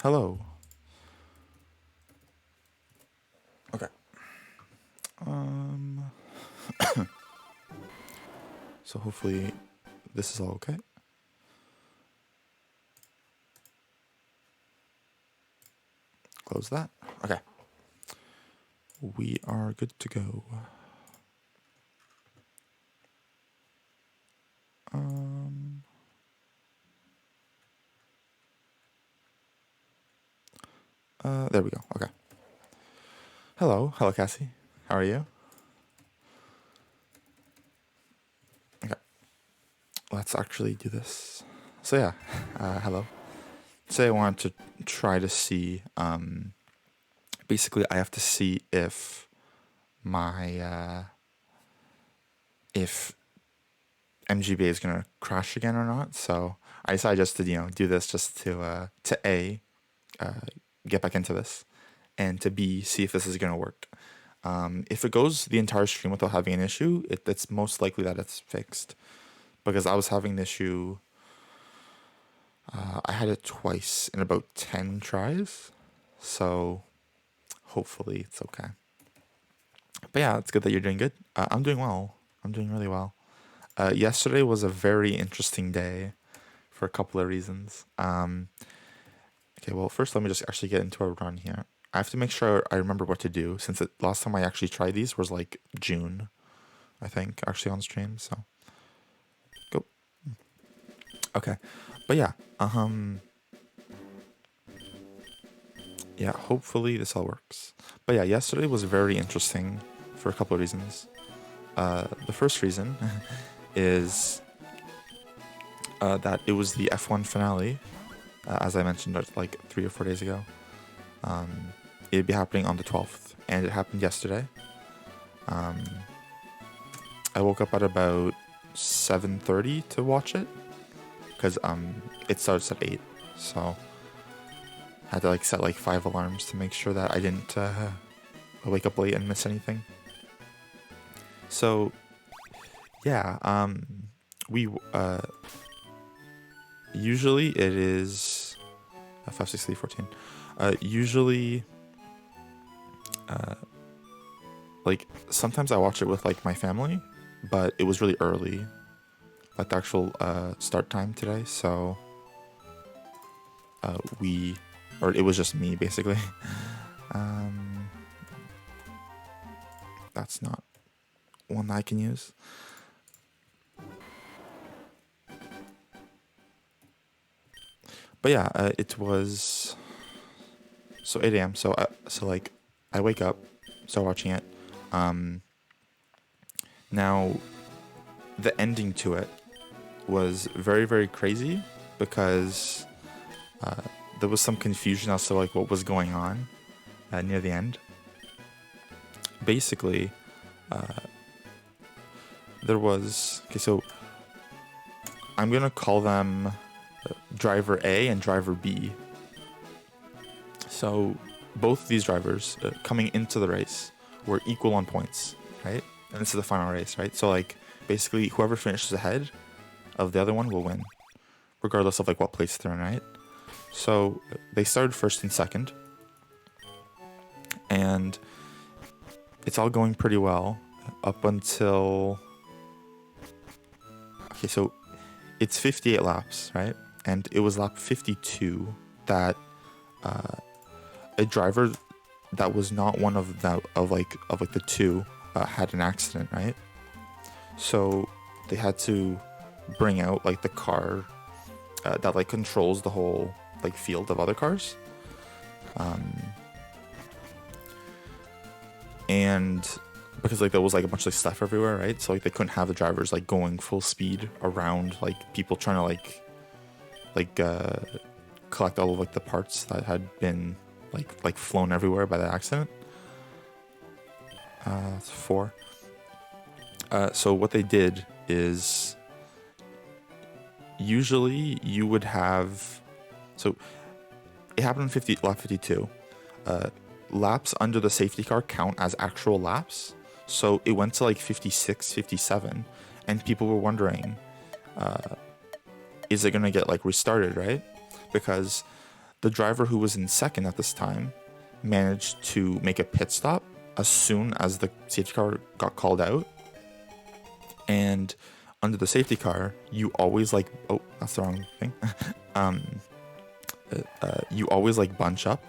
Hello. Okay. So hopefully this is all okay. Close that. Okay. We are good to go. There we go. Okay. Hello. Hello, Cassie. How are you? Okay. Let's actually do this. So yeah, hello. Today I want to try to see, basically I have to see if my, if MGB is going to crash again or not. So I decided just to, do this just to A, get back into this, and to B, see if this is going to work. If it goes the entire stream without having an issue, it's most likely that it's fixed. Because I was having an issue, I had it twice in about 10 tries, so hopefully it's okay. But yeah, it's good that you're doing good. I'm doing well. I'm doing really well. Yesterday was a very interesting day for a couple of reasons. Okay, well, first let me just actually get into a run here. I have to make sure I remember what to do, since last time I actually tried these was like June, I think, actually on stream, so. Go. Okay, but yeah, yeah, hopefully this all works. But yeah, yesterday was very interesting for a couple of reasons. The first reason is that it was the F1 finale, as I mentioned like 3 or 4 days ago. It'd be happening on the 12th, and it happened yesterday. I woke up at about 7:30 to watch it, because it starts at 8, so I had to like set like 5 alarms to make sure that I didn't wake up late and miss anything. So yeah, we usually it is 5, 6, 3, 14. Usually, like sometimes I watch it with like my family, but it was really early, like the actual start time today, so it was just me basically. That's not one I can use. But yeah, it was so 8 a.m. So like I wake up, start watching it. Now the ending to it was very, very crazy, because there was some confusion as to like what was going on near the end. Basically, there was, okay, so I'm gonna call them driver A and driver B. So both these drivers coming into the race were equal on points, right? And this is the final race, right? So like basically whoever finishes ahead of the other one will win, regardless of like what place they're in, right? So they started first and second, and it's all going pretty well up until, okay, so it's 58 laps, right? And it was lap 52 that a driver that was not one of the two had an accident, right? So they had to bring out like the car that like controls the whole like field of other cars, and because like there was like a bunch of like, stuff everywhere, right? So like they couldn't have the drivers like going full speed around like people trying to like collect all of like the parts that had been like flown everywhere by the accident. That's 4. So what they did is, usually you would have, so it happened on lap 52. Laps under the safety car count as actual laps. So it went to like 56, 57, and people were wondering, is it gonna get like restarted, right? Because the driver who was in second at this time managed to make a pit stop as soon as the safety car got called out. And under the safety car, you always like, oh, that's the wrong thing. You always like bunch up.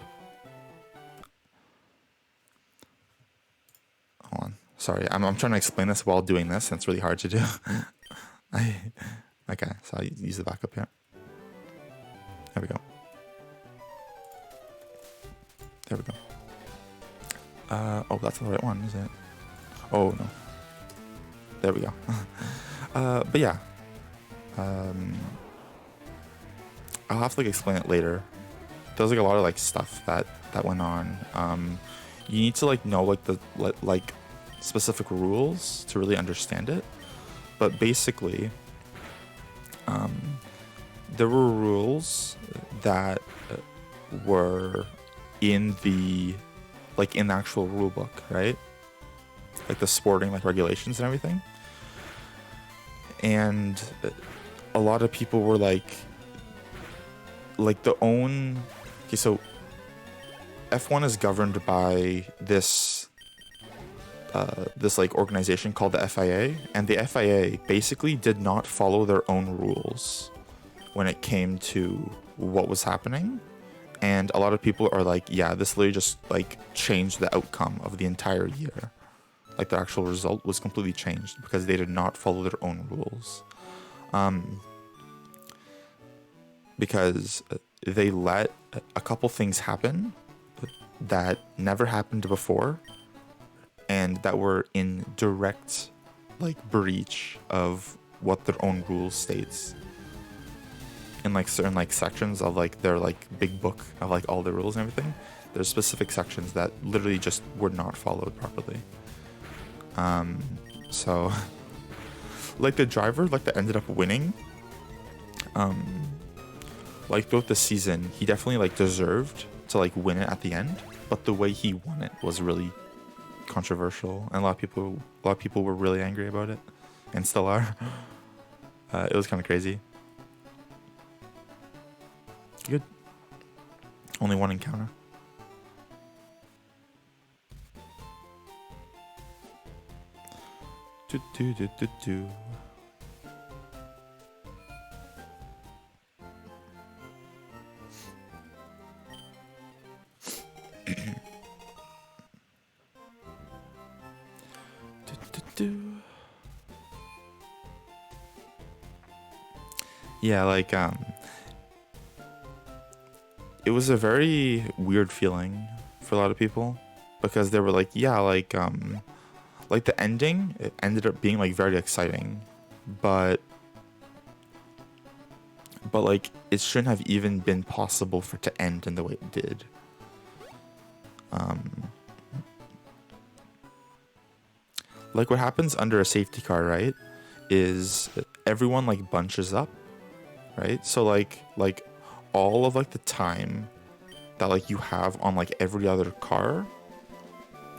Hold on. Sorry, I'm trying to explain this while doing this, and it's really hard to do. Okay, so I use the backup here. There we go. There we go. Oh, that's the right one, isn't it? Oh, no. There we go. But yeah. I'll have to like explain it later. There's like a lot of like stuff that went on. You need to like know like the like specific rules to really understand it. But basically, there were rules that were in the actual rule book, right? Like the sporting like regulations and everything. And a lot of people were like okay, so F1 is governed by this like organization called the FIA, and the FIA basically did not follow their own rules when it came to what was happening. And a lot of people are like, yeah, this literally just like changed the outcome of the entire year. Like the actual result was completely changed because they did not follow their own rules. Because they let a couple things happen that never happened before, and that were in direct like breach of what their own rules states. In like certain like sections of like their like big book of like all the rules and everything, there's specific sections that literally just were not followed properly. So like the driver like that ended up winning, like throughout the season, he definitely like deserved to like win it at the end, but the way he won it was really controversial, and a lot of people were really angry about it, and still are. It was kind of crazy. Good. Only one encounter. Do. Yeah, like it was a very weird feeling for a lot of people, because they were like, yeah, like the ending, it ended up being like very exciting, but like it shouldn't have even been possible for it to end in the way it did. Like what happens under a safety car, right, is everyone like bunches up, right? So like all of like the time that like you have on like every other car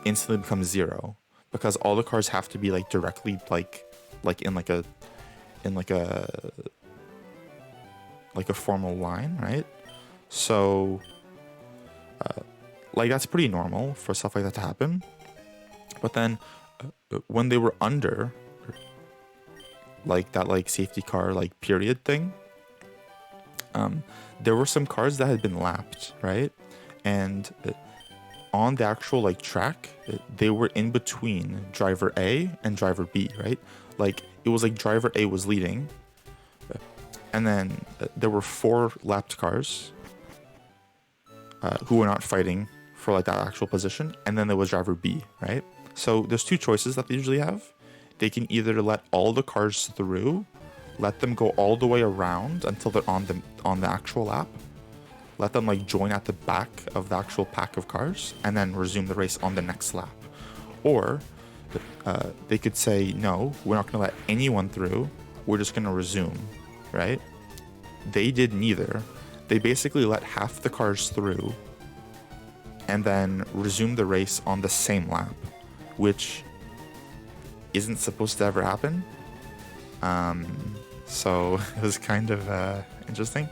instantly becomes 0, because all the cars have to be like directly like in a formal line, right? So like that's pretty normal for stuff like that to happen. But then when they were under like that like safety car like period thing, there were some cars that had been lapped, right? And on the actual like track, they were in between driver A and driver B, right? Like it was like driver A was leading, and then there were 4 lapped cars who were not fighting for like that actual position, and then there was driver B, right? So there's 2 choices that they usually have. They can either let all the cars through, let them go all the way around until they're on the actual lap, let them like join at the back of the actual pack of cars, and then resume the race on the next lap. Or they could say, no, we're not going to let anyone through, we're just going to resume, right? They did neither. They basically let half the cars through and then resume the race on the same lap, which isn't supposed to ever happen. So it was kind of interesting.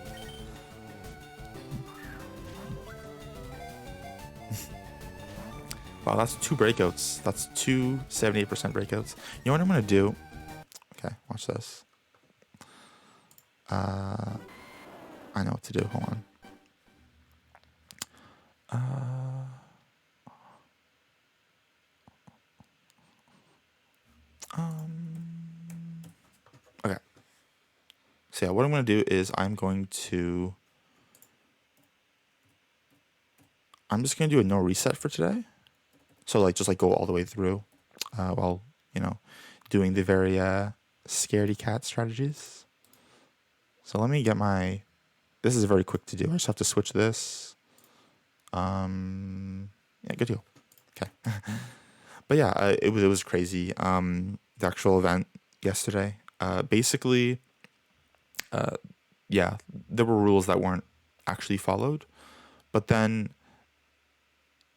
Wow, that's 2 breakouts. That's 2 78% breakouts. You know what I'm gonna do? Okay, watch this. I know what to do. Hold on. Okay. So yeah, what I'm gonna do is I'm just gonna do a no reset for today. So like just like go all the way through, while doing the very scaredy cat strategies. So let me get my. This is very quick to do. I just have to switch this. Yeah, good deal. Okay. But yeah, it was crazy. The actual event yesterday. Basically, yeah, there were rules that weren't actually followed, but then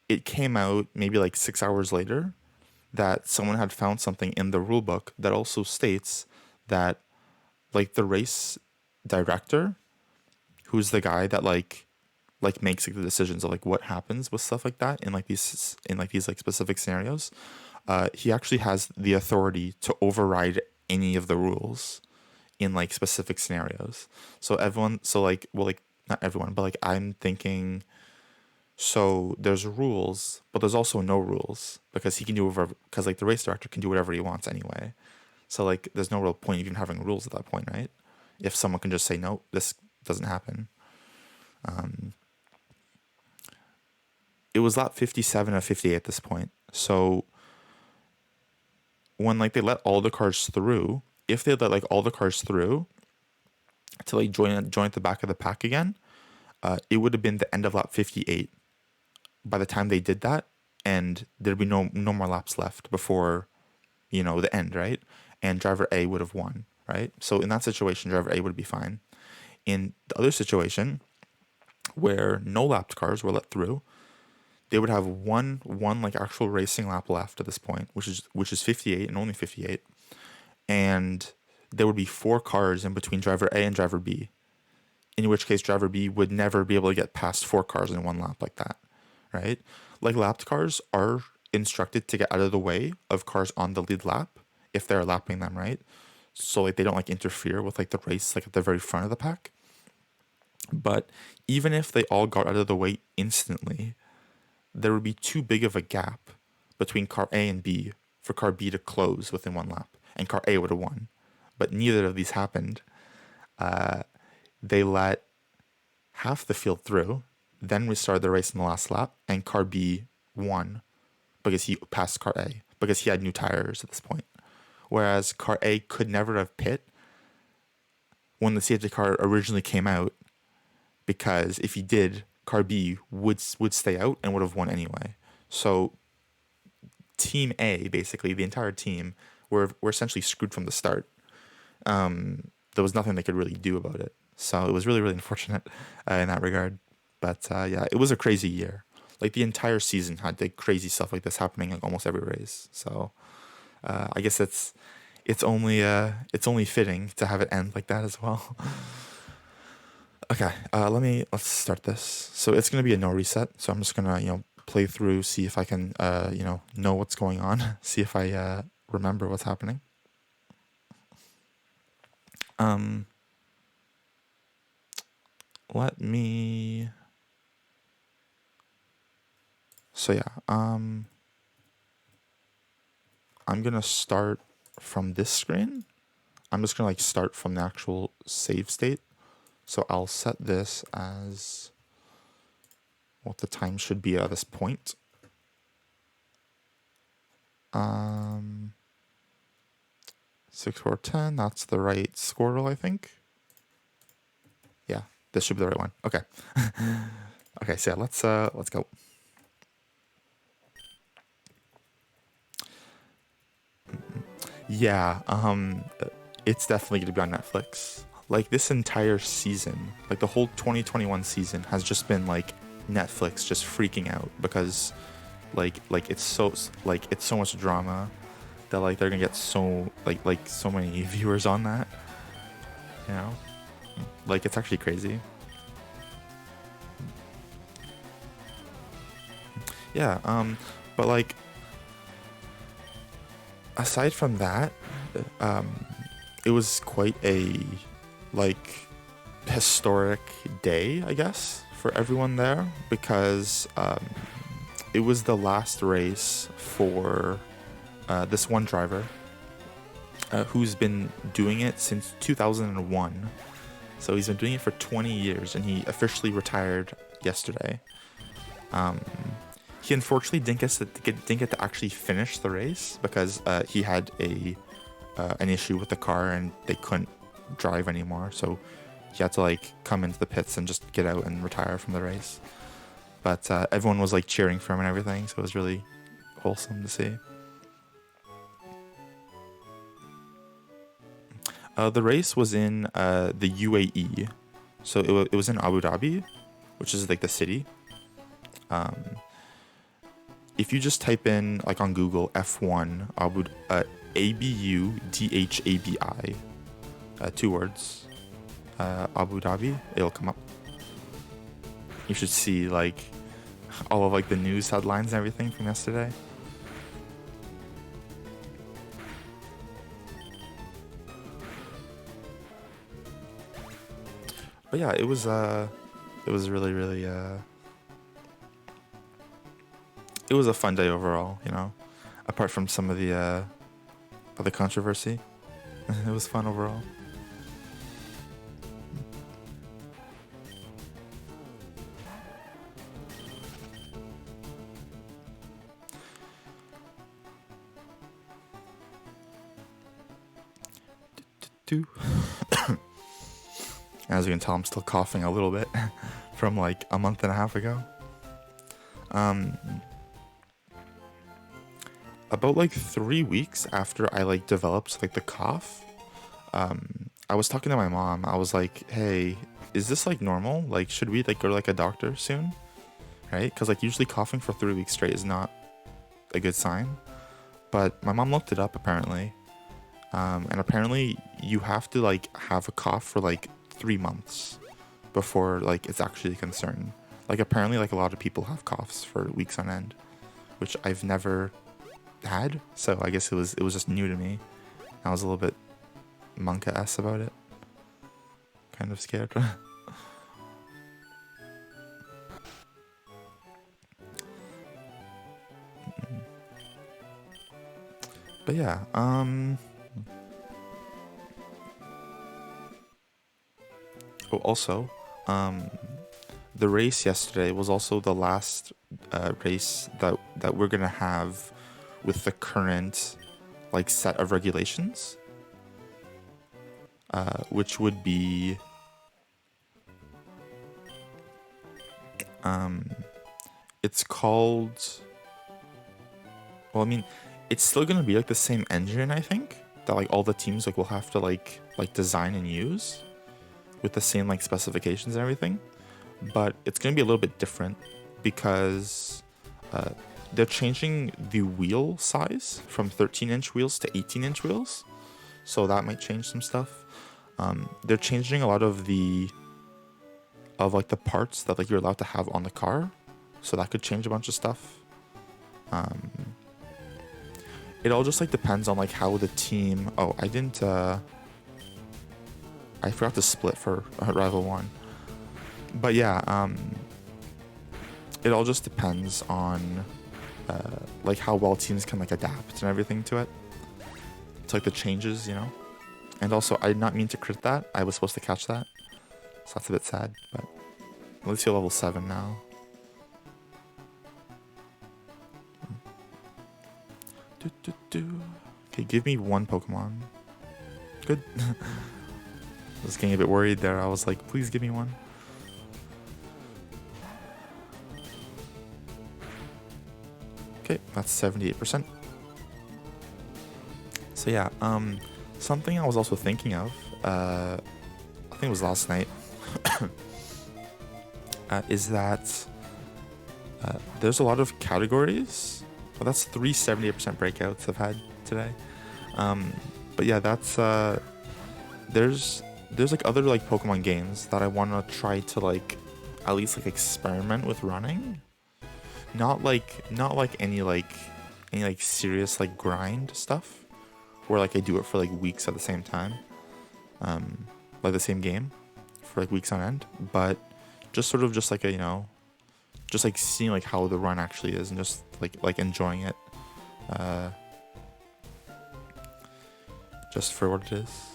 it came out maybe like 6 hours later that someone had found something in the rule book that also states that like the race director, who's the guy that like makes like the decisions of like what happens with stuff like that in like these like specific scenarios, he actually has the authority to override any of the rules in like specific scenarios. So like not everyone, but like I'm thinking, so there's rules, but there's also no rules because he can do whatever, because like the race director can do whatever he wants anyway. So like there's no real point even having rules at that point, right? If someone can just say no, this doesn't happen. It was lap 57 or 58 at this point. So when like they let all the cars through, if they let like all the cars through to like join at the back of the pack again, it would have been the end of lap 58 by the time they did that, and there'd be no more laps left before the end, right? And driver A would have won, right? So in that situation, driver A would be fine. In the other situation where no lapped cars were let through, they would have one like actual racing lap left at this point, which is 58 and only 58, and there would be 4 cars in between driver A and driver B, in which case driver B would never be able to get past 4 cars in one lap like that, right? Like lapped cars are instructed to get out of the way of cars on the lead lap if they're lapping them, right? So like they don't like interfere with like the race like at the very front of the pack. But even if they all got out of the way instantly, there would be too big of a gap between car A and B for car B to close within one lap, and car A would have won. But neither of these happened. They let half the field through, then restarted the race in the last lap, and car B won because he passed car A, because he had new tires at this point. Whereas car A could never have pit when the safety car originally came out, because if he did, car B would stay out and would have won anyway. So team A, basically the entire team, were essentially screwed from the start. There was nothing they could really do about it. So it was really, really unfortunate in that regard. But yeah, it was a crazy year. Like the entire season had like crazy stuff like this happening like almost every race. So I guess it's only fitting to have it end like that as well. Okay, let's start this. So it's gonna be a no reset. So I'm just gonna play through, see if I can know what's going on, see if I remember what's happening. Let me. So yeah, I'm gonna start from this screen. I'm just gonna like start from the actual save state. So I'll set this as what the time should be at this point. 6, 4, 10. That's the right squirrel, I think. Yeah, this should be the right one. Okay. Okay, so yeah, let's go. Yeah, it's definitely gonna be on Netflix. Like this entire season, like the whole 2021 season has just been like Netflix just freaking out because like it's so much drama that like they're gonna get so so many viewers on that. Like it's actually crazy. Yeah, But like, aside from that, it was quite a like historic day, I guess, for everyone there, because it was the last race for this one driver who's been doing it since 2001. So he's been doing it for 20 years, and he officially retired yesterday. He unfortunately didn't get to actually finish the race because he had an issue with the car and they couldn't drive anymore. So he had to like come into the pits and just get out and retire from the race. But everyone was like cheering for him and everything, so it was really wholesome to see. The race was in the UAE, so it was in Abu Dhabi, which is like the city. If you just type in like on Google F1 ABU DHABI, 2 words, Abu Dhabi, it'll come up. You should see like all of like the news headlines and everything from yesterday. But yeah, it was really, really it was a fun day overall, you know, apart from some of the controversy. It was fun overall. As you can tell, I'm still coughing a little bit from like a month and a half ago. About like 3 weeks after I like developed like the cough, I was talking to my mom. I was like, hey, is this like normal? Like, should we like go to like a doctor soon? Right? Because like usually coughing for 3 weeks straight is not a good sign. But my mom looked it up apparently. And apparently you have to like have a cough for like 3 months before like it's actually a concern. Like apparently like a lot of people have coughs for weeks on end, which I've never had. So I guess it was just new to me. I was a little bit monka-ass about it. Kind of scared. But yeah, oh, also, the race yesterday was also the last race that we're gonna have with the current like set of regulations, which would be it's called, well, I mean, it's still gonna be like the same engine, I think, that like all the teams like will have to like design and use with the same like specifications and everything, but it's gonna be a little bit different because they're changing the wheel size from 13-inch wheels to 18-inch wheels, so that might change some stuff. They're changing a lot of the parts that like you're allowed to have on the car, so that could change a bunch of stuff. It all just like depends on like how the team. Oh, I forgot to split for Rival 1. But yeah, it all just depends on like how well teams can like adapt and everything to it. It's like the changes, you know? And also, I did not mean to crit that. I was supposed to catch that. So that's a bit sad, but at least you're level 7 now. Okay, give me one Pokemon. Good. I was getting a bit worried there. I was like, please give me one. Okay, that's 78%. So yeah, something I was also thinking of, I think it was last night, is that there's a lot of categories. Well, that's 3 78% breakouts I've had today. But yeah, that's there's like other like Pokemon games that I want to try to like at least like experiment with running, not like any serious like grind stuff, where like I do it for like weeks at the same time, like the same game for like weeks on end, but just sort of just like a, you know, just like seeing like how the run actually is and just like enjoying it, just for what it is.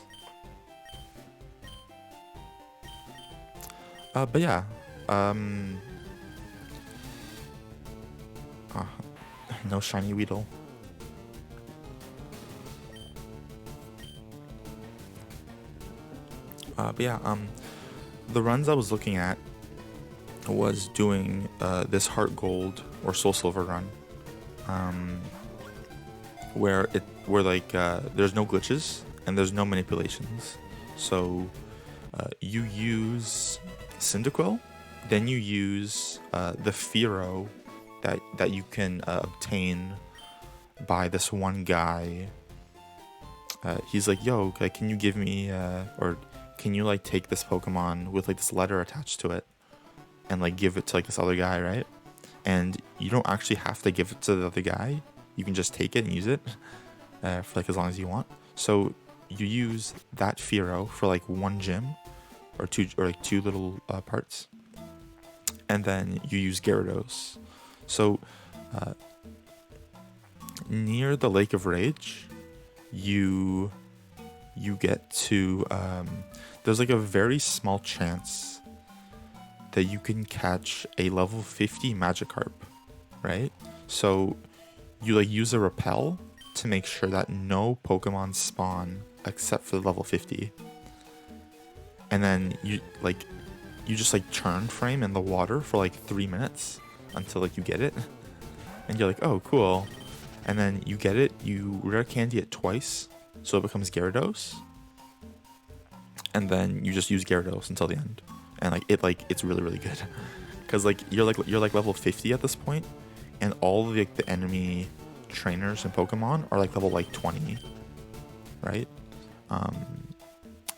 But yeah, no shiny Weedle. But yeah, the runs I was looking at was doing this Heart Gold or Soul Silver run, where like there's no glitches and there's no manipulations. So you use Cyndaquil, then you use the Fearow that you can obtain by this one guy. He's like, yo, like, can you give me or can you like take this Pokemon with like this letter attached to it and like give it to like this other guy, right? And you don't actually have to give it to the other guy. You can just take it and use it for like as long as you want. So you use that Fearow for like one gym or two little parts, and then you use Gyarados. So near the Lake of Rage, you get to there's like a very small chance that you can catch a level 50 Magikarp, right? So you like use a repel to make sure that no Pokemon spawn except for the level 50. And then you just like turn frame in the water for like 3 minutes until like you get it. And you're like, oh, cool. And then you get it, you rare candy it twice, so it becomes Gyarados. And then you just use Gyarados until the end. And it's really, really good. Cause you're level 50 at this point, and all of the enemy trainers and Pokemon are like level 20. Right?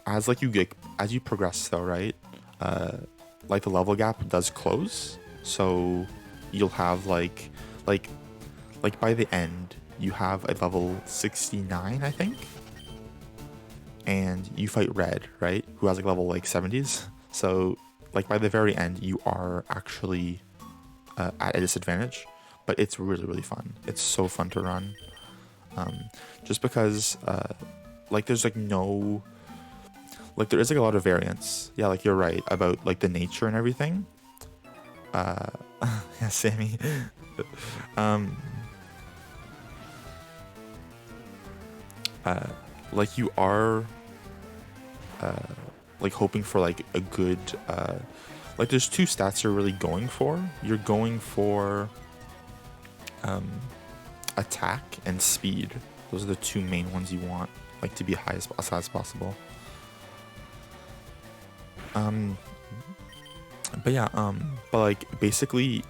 As you progress though, right? Like the level gap does close. So you'll have like by the end you have a level 69, I think. And you fight Red, right? Who has like level 70s. So like by the very end you are actually at a disadvantage, but it's really, really fun. It's so fun to run. Just because like there's like no, like there is like a lot of variance. Yeah, like you're right about like the nature and everything. Yeah, Sammy. Like you are like hoping for like a good like there's two stats you're really going for. You're going for attack and speed. Those are the two main ones you want, like, to be as high as possible. But yeah, but like basically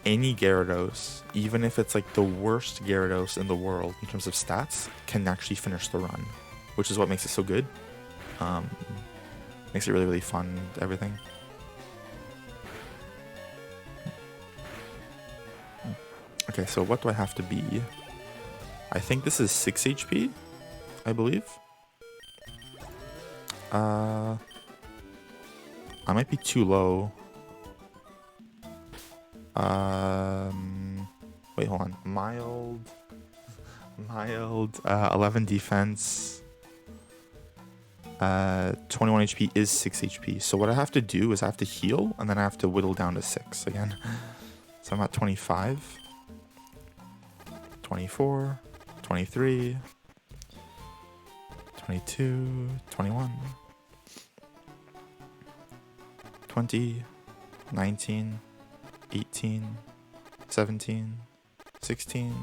any Gyarados, even if it's like the worst Gyarados in the world in terms of stats, can actually finish the run, which is what makes it so good. Makes it really, really fun, everything. Okay, so what do I have to be? I think this is 6 HP, I believe. I might be too low. Wait, hold on. Mild, 11 defense, 21 HP is 6 HP. So what I have to do is I have to heal, and then I have to whittle down to 6 again. So I'm at 25, 24, 23, 22, 21, 20, 19, 18, 17, 16,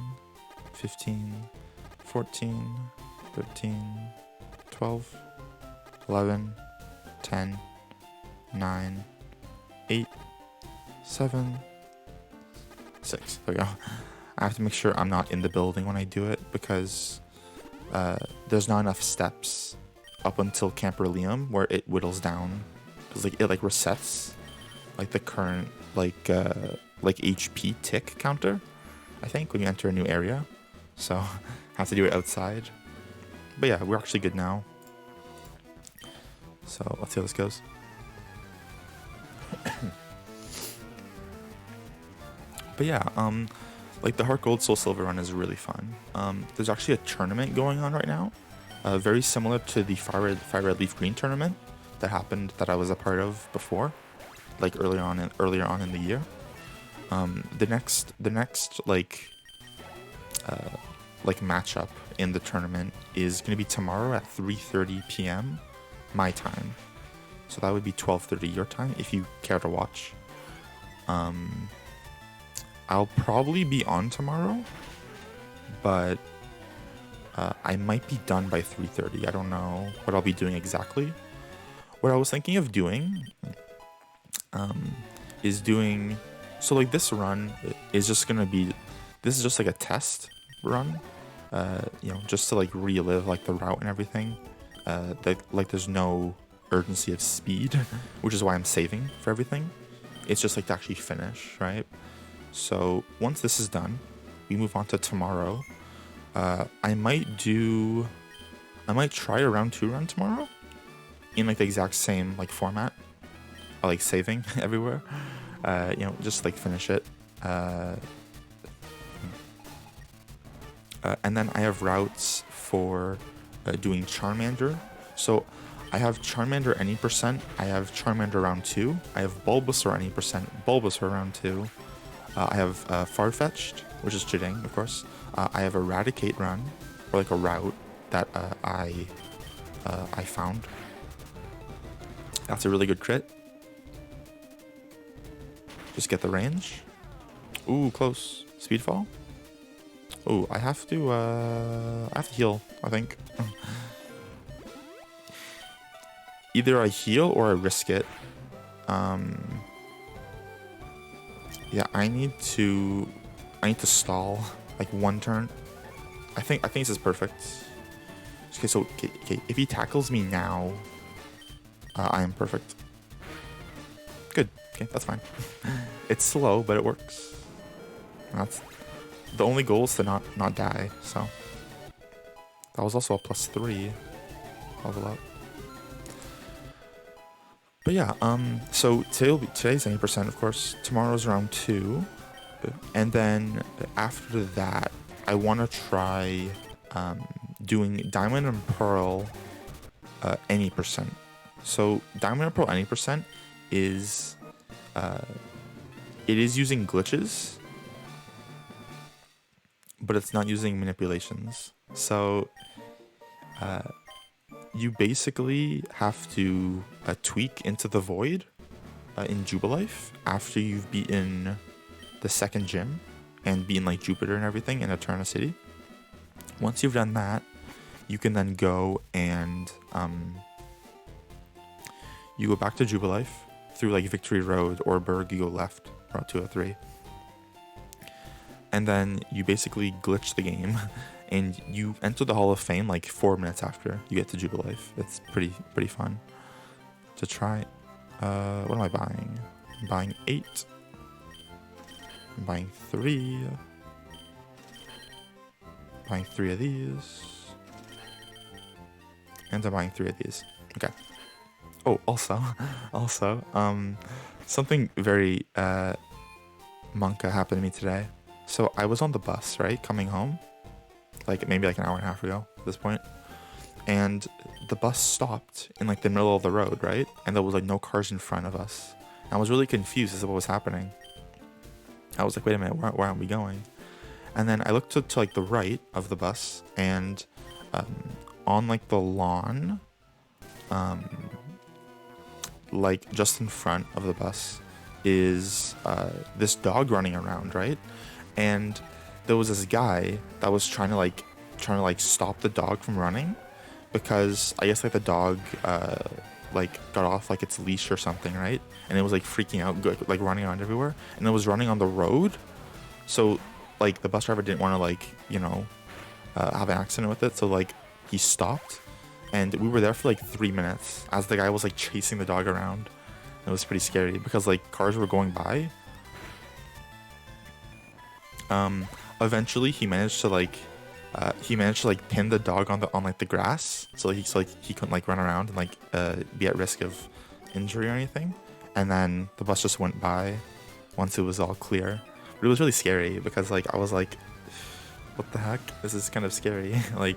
15, 14, 13, 12, 11, 10, 9, 8, 7, 6. There we go. I have to make sure I'm not in the building when I do it, because there's not enough steps up until Camp Liam where it whittles down. Because like it like resets like the current like like HP tick counter, I think, when you enter a new area. So have to do it outside. But yeah, we're actually good now. So let's see how this goes. But yeah, like the Heart Gold Soul Silver run is really fun. There's actually a tournament going on right now, very similar to the Fire Red Leaf Green tournament that happened that I was a part of before, like earlier on in the year. The next like matchup in the tournament is going to be tomorrow at 3:30 p.m. my time. So that would be 12:30 your time if you care to watch. I'll probably be on tomorrow, but I might be done by 3:30. I don't know what I'll be doing exactly. What I was thinking of doing is doing... So like this run is just going to be... This is just like a test run, you know, just to like relive like the route and everything. Like there's no urgency of speed, which is why I'm saving for everything. It's just like to actually finish, right? So once this is done, we move on to tomorrow. I might try a round 2 run tomorrow in like the exact same like format, like saving everywhere. You know, just like finish it. And then I have routes for doing Charmander. So I have Charmander any %. I have Charmander round 2. I have Bulbasaur any %. Bulbasaur round 2. I have Farfetch'd, which is cheating, of course. I have Eradicate run, or like a route that I found. That's a really good crit. Just get the range. Ooh, close. Speedfall. Ooh, I have to heal, I think. Either I heal or I risk it. Yeah, I need to stall like one turn. I think this is perfect. Okay, so okay, if he tackles me now, I am perfect. Good. Okay, that's fine. It's slow, but it works. That's the only goal is to not die. So that was also a +3 level up. But yeah, so today's 90%, of course. Tomorrow's round 2, and then after that, I want to try doing Diamond and Pearl any %. So Diamond and Pearl any % is it is using glitches, but it's not using manipulations. So you basically have to tweak into the void in Jubilife after you've beaten the second gym and beaten like Jupiter and everything in Eterna City. Once you've done that, you can then go and you go back to Jubilife through like Victory Road or Berg. You go left, Route 203, and then you basically glitch the game. And you enter the Hall of Fame like 4 minutes after you get to Jubilife. It's pretty fun to try. What am I buying? I'm buying 8. I'm buying 3. Buying 3 of these. And I'm buying 3 of these. Okay. Oh, also, something very Monka happened to me today. So I was on the bus, right, coming home. Like maybe like an hour and a half ago at this point, and the bus stopped in like the middle of the road, right? And there was like no cars in front of us. And I was really confused as to what was happening. I was like, wait a minute, where aren't we going? And then I looked to like the right of the bus, and on like the lawn, like just in front of the bus is this dog running around, right? And there was this guy that was trying to stop the dog from running, because I guess like the dog like got off like its leash or something, right? And it was like freaking out, like running around everywhere, and it was running on the road. So like the bus driver didn't want to like, you know, have an accident with it, so like he stopped, and we were there for like 3 minutes as the guy was like chasing the dog around. It was pretty scary because like cars were going by. Eventually he managed to like pin the dog on like the grass, so he couldn't like run around and like be at risk of injury or anything. And then the bus just went by once it was all clear. But it was really scary because like I was like, what the heck? This is kind of scary. Like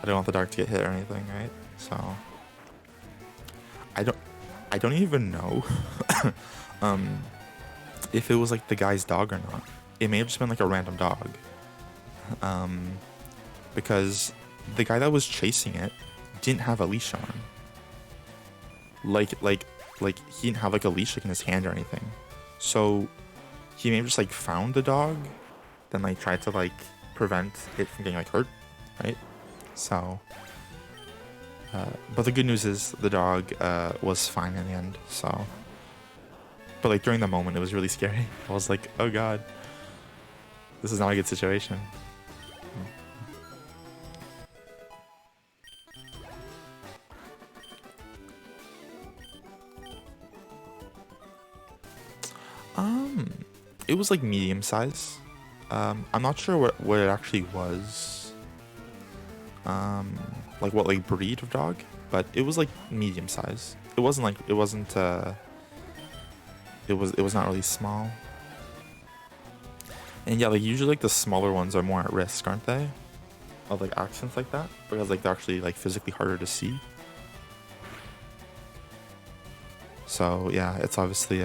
I don't want the dog to get hit or anything, right? So I don't even know if it was like the guy's dog or not. It may have just been like a random dog. Because the guy that was chasing it didn't have a leash on. Like he didn't have like a leash like in his hand or anything. So he may have just like found the dog, then like tried to like prevent it from getting like hurt, right? So, but the good news is the dog was fine in the end. So, but like during the moment, it was really scary. I was like, oh god, this is not a good situation. It was like medium size. I'm not sure what it actually was. Like what like breed of dog, but it was like medium size. It wasn't like it was not really small. And yeah, like usually like the smaller ones are more at risk, aren't they? Of like accidents like that, because like they're actually like physically harder to see. So yeah, it's obviously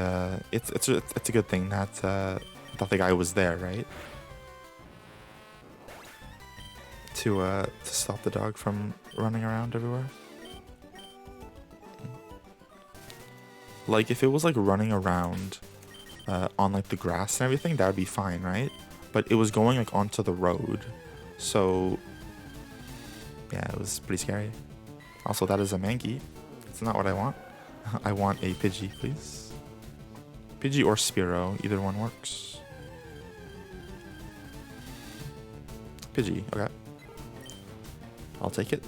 it's a good thing that the guy was there, right? To stop the dog from running around everywhere. Like if it was like running around on like the grass and everything, that would be fine, right? But it was going like onto the road, so yeah, it was pretty scary. Also, that is a mangy. It's not what I want. I want a Pidgey, please. Pidgey or Spearow, either one works. Pidgey, okay. I'll take it.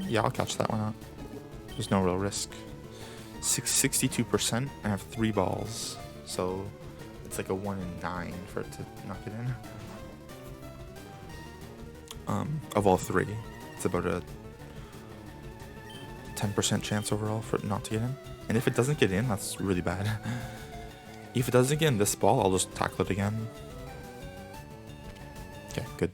Yeah, I'll catch that one out. There's no real risk. 62%. I have 3 balls, so it's like a 1 in 9 for it to knock it in. Of all 3, it's about a 10% chance overall for it not to get in. And if it doesn't get in, that's really bad. If it doesn't get in this ball, I'll just tackle it again. Okay, good.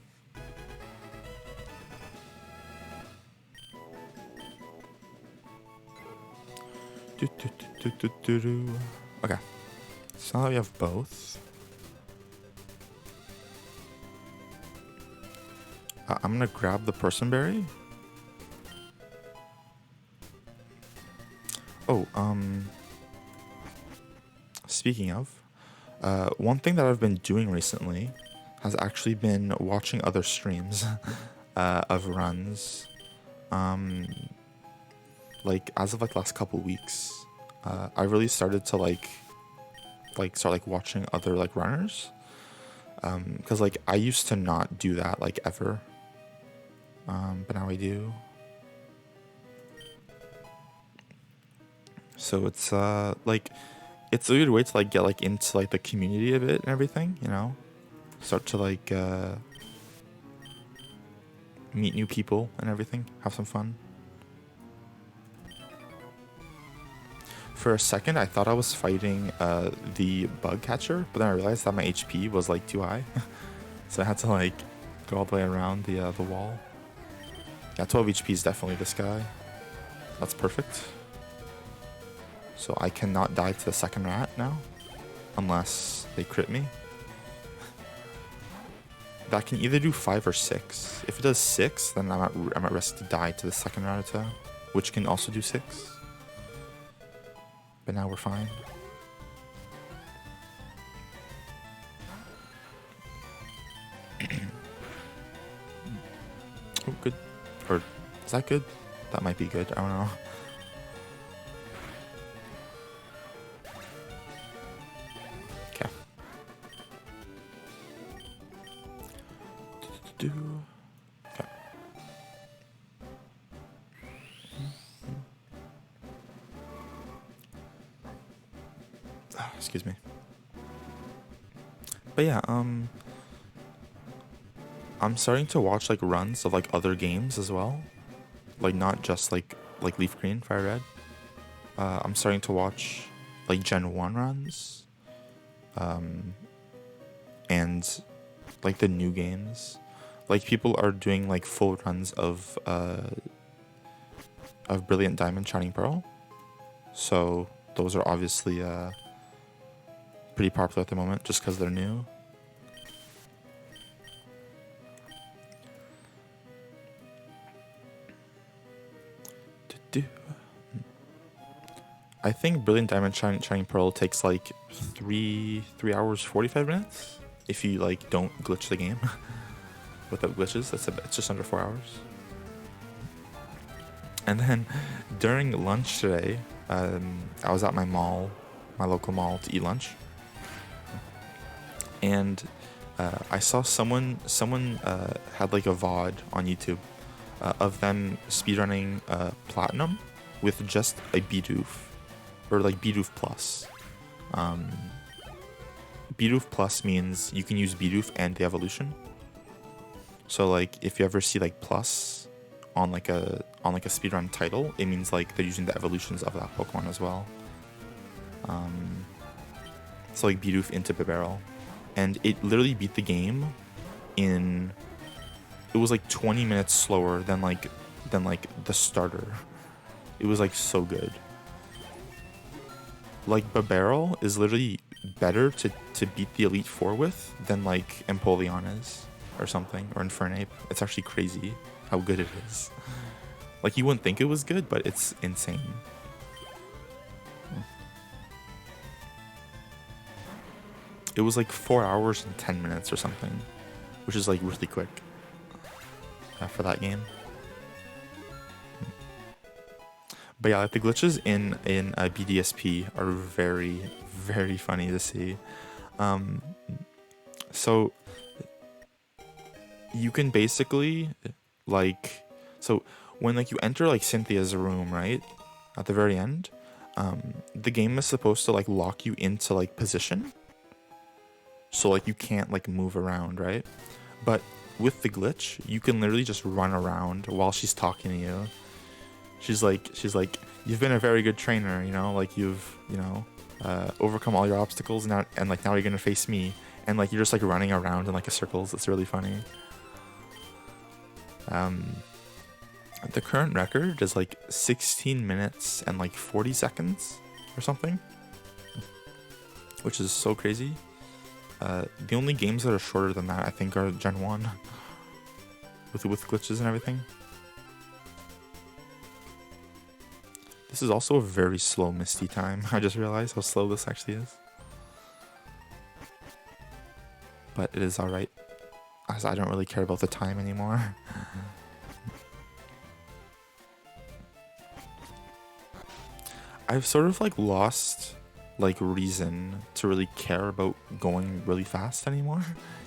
Okay, so now we have both. I'm gonna grab the person berry. Oh, speaking of, one thing that I've been doing recently has actually been watching other streams of runs. Like as of like the last couple weeks, I really started to start watching other like runners. Because like I used to not do that like ever. But now I do. So it's like it's a good way to like get like into like the community of it and everything, you know? Start to like meet new people and everything, have some fun. For a second I thought I was fighting the bug catcher, but then I realized that my HP was like too high. So I had to like go all the way around the wall. Yeah, 12 HP is definitely this guy. That's perfect. So I cannot die to the second rat now, unless they crit me. That can either do 5 or 6. If it does 6, then I'm at risk to die to the second Rattata, which can also do 6. But now we're fine. Oh, good. Or is that good? That might be good. I don't know. Okay. Okay. excuse me. But yeah, I'm starting to watch like runs of like other games as well, like not just like LeafGreen Fire Red. I'm starting to watch like Gen 1 runs, and like the new games. Like people are doing like full runs of Brilliant Diamond, Shining Pearl. So those are obviously pretty popular at the moment just because they're new. I think Brilliant Diamond Shining Pearl takes like 3 hours 45 minutes if you like don't glitch the game. Without glitches, it's just under 4 hours. And then during lunch today, I was at my local mall to eat lunch, and I saw someone had like a VOD on YouTube of them speedrunning Platinum with just a Bidoof, or like Bidoof Plus. Bidoof Plus means you can use Bidoof and the evolution. So like if you ever see like Plus on like a speedrun title, it means like they're using the evolutions of that Pokemon as well. So like Bidoof into Bibarel, and it literally beat the game in. It was like 20 minutes slower than like the starter. It was like so good. Like Bibarel is literally better to beat the Elite Four with than like Empoleon is, or something, or Infernape. It's actually crazy how good it is. Like you wouldn't think it was good, but it's insane. It was like 4 hours and 10 minutes or something, which is like really quick for that game. But yeah, like the glitches in BDSP are very, very funny to see. So you can basically like, so when like you enter like Cynthia's room, right, at the very end, the game is supposed to like lock you into like position, so like you can't like move around, right? But with the glitch, you can literally just run around while she's talking to you. She's like, you've been a very good trainer, you know, like you've, you know, overcome all your obstacles now, and like now you're gonna face me, and like you're just like running around in like a circles. It's really funny. The current record is like 16 minutes and like 40 seconds or something, which is so crazy. The only games that are shorter than that, I think, are Gen 1 with glitches and everything. This is also a very slow Misty time. I just realized how slow this actually is. But it is alright, as I don't really care about the time anymore. I've sort of like lost like reason to really care about going really fast anymore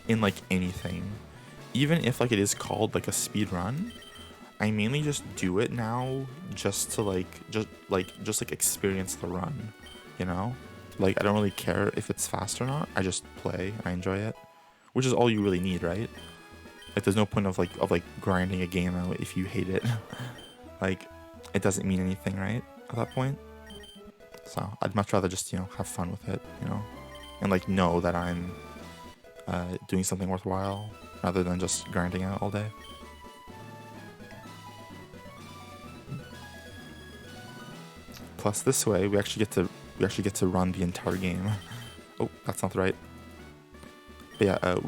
in like anything. Even if like it is called like a speed run, I mainly just do it now just to just experience the run, you know? Like I don't really care if it's fast or not. I just play, I enjoy it, which is all you really need, right? Like there's no point of like grinding a game out if you hate it. Like it doesn't mean anything, right? At that point. So I'd much rather just, you know, have fun with it, you know, and like know that I'm doing something worthwhile rather than just grinding out all day. Plus, this way we actually get to run the entire game. Oh, that's not right. But yeah,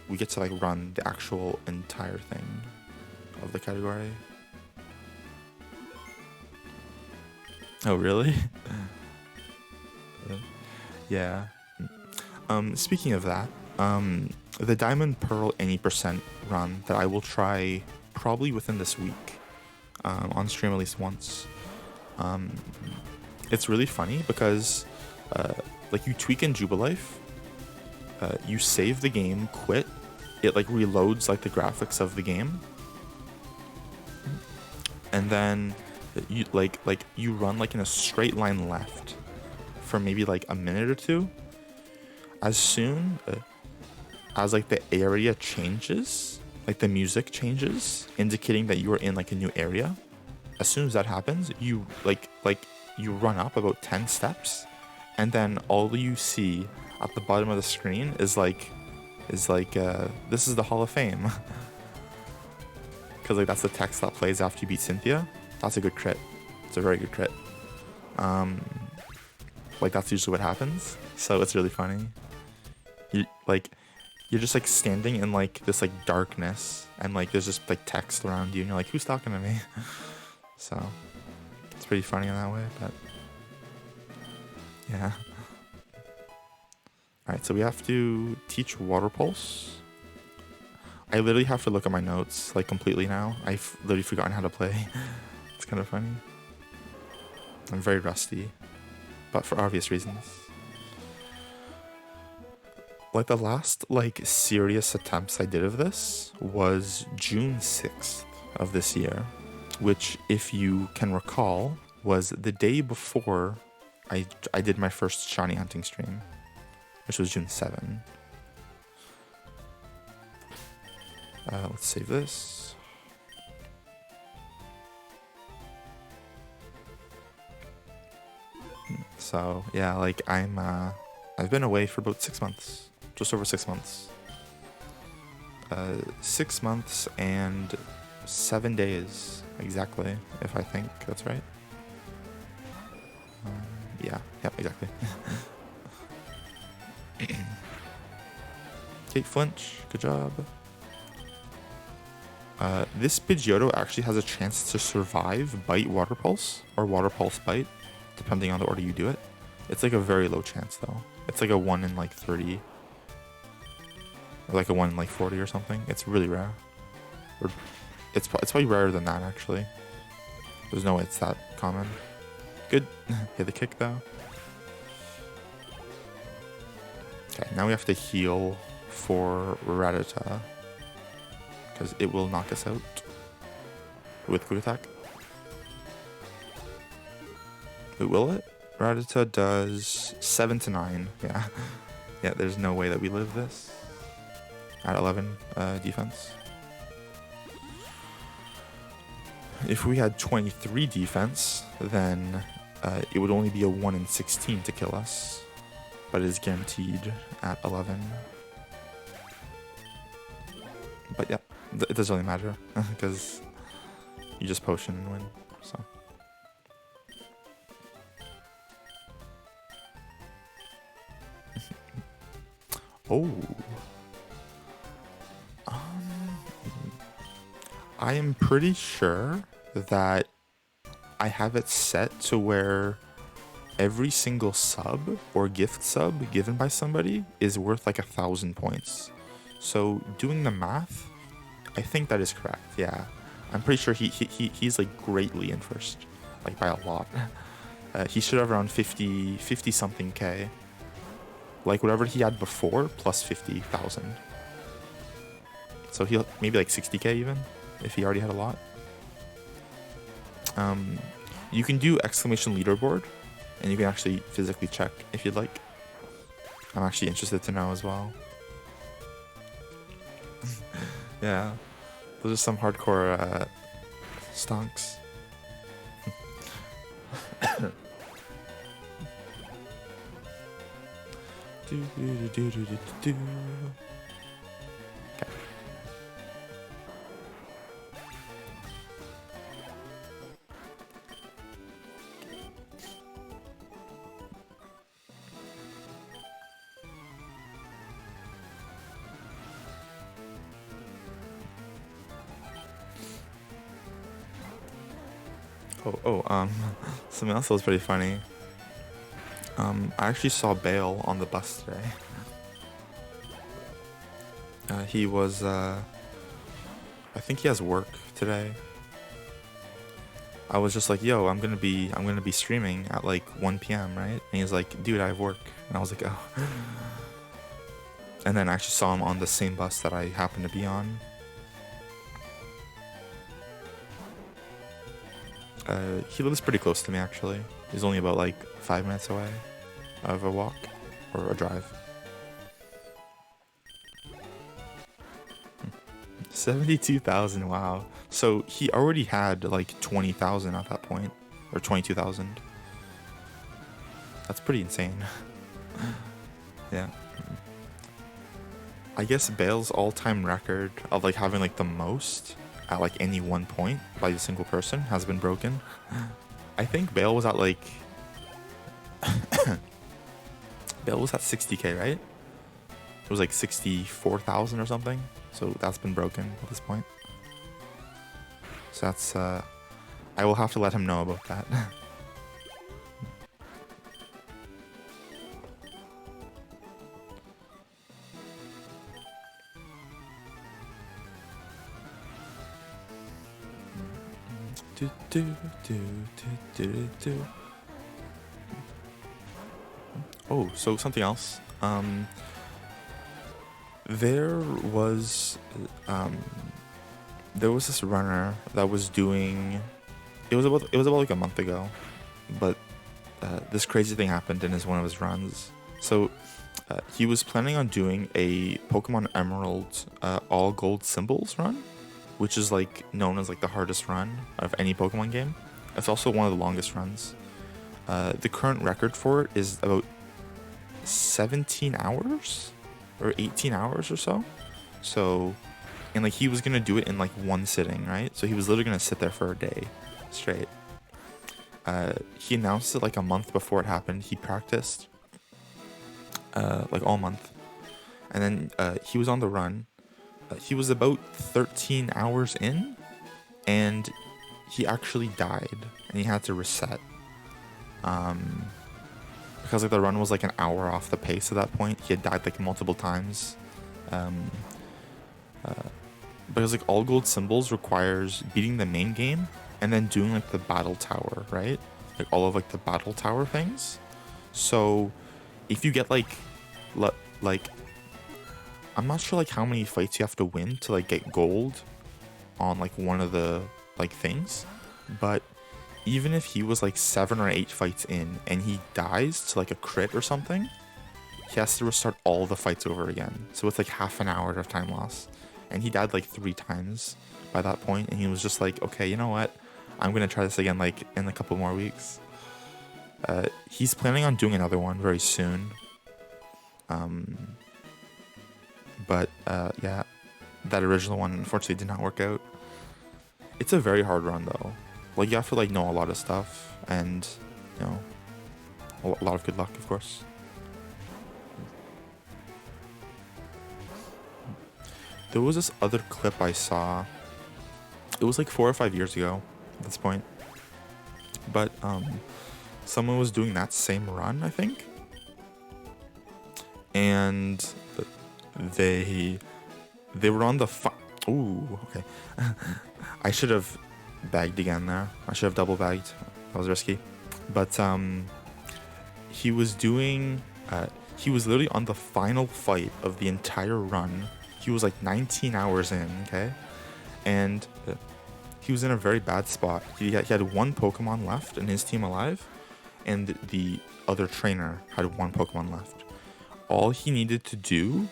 we get to like run the actual entire thing of the category. Oh, really? Yeah. Speaking of that, the Diamond Pearl Any % run that I will try probably within this week, on stream at least once. It's really funny because, like you tweak in Jubilife, you save the game, quit, it like reloads like the graphics of the game, and then you you run like in a straight line left for maybe like a minute or two. As soon as like the area changes, like the music changes, indicating that you are in like a new area. As soon as that happens, you you run up about 10 steps, and then all you see at the bottom of the screen is like this is the Hall of Fame. Because like that's the text that plays after you beat Cynthia. That's a good crit. It's a very good crit. Like that's usually what happens. So it's really funny. You're just like standing in like this like darkness, and like there's just like text around you, and you're like, who's talking to me? So it's pretty funny in that way, but yeah. Alright, so we have to teach Water Pulse. I literally have to look at my notes like completely now. I've literally forgotten how to play. It's kind of funny. I'm very rusty, but for obvious reasons. Like the last like serious attempts I did of this was June 6th of this year, which, if you can recall, was the day before I did my first shiny hunting stream, which was June 7. Let's save this. So yeah, like I've been away for about 6 months, just over 6 months. 6 months and 7 days exactly, if I think that's right. Yeah, exactly. Kate Flinch, good job. This Pidgeotto actually has a chance to survive Bite Water Pulse or Water Pulse Bite, depending on the order you do it. It's like a very low chance though. It's like a 1 in like 30. Or like a 1 in like 40 or something. It's really rare. Or it's probably rarer than that actually. There's no way it's that common. Good. Hit the kick though. Okay, now we have to heal for Rattata, because it will knock us out with Quick Attack. Wait, will it? Rattata does 7 to 9. Yeah. Yeah, there's no way that we live this at 11 defense. If we had 23 defense, then it would only be a 1 in 16 to kill us, but it is guaranteed at 11. But yeah, it doesn't really matter because you just potion and win. So. Oh. I am pretty sure that I have it set to where every single sub or gift sub given by somebody is worth like 1,000 points. So doing the math, I think that is correct. Yeah, I'm pretty sure he's like greatly in first, like by a lot. He should have around 50 something K. Like whatever he had before plus 50,000. So he'll maybe like 60K even if he already had a lot. You can do exclamation leaderboard, and you can actually physically check if you'd like. I'm actually interested to know as well. Yeah, those are some hardcore stonks. Okay. Something else that was pretty funny. I actually saw Bale on the bus today. He was, I think he has work today. I was just like, yo, I'm gonna be streaming at like 1 p.m., right? And he's like, dude, I have work. And I was like, oh. And then I actually saw him on the same bus that I happened to be on. He lives pretty close to me, actually. He's only about like 5 minutes away. of a walk or a drive. 72,000, wow. So he already had like 20,000 at that point, or 22,000. That's pretty insane. Yeah. I guess Bale's all-time record of like having like the most at like any one point by a single person has been broken. I think Bale was at like Bale was at 60k, right? It was like 64,000 or something. So that's been broken at this point. So that's I will have to let him know about that. Oh, so something else. There was this runner that was doing. It was about like a month ago, but this crazy thing happened in one of his runs. So he was planning on doing a Pokemon Emerald all gold symbols run, which is like known as like the hardest run of any Pokemon game. It's also one of the longest runs. The current record for it is about 17 hours or 18 hours or so. So, and like he was gonna do it in like one sitting, right? So he was literally gonna sit there for a day straight. He announced it like a month before it happened. He practiced like all month, and then he was on the run. He was about 13 hours in, and he actually died, and he had to reset. Because like the run was like an hour off the pace at that point. He had died like multiple times. Because like all gold symbols requires beating the main game and then doing like the battle tower, right? Like all of like the battle tower things. So if you get like I'm not sure like how many fights you have to win to like get gold on like one of the like things, but even if he was like 7 or 8 fights in and he dies to like a crit or something, he has to restart all the fights over again. So it's like half an hour of time loss. And he died like 3 times by that point, and he was just like, okay, you know what? I'm gonna try this again like in a couple more weeks. He's planning on doing another one very soon. But yeah, that original one unfortunately did not work out. It's a very hard run though. Like you have to like know a lot of stuff, and you know, a lot of good luck, of course. There was this other clip I saw. It was like 4 or 5 years ago at this point, but someone was doing that same run, I think, and they were on the ooh, okay. I should have bagged again there. I should have double bagged. That was risky. But he was doing he was literally on the final fight of the entire run. He was like 19 hours in, okay? And he was in a very bad spot. He had 1 Pokemon left and his team alive, and the other trainer had 1 Pokemon left. All he needed to do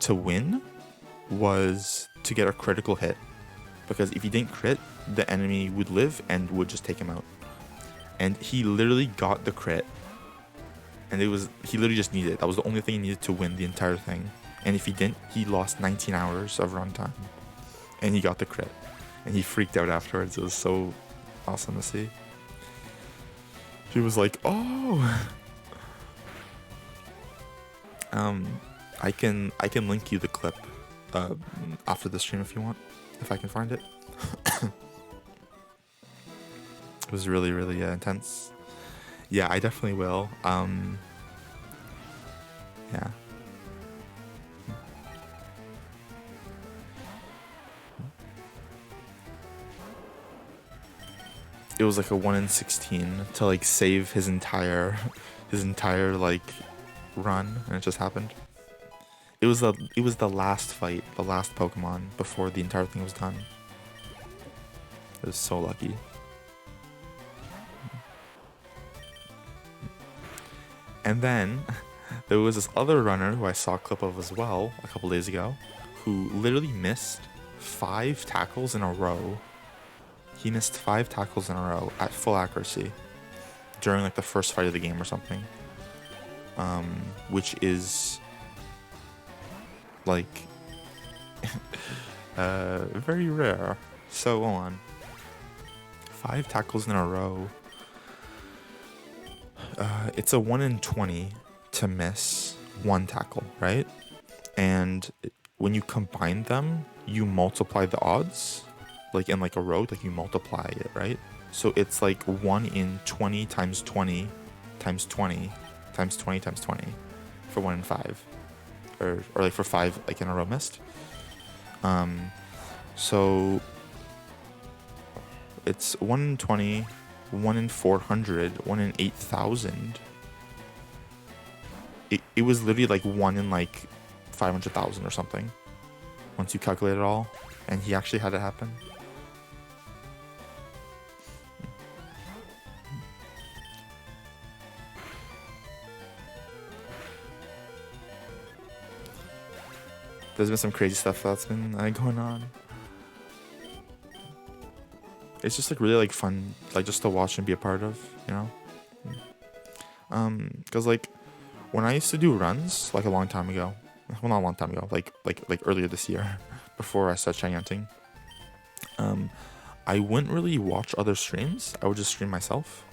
to win was to get a critical hit, because if he didn't crit, the enemy would live and would just take him out. And he literally got the crit, and he literally just needed it. That was the only thing he needed to win the entire thing. And if he didn't, he lost 19 hours of runtime, and he got the crit, and he freaked out afterwards. It was so awesome to see. He was like, oh. I can link you the clip after the stream if you want, if I can find it. It was really, really intense. Yeah, I definitely will. Yeah. It was like a 1 in 16 to like save his entire like run, and it just happened. It was the last fight, the last Pokemon before the entire thing was done. It was so lucky. And then there was this other runner who I saw a clip of as well a couple days ago, who literally missed 5 tackles in a row. He missed 5 tackles in a row at full accuracy during like the first fight of the game or something, which is like very rare. So hold on, 5 tackles in a row. It's a 1 in 20 to miss 1 tackle, right? And when you combine them, you multiply the odds, like in like a row, like you multiply it, right? So it's like 1 in 20 times 20 times 20 times 20 times 20 for 1 in 5, or like for 5 like in a row missed. So it's 1 in 20, 1 in 400, 1 in 8,000. It was literally like 1 in like 500,000 or something once you calculate it all, and he actually had it happen. There's been some crazy stuff that's been going on. It's just like really like fun, like just to watch and be a part of, you know. Because like when I used to do runs like a long time ago, well, not a long time ago, like earlier this year, before I started giganting, I wouldn't really watch other streams. I would just stream myself,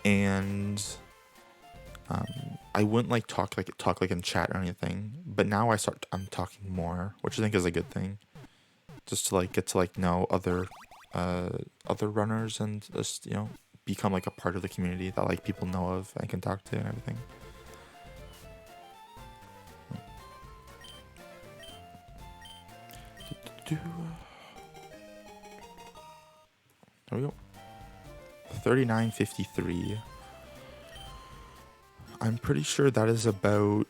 and I wouldn't like talk like in chat or anything. But now I'm talking more, which I think is a good thing, just to like get to like know other runners and just, you know, become like a part of the community that like people know of and can talk to and everything. There we go. 39:53. I'm pretty sure that is about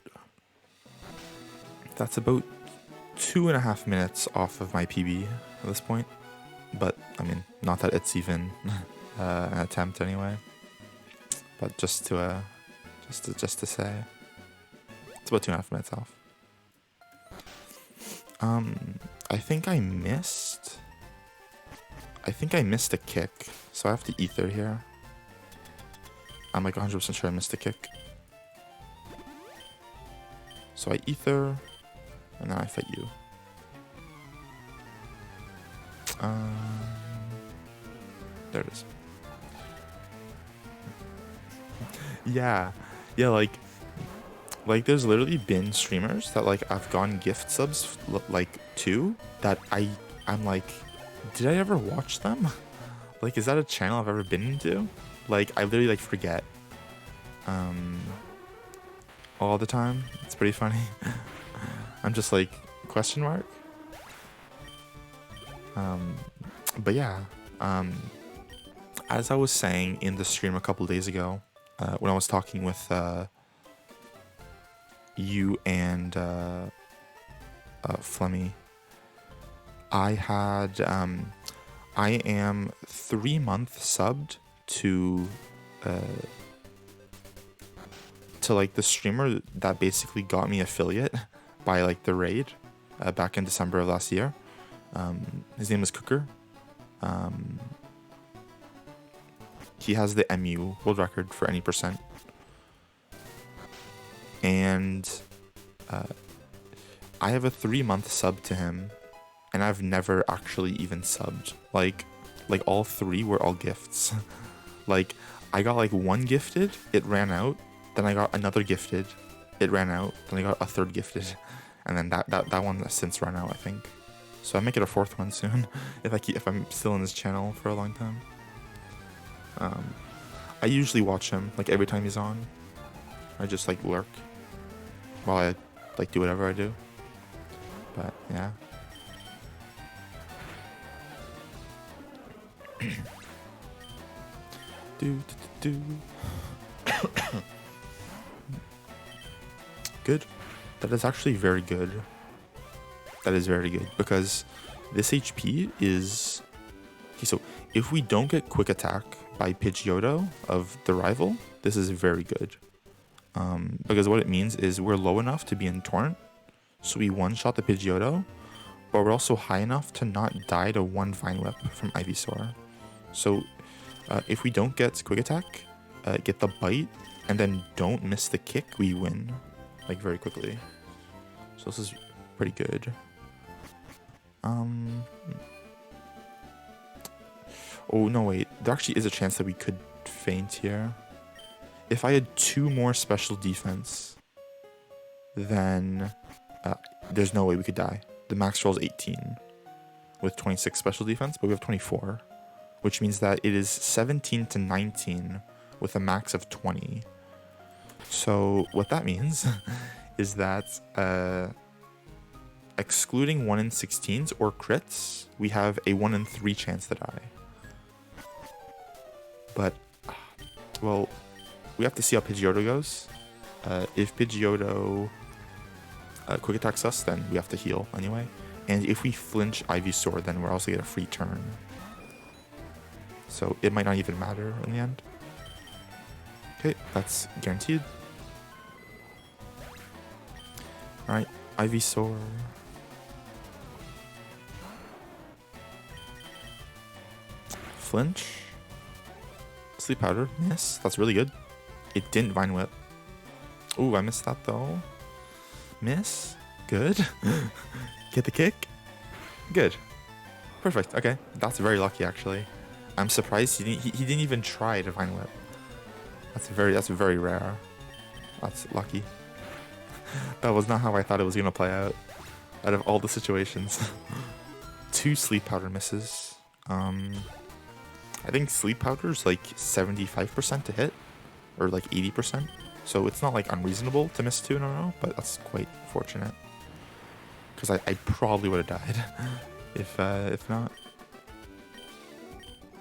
2.5 minutes off of my PB at this point. But I mean, not that it's even an attempt anyway. But just to say, it's about 2.5 minutes off. I think I missed a kick, so I have to ether here. I'm like 100% sure I missed a kick. So I ether, and then I fight you. There it is. Yeah, like there's literally been streamers that like I've gotten gift subs like to that I'm like, did I ever watch them? Like, is that a channel I've ever been into? Like, I literally like forget all the time. It's pretty funny. I'm just like, question mark. But yeah, as I was saying in the stream a couple days ago, when I was talking with you and Flemmy, I am 3 months subbed to like the streamer that basically got me affiliate by like the raid back in December of last year. His name is Cooker. He has the MU world record for any percent, and I have a 3-month sub to him, and I've never actually even subbed. Like all 3 were all gifts. Like, I got like 1 gifted, it ran out. Then I got another gifted, it ran out. Then I got a 3rd gifted, and then that one has since run out, I think. So I might get a 4th one soon if I'm still in this channel for a long time. I usually watch him like every time he's on. I just like lurk while I like do whatever I do. But yeah. Good. That is actually very good. That is very good, because this HP is... Okay, so if we don't get quick attack by Pidgeotto of the rival, this is very good. Because what it means is we're low enough to be in Torrent, so we one-shot the Pidgeotto, but we're also high enough to not die to one Vine Whip from Ivysaur. So if we don't get Quick Attack, get the Bite, and then don't miss the kick, we win, like, very quickly. So this is pretty good. Oh, no, wait. There actually is a chance that we could faint here. If I had 2 more special defense, then there's no way we could die. The max roll is 18 with 26 special defense, but we have 24, which means that it is 17 to 19 with a max of 20. So what that means is that excluding 1 in 16s or crits, we have a 1 in 3 chance to die. But, well, we have to see how Pidgeotto goes. If Pidgeotto quick attacks us, then we have to heal anyway. And if we flinch Ivysaur, then we're also get a free turn. So it might not even matter in the end. Okay, that's guaranteed. Alright, Ivysaur. Flinch. Sleep Powder. Miss. That's really good. It didn't Vine Whip. Ooh, I missed that though. Miss. Good. Get the kick. Good. Perfect. Okay. That's very lucky actually. I'm surprised he didn't even try to Vine Whip. That's very rare. That's lucky. That was not how I thought it was gonna play out of all the situations. 2 Sleep Powder misses. I think Sleep Powder is like 75% to hit, or like 80%. So it's not like unreasonable to miss 2 in a row, but that's quite fortunate. Because I probably would have died if not.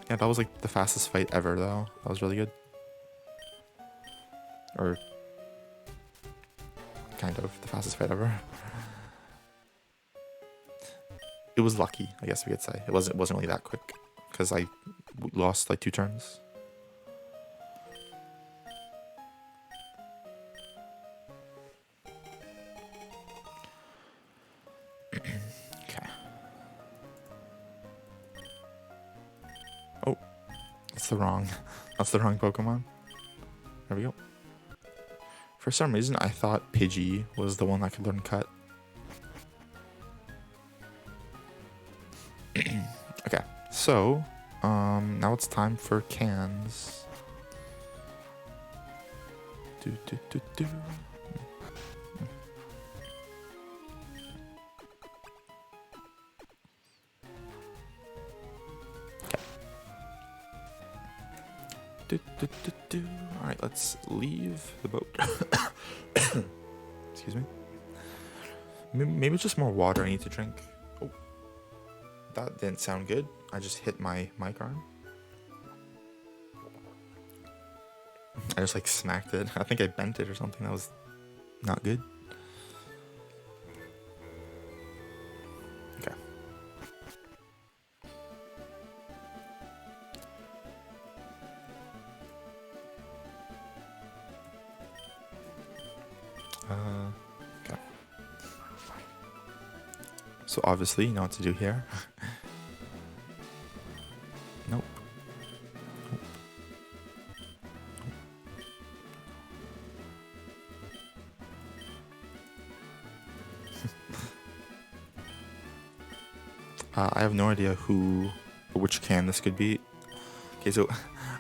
Yeah, that was like the fastest fight ever though. That was really good. Or kind of the fastest fight ever. It was lucky, I guess we could say. It wasn't really that quick because I lost like 2 turns. Okay. Oh, that's the wrong Pokemon. There we go. For some reason, I thought Pidgey was the one that could learn Cut. Okay, so now it's time for cans. Do. All right, let's leave the boat. Excuse me. Maybe it's just more water I need to drink. Oh, that didn't sound good. I just hit my mic arm. I just like smacked it. I think I bent it or something. That was not good. Okay. Okay. So obviously you know what to do here. Nope. I have no idea which can this could be. Okay, so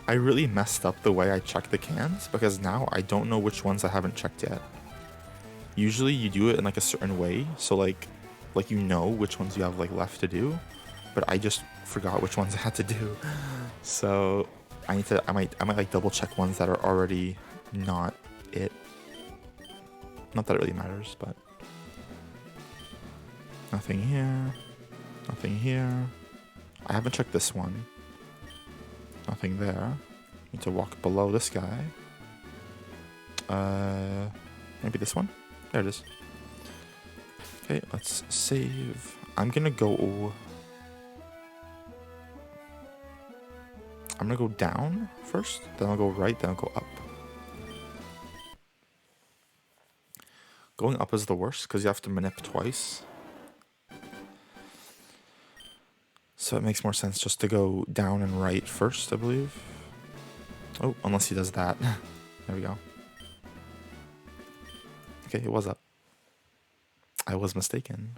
I really messed up the way I checked the cans because now I don't know which ones I haven't checked yet. Usually you do it in like a certain way, so like you know which ones you have like left to do, but I just forgot which ones I had to do. So I might like double check ones that are already not it. Not that it really matters, but nothing here. Nothing here. I haven't checked this one. Nothing there. Need to walk below this guy. Maybe this one? There it is. Okay, let's save. I'm gonna go down first, then I'll go right, then I'll go up. Going up is the worst because you have to manip twice. So it makes more sense just to go down and right first, I believe. Oh, unless he does that. There we go. Okay, it was up. I was mistaken.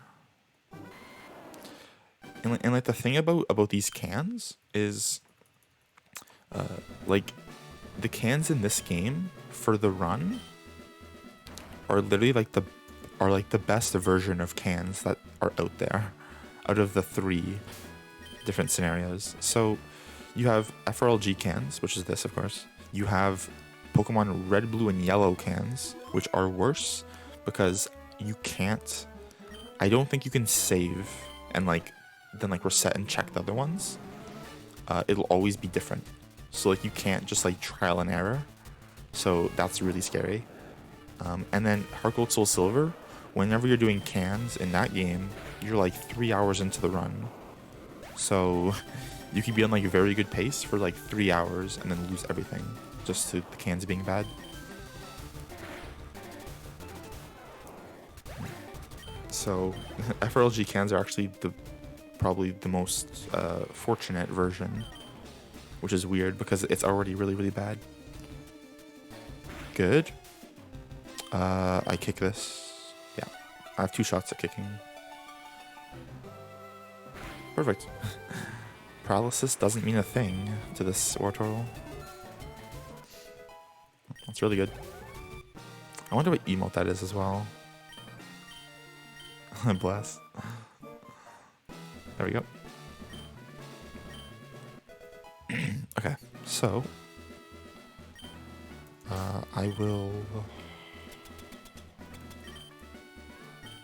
And like the thing about these cans is, like, the cans in this game for the run are literally like the best version of cans that are out there, out of the 3 different scenarios. So you have FRLG cans, which is this, of course. You have Pokemon Red, Blue, and Yellow cans, which are worse because you can't. I don't think you can save and then reset and check the other ones. It'll always be different. So like you can't just like trial and error. So that's really scary. And then Heart Gold, Soul Silver, whenever you're doing cans in that game, you're like 3 hours into the run. So you could be on like a very good pace for like 3 hours and then lose everything just to the cans being bad. So FRLG cans are actually probably the most fortunate version, which is weird because it's already really, really bad. Good. I kick this. Yeah, I have 2 shots at kicking. Perfect. Paralysis doesn't mean a thing to this Wartortle. That's really good. I wonder what emote that is as well. Bless. There we go. Okay, so I will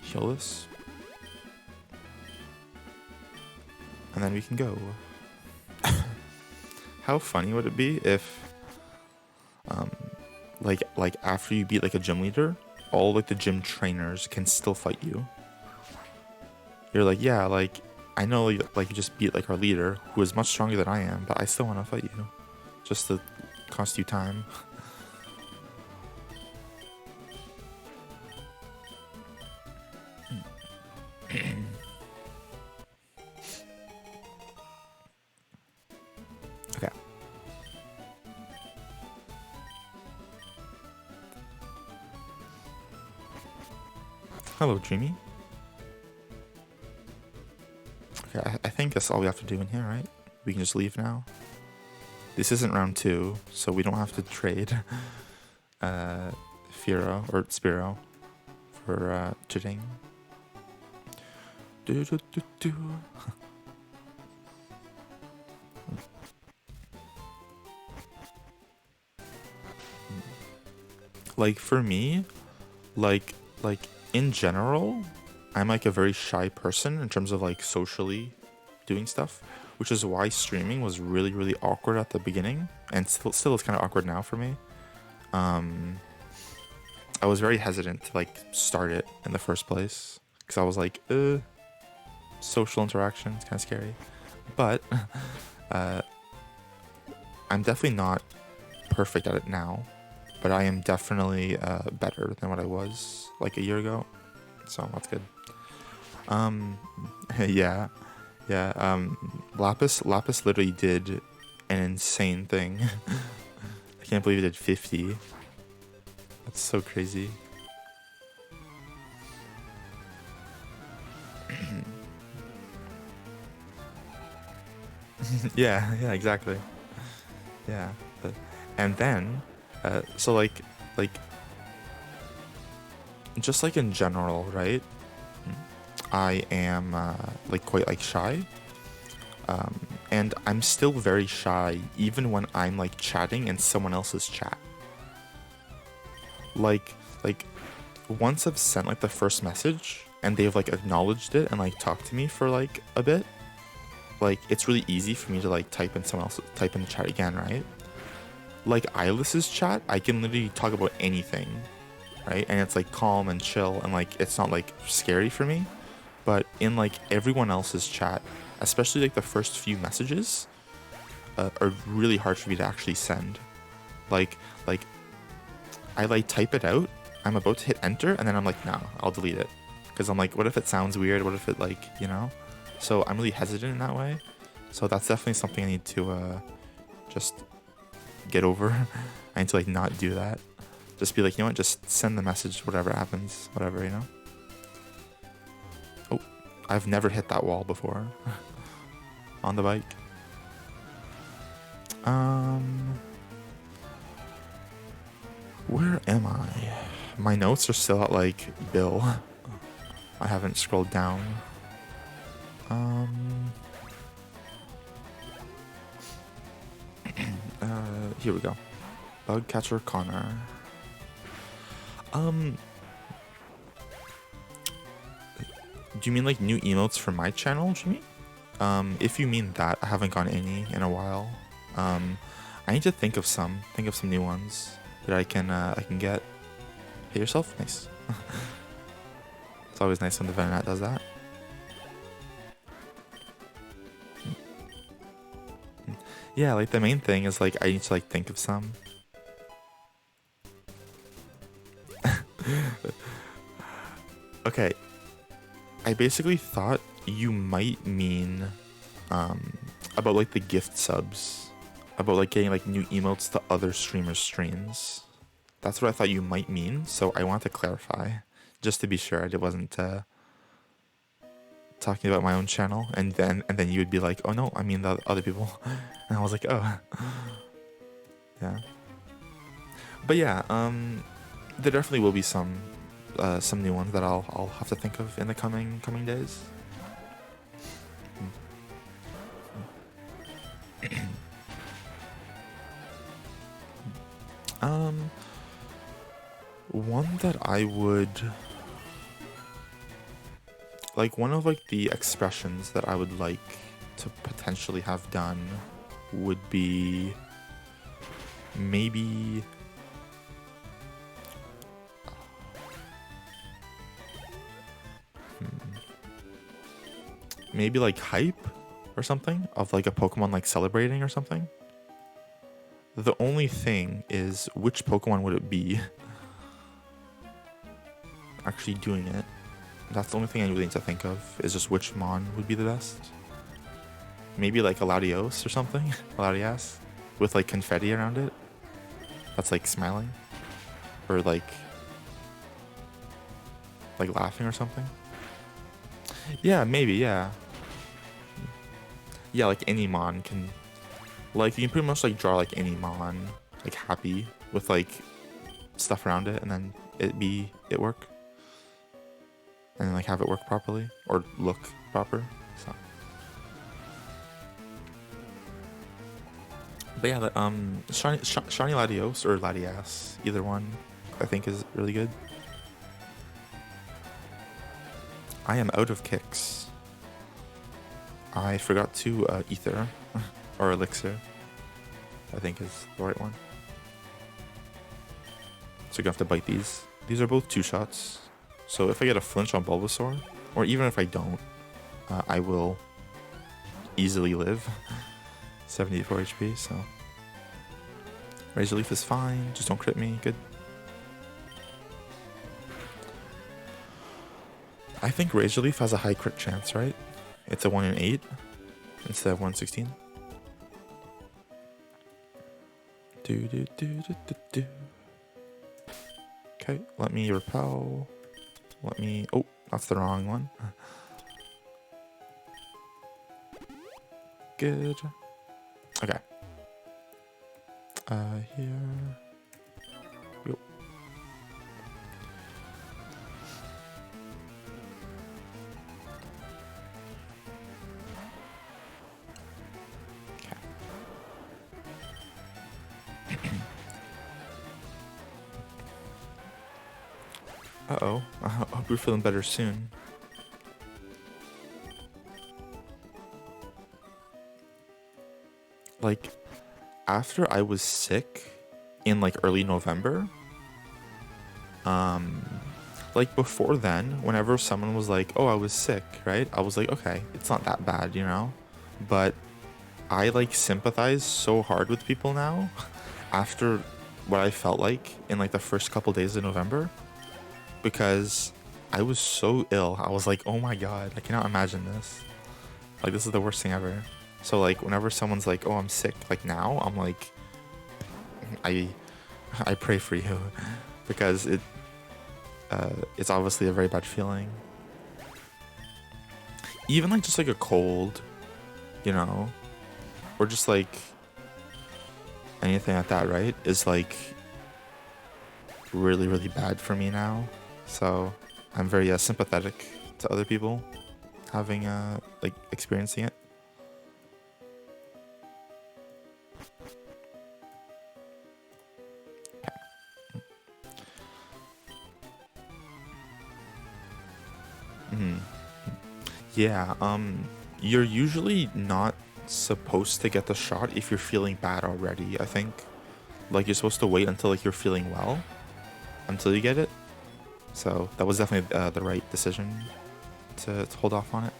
heal this, and then we can go. How funny would it be if, like after you beat like a gym leader, all like the gym trainers can still fight you? You're like, yeah, like I know like you just beat like our leader who is much stronger than I am, but I still want to fight you, just to cost you time. Okay. Hello, Dreamy. Okay, I think that's all we have to do in here, right? We can just leave now. This isn't round 2, so we don't have to trade Firo or Spiro for cheating. Like for me, like in general, I'm like a very shy person in terms of like socially doing stuff, which is why streaming was really, really awkward at the beginning, and still is kind of awkward now for me. I was very hesitant to like start it in the first place because I was like, social interaction, it's kind of scary. But I'm definitely not perfect at it now, but I am definitely better than what I was like a year ago, so that's good. Yeah. Lapis literally did an insane thing. I can't believe it did 50. That's so crazy. Yeah, exactly. Yeah, and then, so like, just like in general, right? I am like quite like shy, and I'm still very shy even when I'm like chatting in someone else's chat. Like once I've sent like the first message and they've like acknowledged it and like talked to me for like a bit, like it's really easy for me to like type in the chat again, right? Like Ilis's chat, I can literally talk about anything, right? And it's like calm and chill and like it's not like scary for me. But in like everyone else's chat, especially like the first few messages, are really hard for me to actually send. Like I like type it out I'm about to hit enter, and then I'm like, no, I'll delete it. Because I'm like, what if it sounds weird? What if it, like, you know? So I'm really hesitant in that way. So that's definitely something I need to just get over. I need to, like, not do that. Just be like, you know what, just send the message, whatever happens, whatever, you know? Oh, I've never hit that wall before on the bike. Where am I? My notes are still at, like, Bill. I haven't scrolled down. Here we go. Bug Catcher Connor. Do you mean like new emotes for my channel, Jimmy? If you mean that, I haven't gotten any in a while. I need to think of some new ones that I can get. Hit yourself? Nice. It's always nice when the Venonat does that. Yeah, like the main thing is like I need to like think of some. Okay. I basically thought you might mean about like the gift subs. About like getting like new emotes to other streamers' streams. That's what I thought you might mean, so I want to clarify. Just to be sure I wasn't talking about my own channel, and then you would be like, oh no, I mean the other people. And I was like, oh. Yeah. But yeah, there definitely will be some new ones that I'll have to think of in the coming days. One that I would like, one of like the expressions that I would like to potentially have done would be maybe maybe like hype or something of like a Pokemon like celebrating or something. The only thing is, which Pokemon would it be actually doing it? That's the only thing I really need to think of, is just which Mon would be the best. Maybe like a Latios or something? A Latias? With like confetti around it? That's like smiling? Or like laughing or something? Yeah, maybe, yeah. Yeah, like any Mon can... Like, you can pretty much like draw like any Mon, like happy, with like stuff around it, and then it work. And then like have it work properly, or look proper, so. But yeah, Shiny Latios or Latias, either one, I think is really good. I am out of kicks. I forgot to Ether, or Elixir, I think is the right one. So you're gonna have to bite these. These are both 2-shots. So if I get a flinch on Bulbasaur, or even if I don't, I will easily live. 74 HP, so. Razor Leaf is fine, just don't crit me, good. I think Razor Leaf has a high crit chance, right? It's a 1 in 8 instead of 1/16. Okay, let me repel. Let me... Oh, that's the wrong one. Good. Okay. Here. Yo. Okay. Uh-oh. I hope you're feeling better soon. Like, after I was sick in like early November, like before then, whenever someone was like, oh, I was sick, right? I was like, okay, it's not that bad, you know? But I like sympathize so hard with people now after what I felt like in like the first couple days of November. because I was so ill. I was like, oh my god, I cannot imagine this. Like, this is the worst thing ever. So like, whenever someone's like, oh, I'm sick, like now, I'm like, I pray for you, because it's obviously a very bad feeling. Even like just like a cold, you know, or just like anything like that, right, is like really, really bad for me now. So I'm very sympathetic to other people having like experiencing it. Yeah, you're usually not supposed to get the shot if you're feeling bad already, I think. Like, you're supposed to wait until like you're feeling well until you get it. So that was definitely the right decision to hold off on it.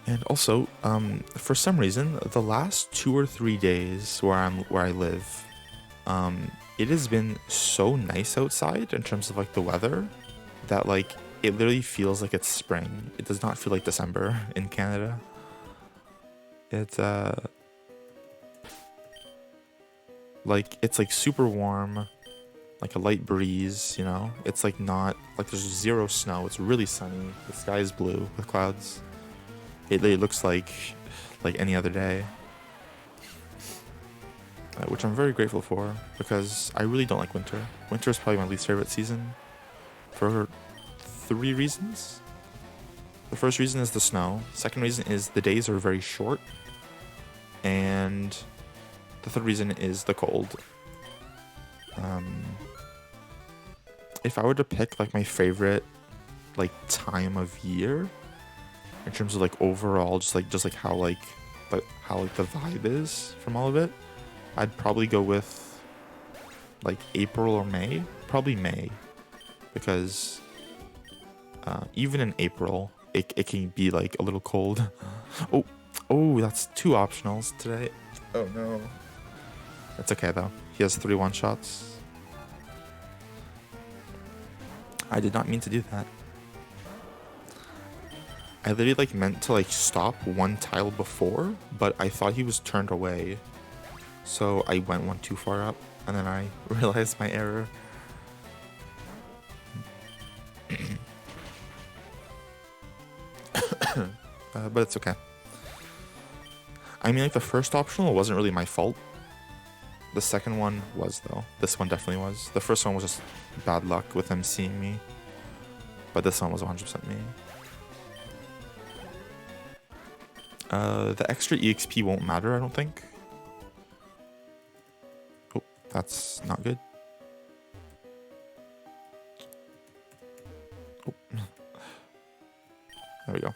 And also, for some reason, the last 2 or 3 days where I live, it has been so nice outside in terms of like the weather that like it literally feels like it's spring. It does not feel like December in Canada. It's like it's like super warm, like a light breeze, you know? It's like not like there's zero snow. It's really sunny. The sky is blue with clouds. It literally looks like any other day. Which I'm very grateful for, because I really don't like winter. Winter is probably my least favorite season for 3 reasons. The first reason is the snow. Second reason is the days are very short. And the third reason is the cold. If I were to pick like my favorite like time of year in terms of like overall just like how like the vibe is from all of it, I'd probably go with like April or May. Probably May, because even in April it can be like a little cold. Oh, that's 2 optionals today. Oh no. That's okay though. He has 3 one-shots. I did not mean to do that. I literally like meant to like stop 1 tile before, but I thought he was turned away. So I went 1 too far up, and then I realized my error. But it's okay. I mean, like, the first optional wasn't really my fault. The second one was, though. This one definitely was. The first one was just bad luck with him seeing me. But this one was 100% me. The extra EXP won't matter, I don't think. Oh, that's not good. Oh. There we go.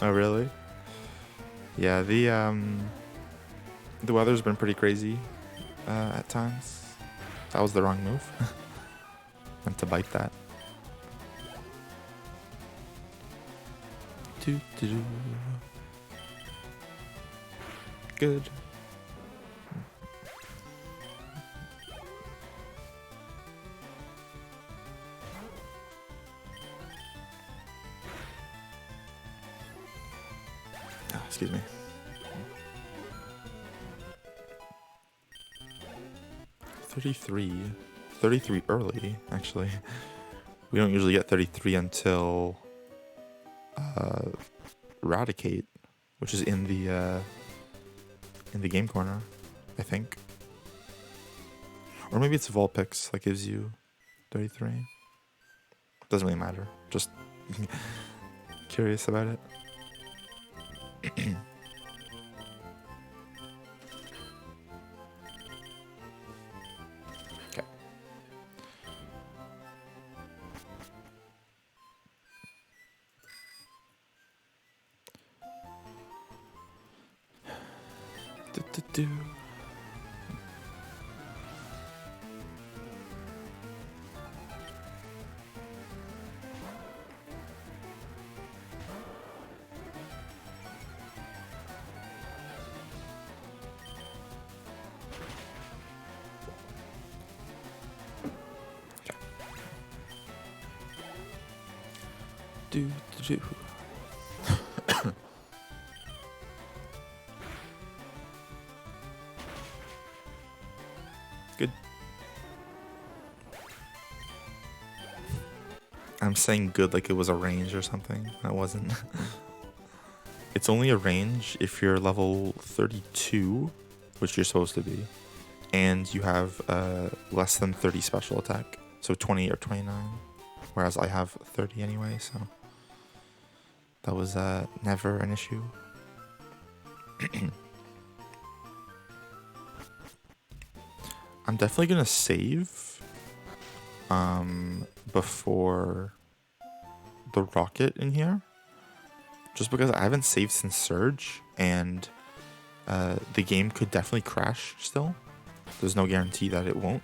Oh, really? Yeah, the weather's been pretty crazy at times. That was the wrong move. Meant to bite that. Good. Oh, excuse me. 33 early, actually. We don't usually get 33 until Eradicate, which is in the game corner, I think. Or maybe it's Vulpix that gives you 33. Doesn't really matter. Just curious about it. Okay. Do. Do, do, do. Good. I'm saying good like it was a range or something. That wasn't. It's only a range if you're level 32, which you're supposed to be, and you have less than 30 special attack, so 20 or 29, whereas I have 30 anyway, so that was never an issue. I'm definitely gonna save before the rocket in here, just because I haven't saved since Surge, and the game could definitely crash still. There's no guarantee that it won't.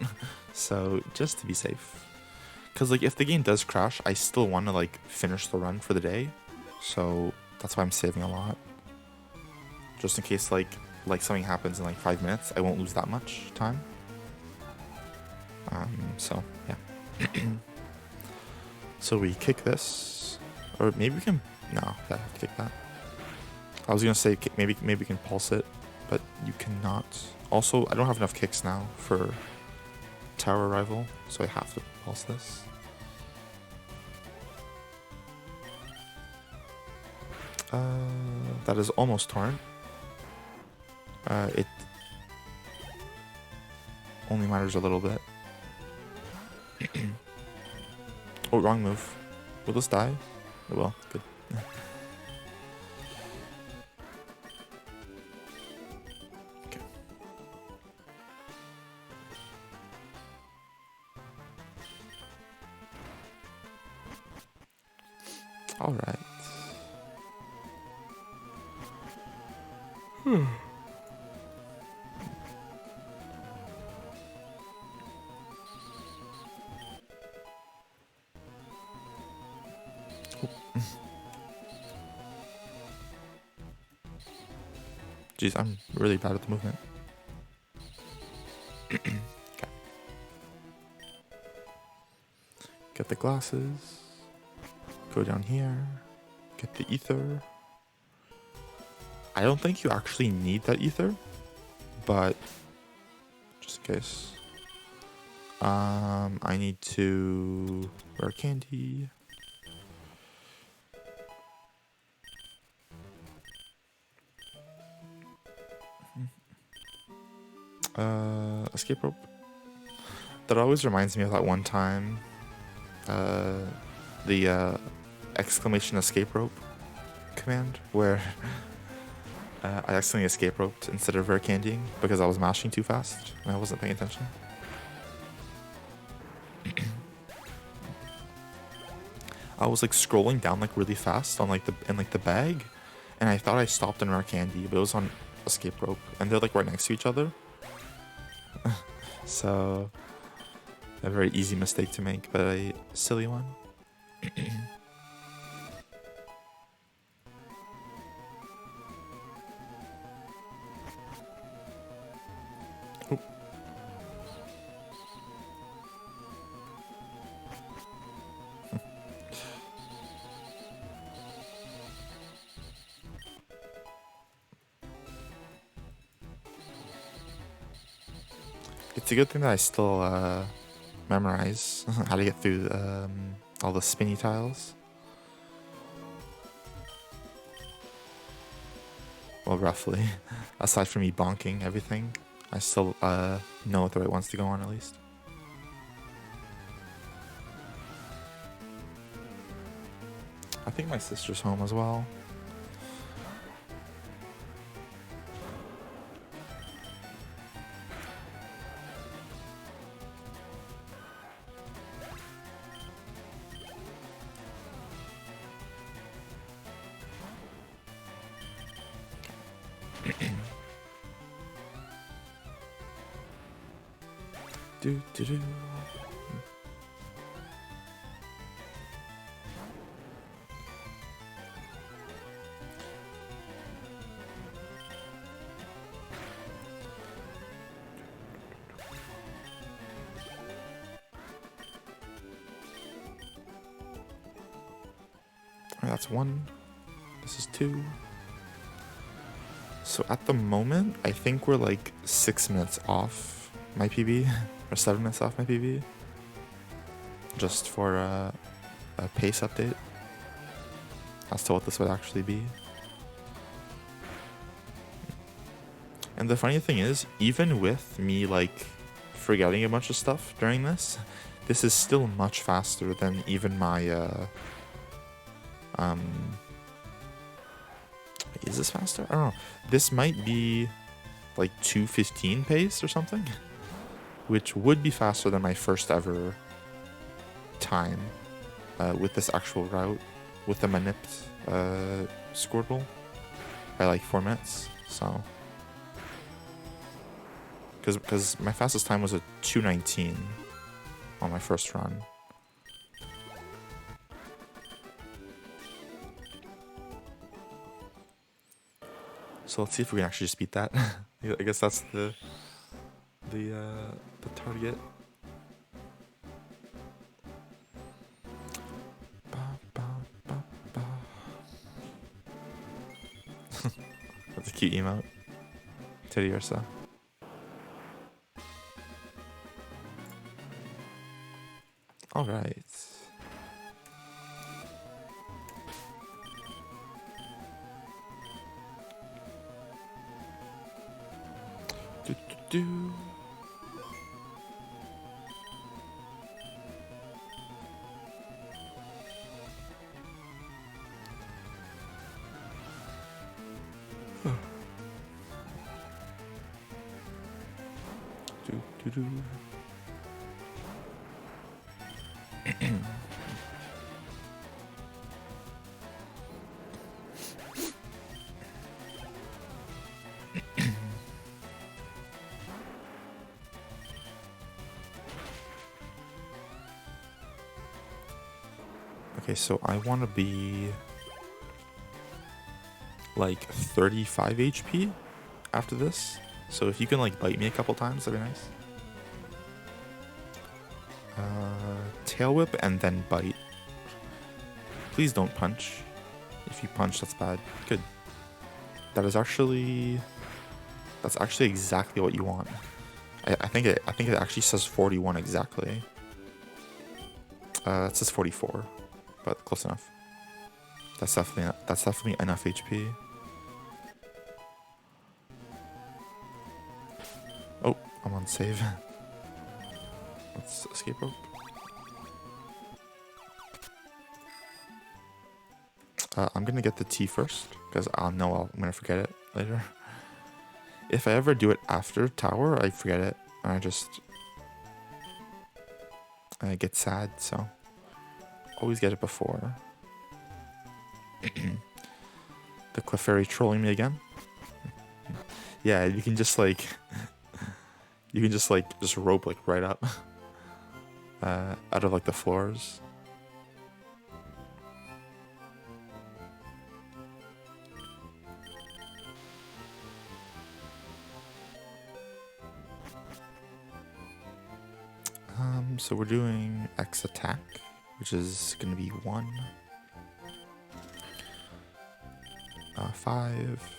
So just to be safe, because like if the game does crash, I still want to like finish the run for the day, so that's why I'm saving a lot, just in case like something happens in like 5 minutes. I won't lose that much time. So yeah. So we kick this, or maybe we can. No, I have to kick that. I was gonna say maybe we can pulse it, but you cannot. Also, I don't have enough kicks now for tower arrival, so I have to pulse this. That is almost torrent. It only matters a little bit. Oh, wrong move. Will this die? It will. Good. Okay. All right. Jeez, I'm really bad at the movement. Okay. Get the glasses. Go down here. Get the ether. I don't think you actually need that ether, but just in case. I need to wear candy. Escape rope. That always reminds me of that one time. The exclamation escape rope command where I accidentally escape roped instead of rare candying because I was mashing too fast and I wasn't paying attention. I was like scrolling down like really fast on like the bag, and I thought I stopped in rare candy, but it was on escape rope, and they're like right next to each other. So a very easy mistake to make, but a silly one. Oh. It's a good thing that I still memorize how to get through all the spinny tiles. Well, roughly. Aside from me bonking everything, I still know what the right ones to go on at least. I think my sister's home as well. Do, do, do. that's 1. This is 2. So at the moment, I think we're like 6 minutes off my PB, or 7 minutes off my PB. Just for a pace update as to what this would actually be. And the funny thing is, even with me like forgetting a bunch of stuff during this, this is still much faster than even my is this faster? I don't know. This might be like 2:15 pace or something, which would be faster than my first ever time with this actual route with the manipped Squirtle by like 4 minutes. So because my fastest time was a 2:19 on my first run. So let's see if we can actually just beat that. I guess that's the target. That's a cute emote. Teddy Ursa. All right. Do. Do. Okay, so I want to be like 35 HP after this. So if you can like bite me a couple times, that'd be nice. Tail whip and then bite. Please don't punch. If you punch, that's bad. Good. That's actually exactly what you want. I think it actually says 41 exactly. It says 44, but close enough. That's definitely enough HP. Oh, I'm on save. Let's escape rope. I'm gonna get the T first, because I'll know I'm gonna forget it later. If I ever do it after tower, I forget it, and I get sad, so always get it before. The Clefairy trolling me again. Yeah, you can just like just rope like right up out of like the floors. So we're doing X attack, which is gonna be 1, 5,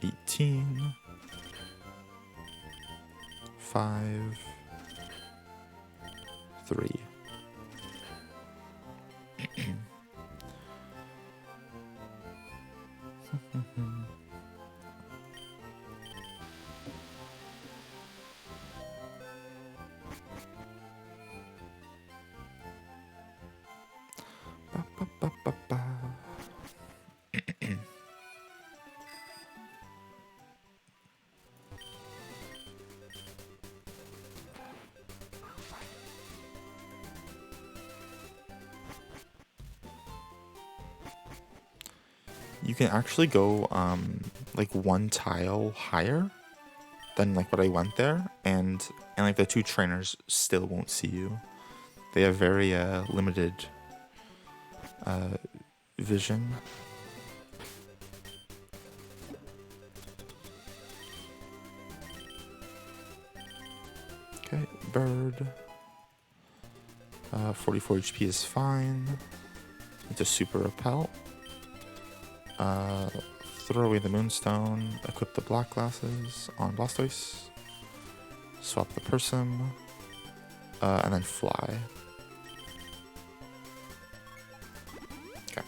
18, 5, 3. You can actually go like 1 tile higher than like what I went there, and like the 2 trainers still won't see you. They have very limited vision. Okay, bird. 44 HP is fine. Need to super repel. Throw away the moonstone. Equip the black glasses on Blastoise. Swap the person. And then fly. Okay.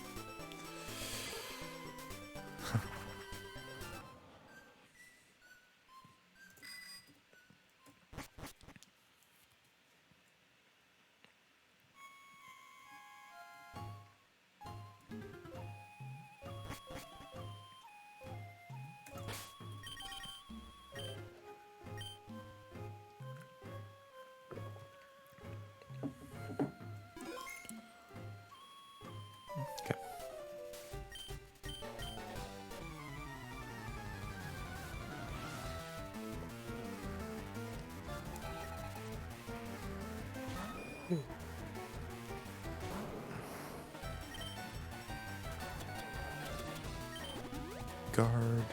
Guard.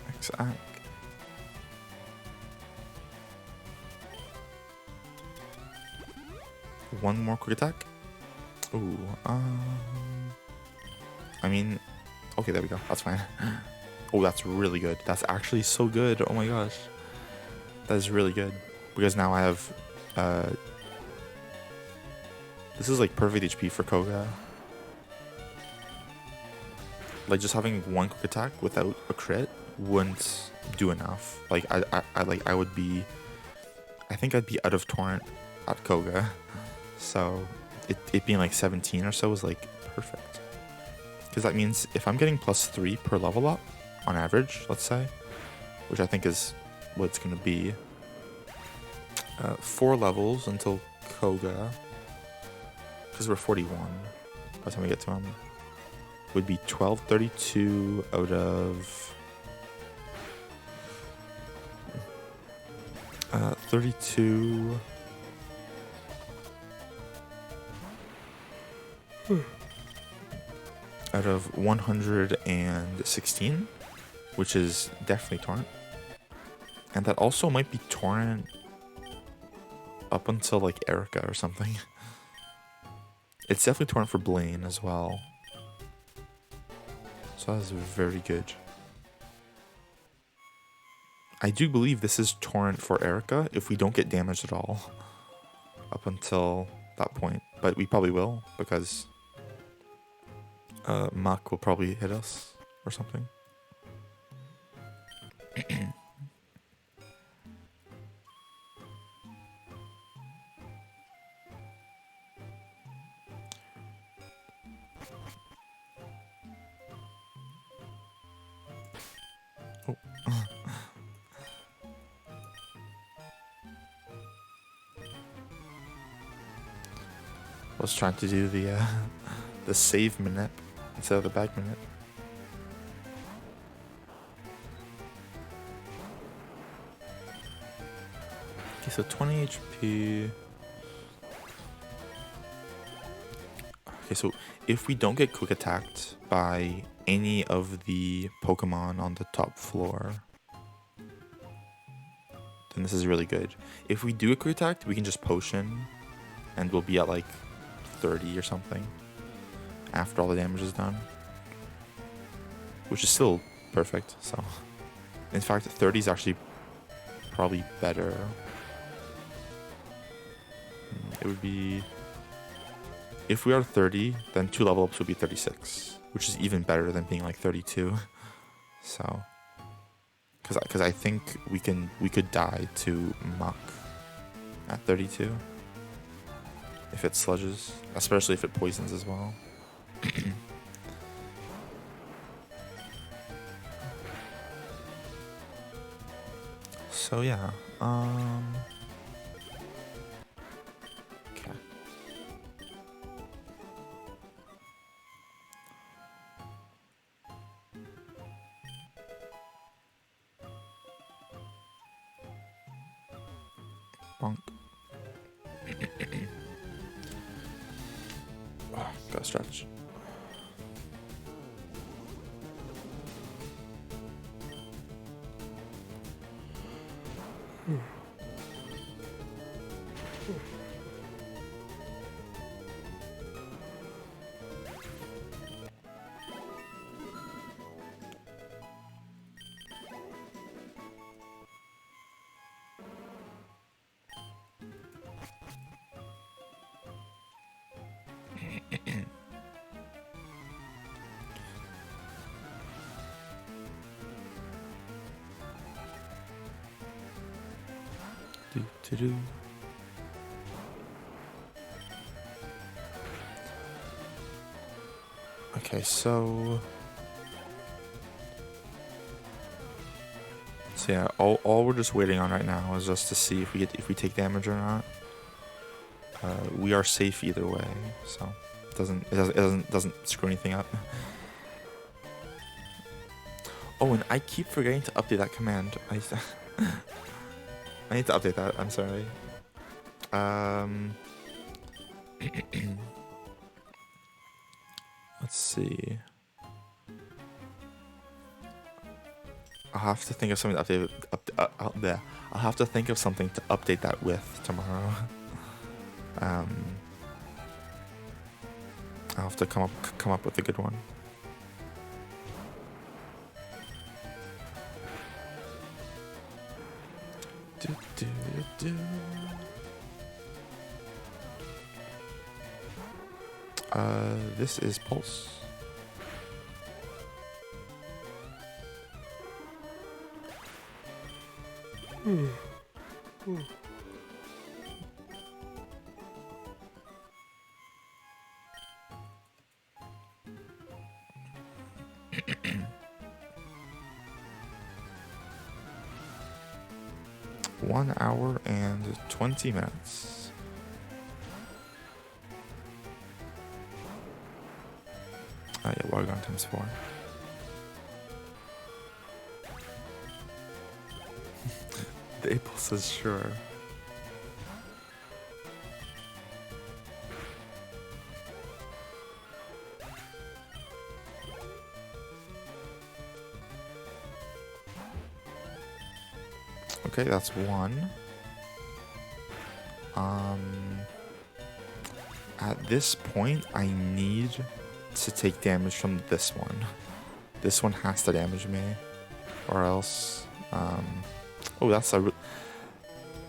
X-Ack. One more quick attack. Ooh, I mean, okay, there we go. That's fine. Oh, that's really good. That's actually so good. Oh my gosh. That is really good. Because now I have, this is like perfect HP for Koga. Like just having one quick attack without a crit wouldn't do enough. Like I would be, I think I'd be out of Torrent at Koga. So it being like 17 or so is like perfect. Because that means if I'm getting +3 per level up on average, let's say, which I think is what it's going to be, 4 levels until Koga, because we're 41 by the time we get to him, would be 1232 out of 32. Out of 116, which is definitely Torrent. And that also might be Torrent up until like Erica or something. It's definitely Torrent for Blaine as well. So that's very good. I do believe this is Torrent for Erica if we don't get damaged at all up until that point. But we probably will, because Mach will probably hit us or something. Oh. I was trying to do the save minute instead of the back minute. Okay, so 20 HP. Okay, so if we don't get quick attacked by any of the Pokemon on the top floor, then this is really good. If we do get quick attacked, we can just potion and we'll be at like 30 or something after all the damage is done, which is still perfect. So in fact 30 is actually probably better. It would be, if we are 30, then 2 level ups would be 36, which is even better than being like 32. So because I think we could die to Mach at 32 if it sludges, especially if it poisons as well. So yeah, okay. Bonk. Oh, gotta stretch. Okay, so yeah, all we're just waiting on right now is just to see if we take damage or not. We are safe either way, so it doesn't screw anything up. Oh, and I keep forgetting to update that command. I need to update that. I'm sorry. Let's see. I'll have to think of something to update. There. I'll have to think of something to update that with tomorrow. I'll have to come up with a good one. This is Pulse. One hour and 20 minutes. Oh yeah, water gun times 4. The April says sure. Okay, that's 1. At this point, I need to take damage from this one. This one has to damage me, or else. Oh, that's a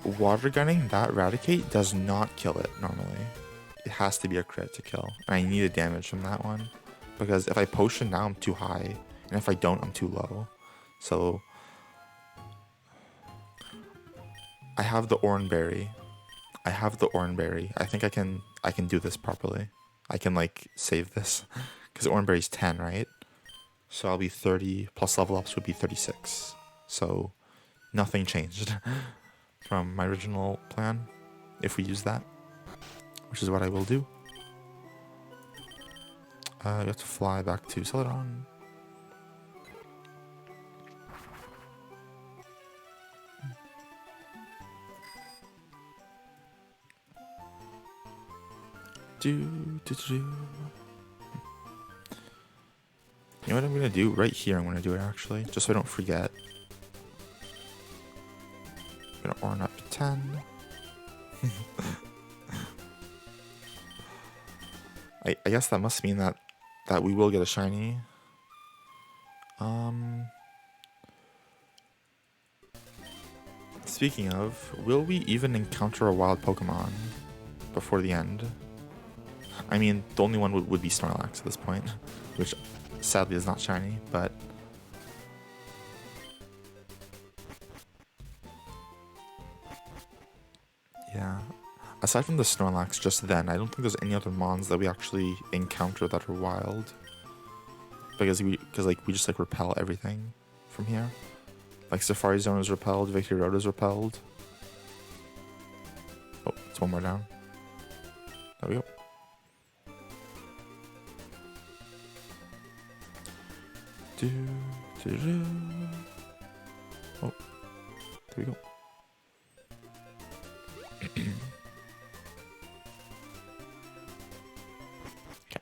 water gunning. That Eradicate does not kill it normally. It has to be a crit to kill, and I need a damage from that one because if I potion now, I'm too high, and if I don't, I'm too low. So I have the Oranberry. I think I can do this properly. I can like save this because Oranberry's 10, right? So I'll be 30 plus level ups would be 36. So nothing changed from my original plan if we use that, which is what I will do. We have to fly back to Celadon. You know what I'm gonna do? Right here I'm gonna do it actually, just so I don't forget. I'm gonna Orn up 10. I guess that must mean that we will get a shiny. Speaking of, will we even encounter a wild Pokemon before the end? I mean, the only one would be Snorlax at this point, which sadly is not shiny, but yeah. Aside from the Snorlax just then, I don't think there's any other mons that we actually encounter that are wild. Because we just like repel everything from here. Like Safari Zone is repelled, Victory Road is repelled. Oh, it's one more down. There we go. Oh, there we go. Okay.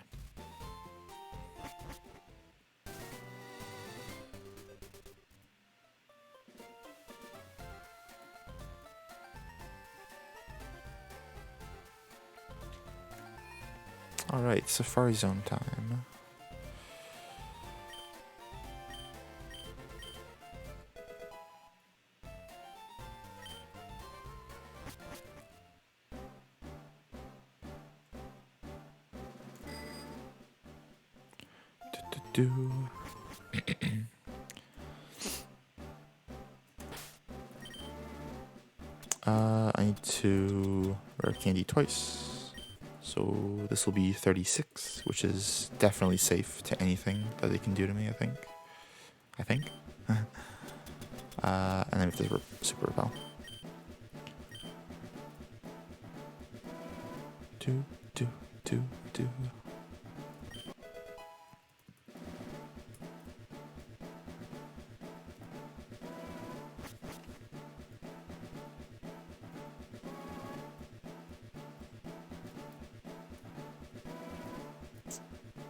Alright, Safari Zone time. Do. I need to rare candy twice. So this will be 36, which is definitely safe to anything that they can do to me, I think. And then we have to super repel. Do.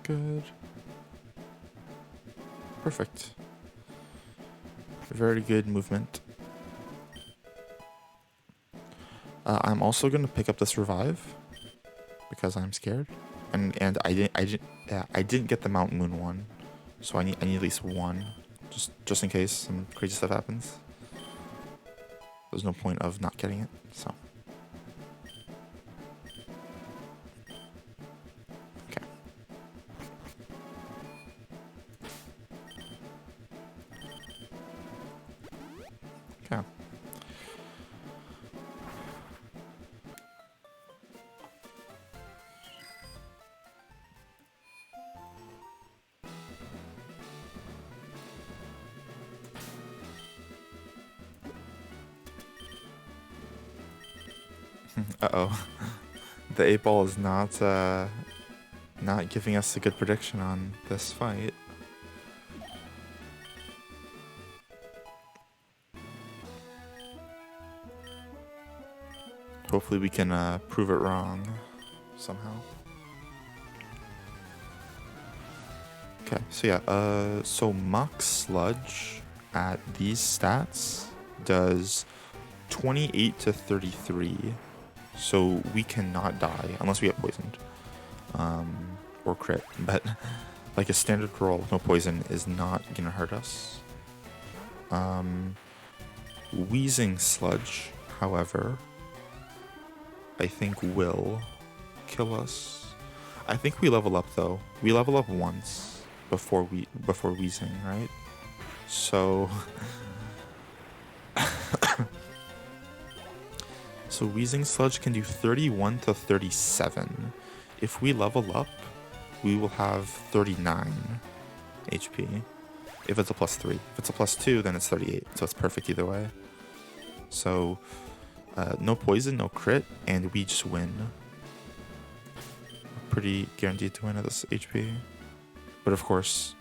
Good. Perfect. Very good movement. I'm also gonna pick up this revive because I'm scared, and I didn't get the Mount Moon one, so I need at least one, just in case some crazy stuff happens. There's no point of not getting it, so. Okay. Uh-oh. The 8-ball is not giving us a good prediction on this fight. Hopefully we can prove it wrong somehow. Okay, so yeah, so Mock Sludge at these stats does 28 to 33. So we cannot die unless we get poisoned. Or crit. But like a standard roll, no poison is not gonna hurt us. Wheezing Sludge, however, I think will kill us. I think we level up though. We level up once before wheezing, right? So so Wheezing Sludge can do 31 to 37. If we level up, we will have 39 HP. If it's a +3. If it's a +2, then it's 38. So it's perfect either way. So no poison, no crit, and we just win. Pretty guaranteed to win at this HP. But of course,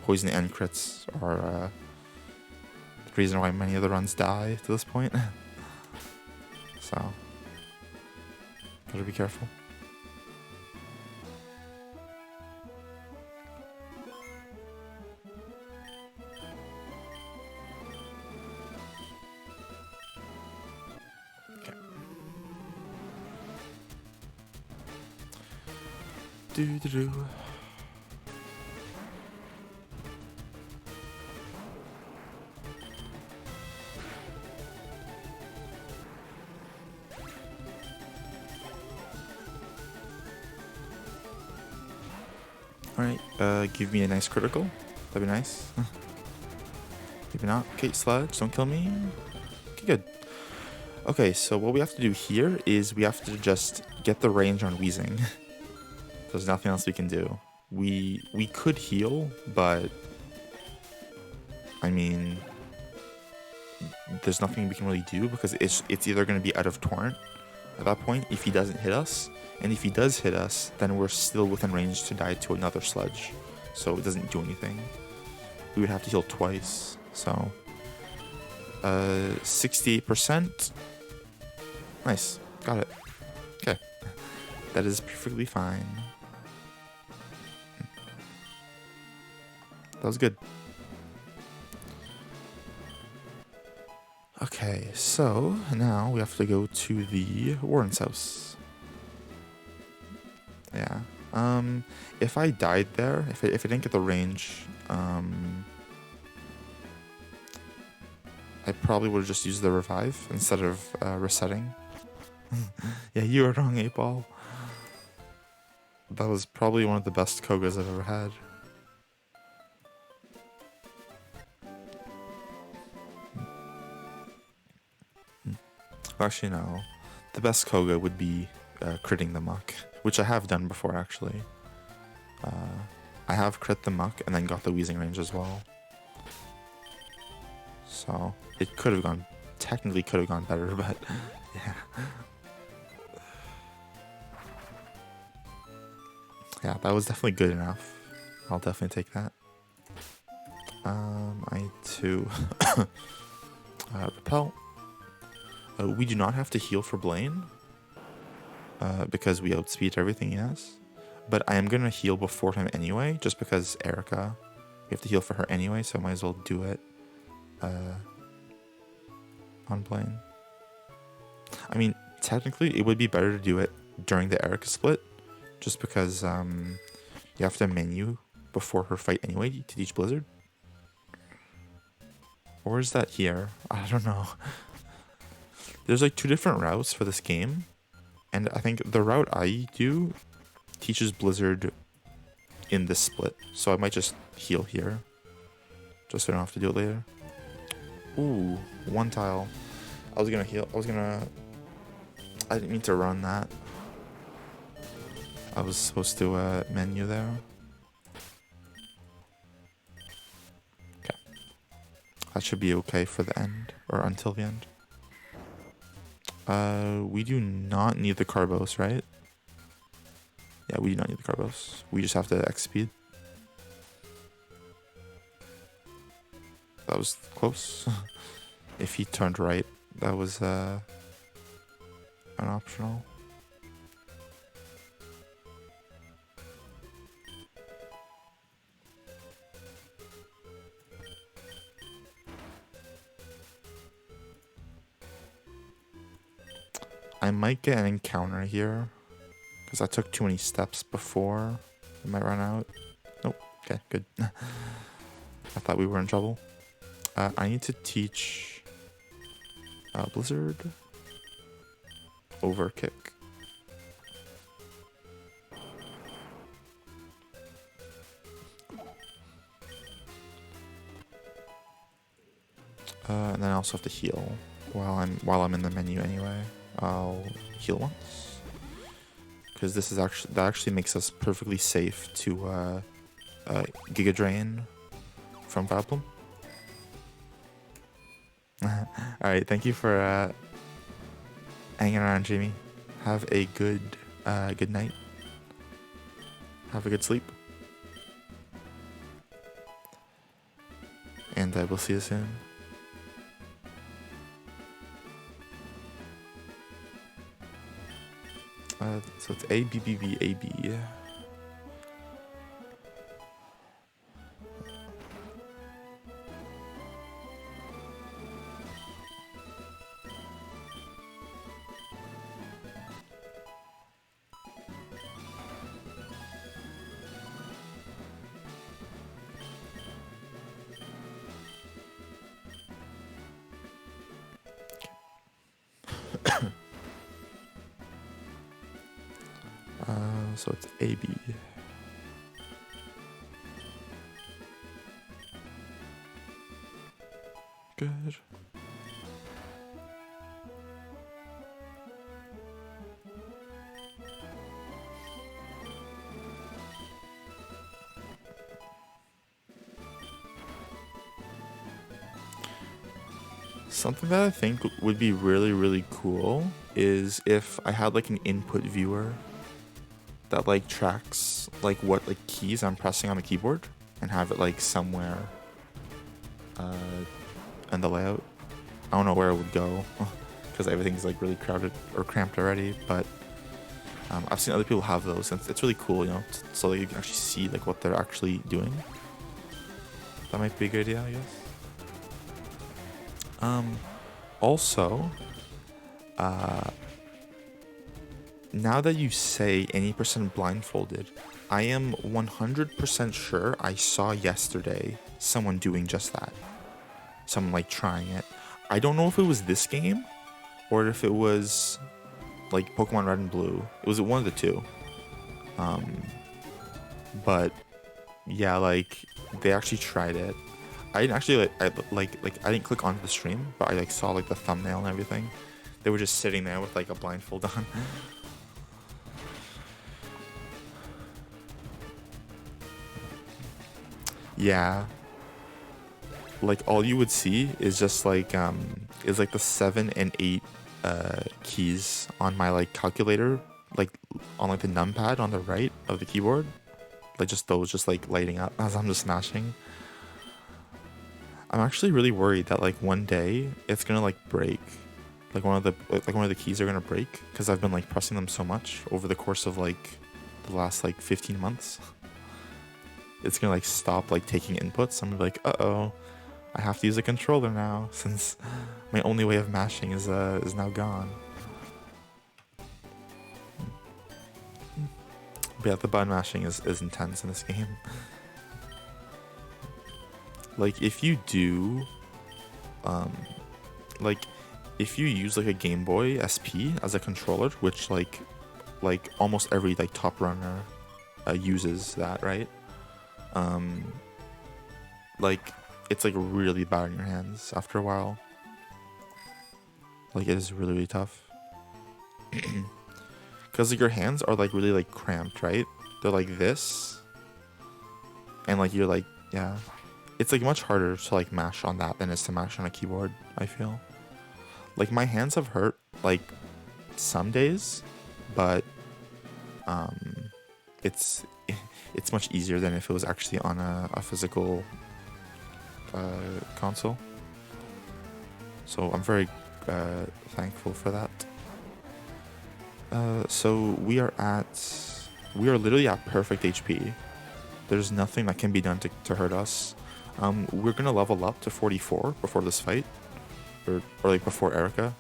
poison and crits are the reason why many of the runs die to this point. So, better be careful. Okay. Do. Alright, give me a nice critical. That'd be nice. Maybe not. Okay, Sludge, don't kill me. Okay, good. Okay, so what we have to do here is we have to just get the range on Wheezing. There's nothing else we can do. We could heal, but I mean, there's nothing we can really do because it's either going to be out of Torrent at that point if he doesn't hit us, and if he does hit us, then we're still within range to die to another Sludge, so it doesn't do anything. We would have to heal twice, so 68%. Nice, got it. Okay, that is perfectly fine. That was good. Okay, so now we have to go to the Warren's house. Yeah. If I died there, if I didn't get the range, I probably would have just used the revive instead of resetting. Yeah, you were wrong, 8-Ball. That was probably one of the best Kogas I've ever had. Actually, no. The best Koga would be critting the muck, which I have done before, actually. I have crit the muck and then got the wheezing range as well. So it could have gone, technically could have gone better, but yeah. Yeah, that was definitely good enough. I'll definitely take that. I need to repel. We do not have to heal for Blaine because we outspeed everything he has. But I am going to heal before him anyway, just because Erica, we have to heal for her anyway, so I might as well do it on Blaine. I mean, technically, it would be better to do it during the Erica split, just because you have to menu before her fight anyway to teach Blizzard. Or is that here? I don't know. There's like 2 different routes for this game, and I think the route I do teaches Blizzard in this split, so I might just heal here, just so I don't have to do it later. Ooh, 1 tile. I was gonna heal. I didn't mean to run that. I was supposed to menu there. Okay. That should be okay for the end, or until the end. We do not need the Carbos, right? Yeah, we do not need the Carbos. We just have to X speed. That was close. If he turned right, that was an optional. I might get an encounter here, because I took too many steps before. I might run out. Nope. Okay, good. I thought we were in trouble. I need to teach Blizzard overkick. And then I also have to heal while I'm in the menu anyway. I'll heal once, because this is actually makes us perfectly safe to Giga Drain from Problem. All right, thank you for hanging around, Jamie. Have a good night. Have a good sleep, and we'll see you soon. So it's A, B, B, B, A, B. So it's A, B. Good. Something that I think would be really, really cool is if I had like an input viewer that like tracks like what like keys I'm pressing on the keyboard and have it like somewhere in the layout. I don't know where it would go because everything's like really crowded or cramped already, but I've seen other people have those, and it's really cool, you know, so that you can actually see like what they're actually doing. That might be a good idea, I guess. Also, Now that you say any percent blindfolded, I am 100% sure I saw yesterday someone doing just that. Someone like trying it. I don't know if it was this game or if it was like Pokemon Red and Blue. It was one of the two. But yeah, like they actually tried it. I didn't actually like I didn't click onto the stream, but I like saw like the thumbnail and everything. They were just sitting there with like a blindfold on. Yeah. Like all you would see is just like the 7 and 8 keys on my like calculator, like on like the numpad on the right of the keyboard. Like just those just like lighting up as I'm just smashing. I'm actually really worried that like one day it's gonna like break. Like one of the keys are gonna break because I've been like pressing them so much over the course of like the last like 15 months. It's gonna like stop like taking inputs. I'm gonna be like, uh-oh, I have to use a controller now since my only way of mashing is now gone. But yeah, the button mashing is intense in this game. Like if you do, like if you use like a Game Boy SP as a controller, which like almost every like top runner uses that, right? Like it's like really bad in your hands after a while. Like it is really, really tough. Because like your hands are like really like cramped, right? They're like this, and like you're like, yeah, it's like much harder to like mash on that than it is to mash on a keyboard, I feel. Like my hands have hurt like some days, but it's much easier than if it was actually on a physical console. So I'm very thankful for that. So we are literally at perfect HP. There's nothing that can be done to hurt us. We're gonna level up to 44 before this fight, or like before Erica,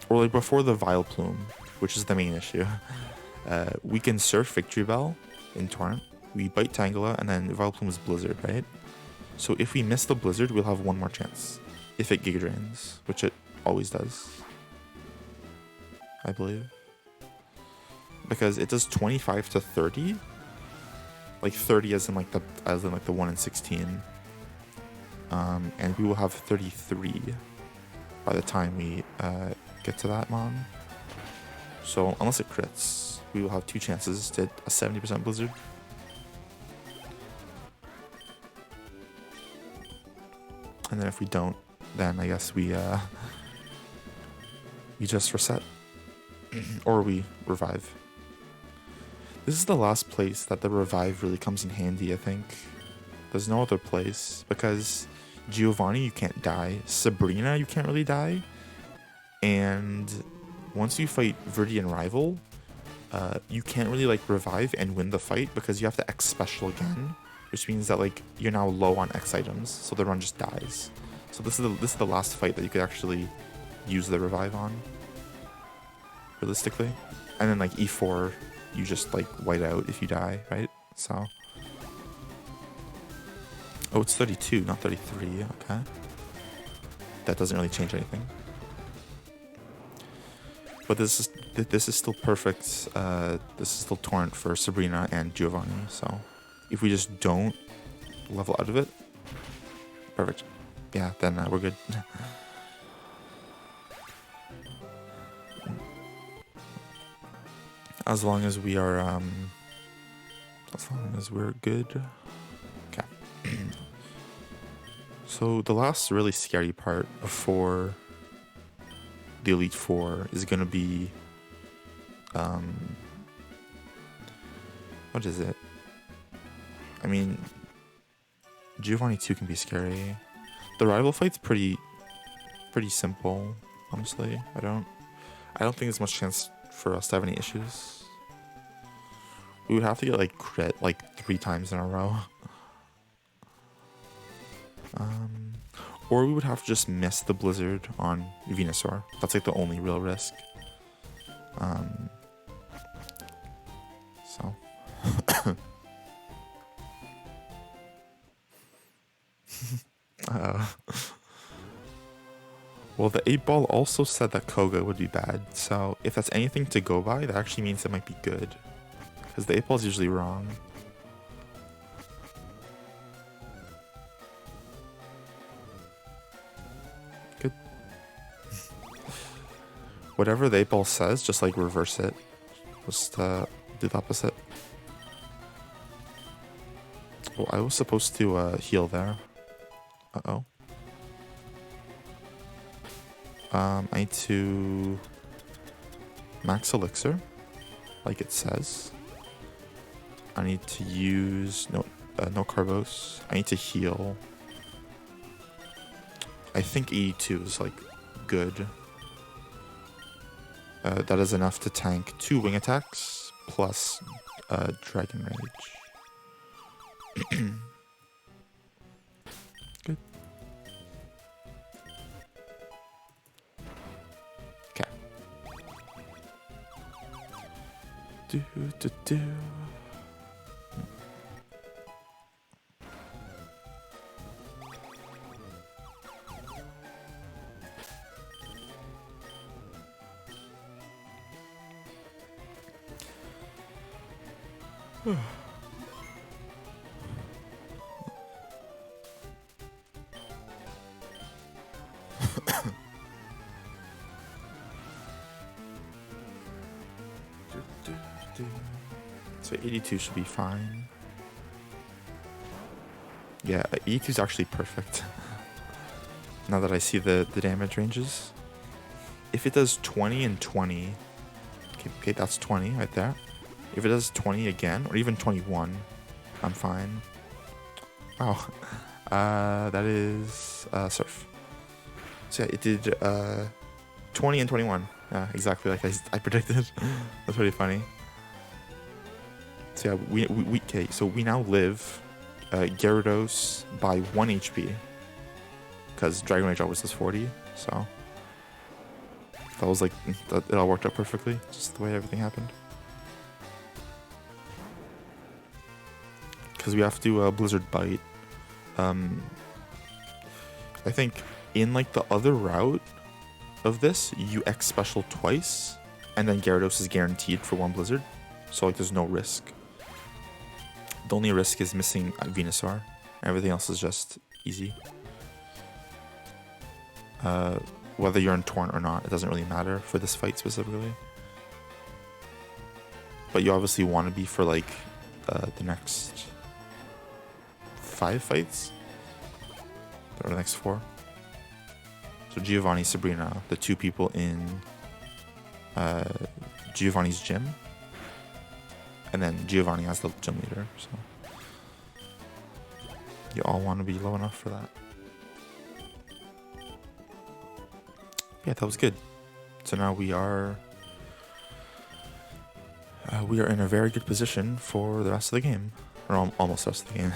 or like before the Vileplume, which is the main issue. We can surf Victory Bell in Torrent. We bite Tangela, and then Vileplume is Blizzard, right? So if we miss the Blizzard, we'll have one more chance. If it Giga Drains, which it always does, I believe. Because it does 25 to 30. Like 30 as in like the 1 in 16. And we will have 33 by the time we get to that mon. So unless it crits, we will have 2 chances to a 70% Blizzard. And then if we don't, then I guess we just reset. Or we revive. This is the last place that the revive really comes in handy, I think. There's no other place, because Giovanni, you can't die. Sabrina, you can't really die. And once you fight Verdian Rival, you can't really like revive and win the fight because you have to X special again, which means that like you're now low on X items, so the run just dies. So this is the last fight that you could actually use the revive on, realistically. And then like E4, you just like white out if you die, right? So oh, it's 32, not 33. Okay, that doesn't really change anything. But this is still perfect. This is still Torrent for Sabrina and Giovanni. So if we just don't level out of it, perfect. Yeah, then we're good. As long as we are, as long as we're good. Okay. So the last really scary part before the Elite Four is gonna be, what is it? I mean, Giovanni 2 can be scary. The rival fight's pretty simple, honestly. I don't think there's much chance for us to have any issues. We would have to get like crit like 3 times in a row. Or we would have to just miss the Blizzard on Venusaur. That's like the only real risk. So. Well, the 8-ball also said that Koga would be bad, so if that's anything to go by, that actually means it might be good. Because the 8-ball is usually wrong. Good. Whatever the 8-ball says, just like reverse it. Just do the opposite. Oh, I was supposed to heal there. Uh-oh. I need to max elixir, like it says. I need to use no carbos. I need to heal. I think 82 is like good. That is enough to tank 2 wing attacks plus dragon rage. Good. Okay. Do. So 82 should be fine. Yeah, 82 is actually perfect. Now that I see the damage ranges. If it does 20 and 20, okay, that's 20 right there. If it does 20 again, or even 21, I'm fine. Wow. That is surf. So yeah, it did 20 and 21. Yeah, exactly like I predicted. That's pretty funny. So yeah, we now live Gyarados by 1 HP. Because Dragon Rage always does 40, so that was like, it all worked out perfectly, just the way everything happened. Because we have to Blizzard Bite. I think in like the other route of this, you X special twice, and then Gyarados is guaranteed for 1 Blizzard, so like there's no risk. The only risk is missing Venusaur. Everything else is just easy. Whether you're in Torrent or not, it doesn't really matter for this fight specifically. But you obviously want to be for like the next 5 fights, or the next 4. So Giovanni, Sabrina, the 2 people in Giovanni's gym, and then Giovanni as the gym leader. So you all want to be low enough for that. Yeah, that was good. So now we are in a very good position for the rest of the game, or almost the rest of the game.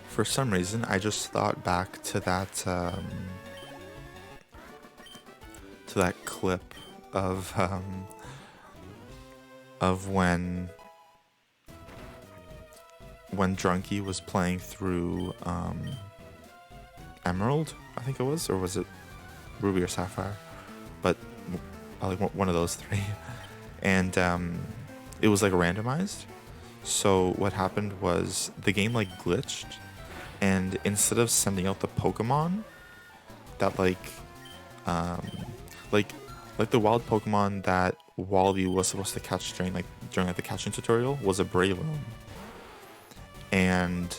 For some reason, I just thought back to that clip of when Drunky was playing through Emerald, I think it was, or was it Ruby or Sapphire? But like one of those 3, and it was like randomized. So what happened was the game like glitched. And instead of sending out the Pokemon that like the wild Pokemon that Wally was supposed to catch during the catching tutorial was a Breloom, and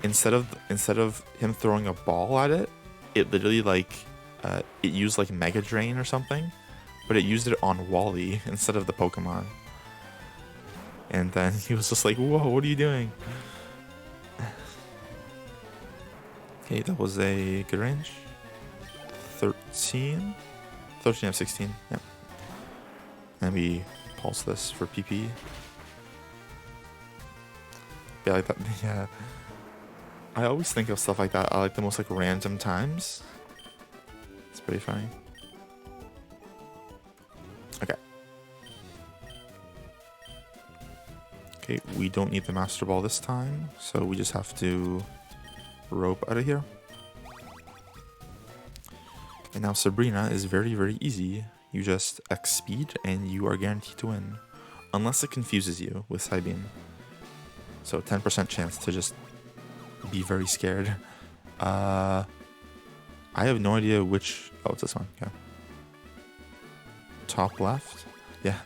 instead of him throwing a ball at it, it literally it used like Mega Drain or something, but it used it on Wally instead of the Pokemon. And then he was just like, "Whoa, what are you doing?" Okay, that was a good range. 13 out of 16. Yep. And we pulse this for PP. Yeah, like that. Yeah. I always think of stuff like that at like the most like random times. It's pretty funny. Okay. Okay, we don't need the Master Ball this time, so we just have to rope out of here. And now Sabrina is very, very easy. You just X speed and you are guaranteed to win. Unless it confuses you with Psybeam. So 10% chance to just be very scared. I have no idea which... Oh, it's this one. Okay. Top left? Yeah.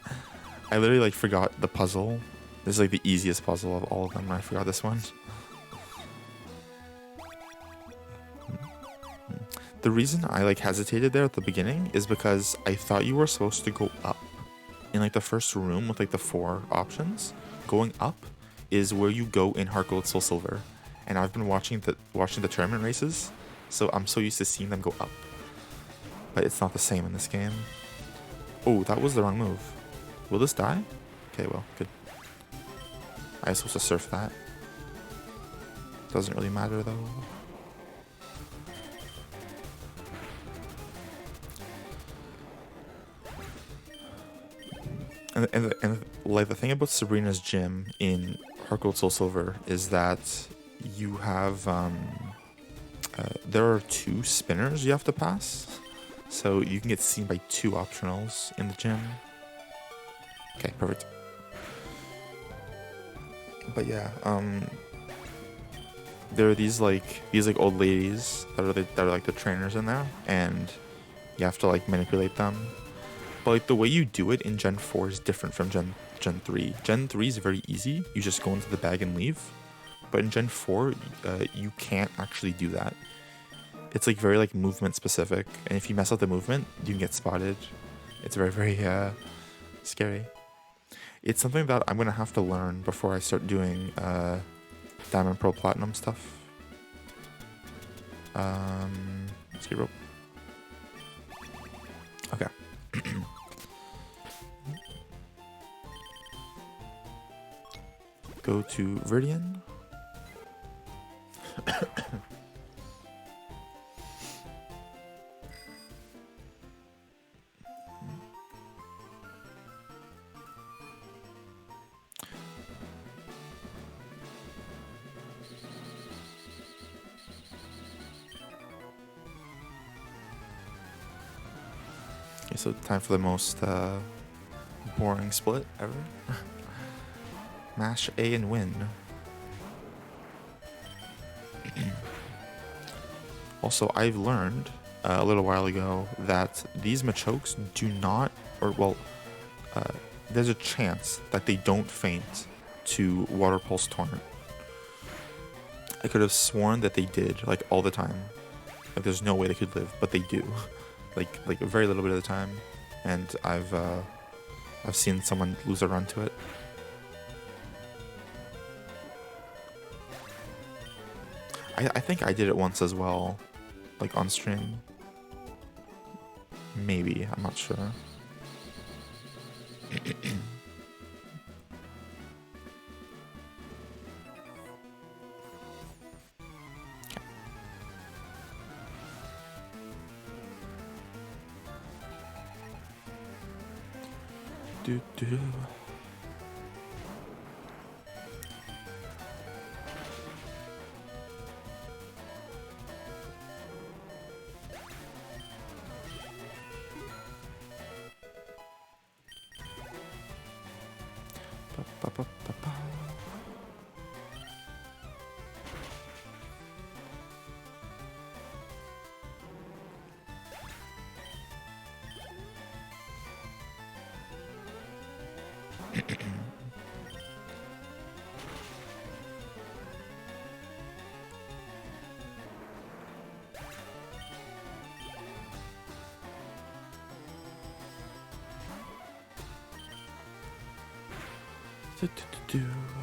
I literally like forgot the puzzle. This is like the easiest puzzle of all of them. I forgot this one. The reason I like hesitated there at the beginning is because I thought you were supposed to go up. In like the first room with like the 4 options, going up is where you go in Heart Gold Soul Silver. And I've been watching the tournament races, so I'm so used to seeing them go up. But it's not the same in this game. Oh, that was the wrong move. Will this die? Okay, well, good. I was supposed to surf that. Doesn't really matter though. And like the thing about Sabrina's gym in Heart Gold Soul Silver is that you have there are 2 spinners you have to pass, so you can get seen by 2 optionals in the gym. Okay, perfect. But yeah, there are these old ladies that are like the trainers in there, and you have to like manipulate them. But like the way you do it in Gen 4 is different from Gen 3. Gen 3 is very easy. You just go into the bag and leave. But in Gen 4, you can't actually do that. It's like very like movement specific, and if you mess up the movement, you can get spotted. It's very, very scary. It's something that I'm gonna have to learn before I start doing Diamond Pro Platinum stuff. Skate rope. Okay. Go to Viridian. Okay, so time for the most boring split ever. Mash A and win. Also, I've learned a little while ago that these Machokes do not, there's a chance that they don't faint to Water Pulse Torrent. I could have sworn that they did, like, all the time. Like, there's no way they could live, but they do. like a very little bit of the time. And I've seen someone lose a run to it. I think I did it once as well, like on stream. Maybe, I'm not sure. Do do.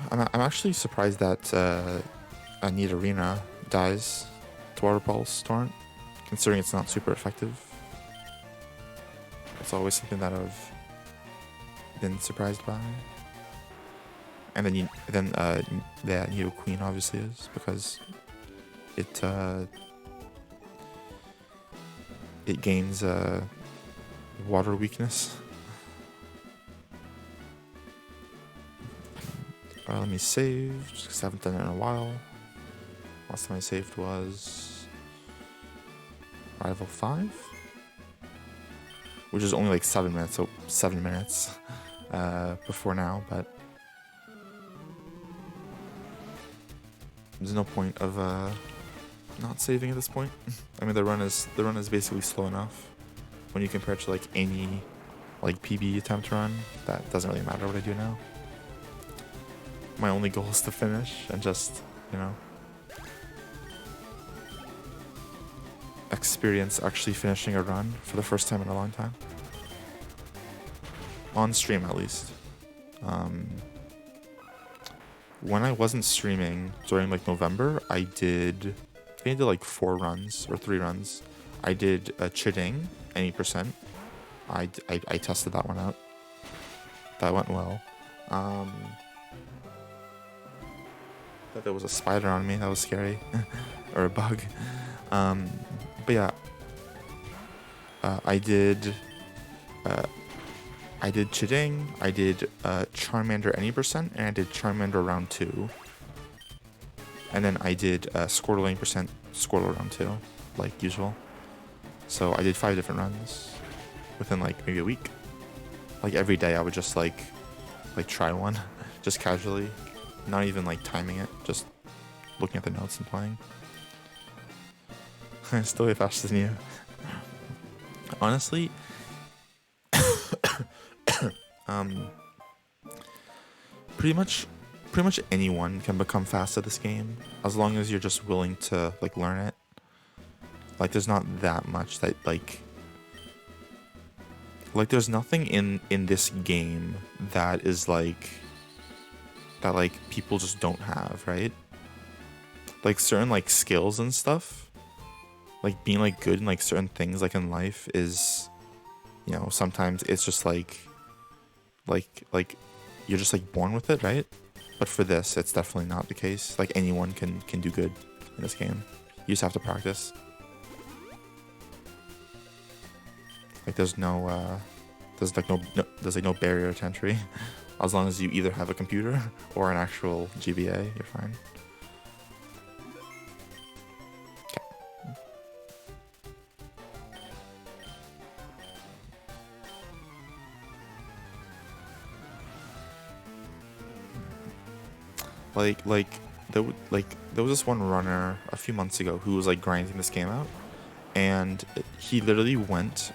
I'm actually surprised that a Need Arena dies to Water Pulse Torrent, considering it's not super effective. It's always something that I've been surprised by. And then Nido Queen obviously is, because it gains water weakness. Let me save, just because I haven't done it in a while. Last time I saved was Rival 5, which is only like 7 minutes, so 7 minutes before now, but there's no point of not saving at this point. I mean, the run is basically slow enough when you compare it to like any like PB attempt run. That doesn't really matter what I do now. My only goal is to finish and just, you know, experience actually finishing a run for the first time in a long time. On stream, at least. When I wasn't streaming during like November, I think I did like 4 runs or 3 runs. I did a Chiding, any percent. I tested that one out. That went well. Thought there was a spider on me. That was scary. Or a bug. But yeah. I did Chiding, I did Charmander any percent, and I did Charmander round 2. And then I did Squirtle any percent, Squirtle round 2, like usual. So I did 5 different runs within like maybe a week. Like every day I would just like try one, just casually, not even like timing it, just looking at the notes and playing. I'm still way faster than you. Honestly, pretty much anyone can become fast at this game as long as you're just willing to like learn it. Like there's not that much that like there's nothing in this game that is like people just don't have, right? Like certain like skills and stuff, like being like good in like certain things like in life is, you know, sometimes it's just like you're just like born with it, right? But for this, it's definitely not the case. Like anyone can do good in this game. You just have to practice. Like there's no barrier to entry. As long as you either have a computer or an actual GBA, you're fine. Like there was this one runner a few months ago who was like grinding this game out, and he literally went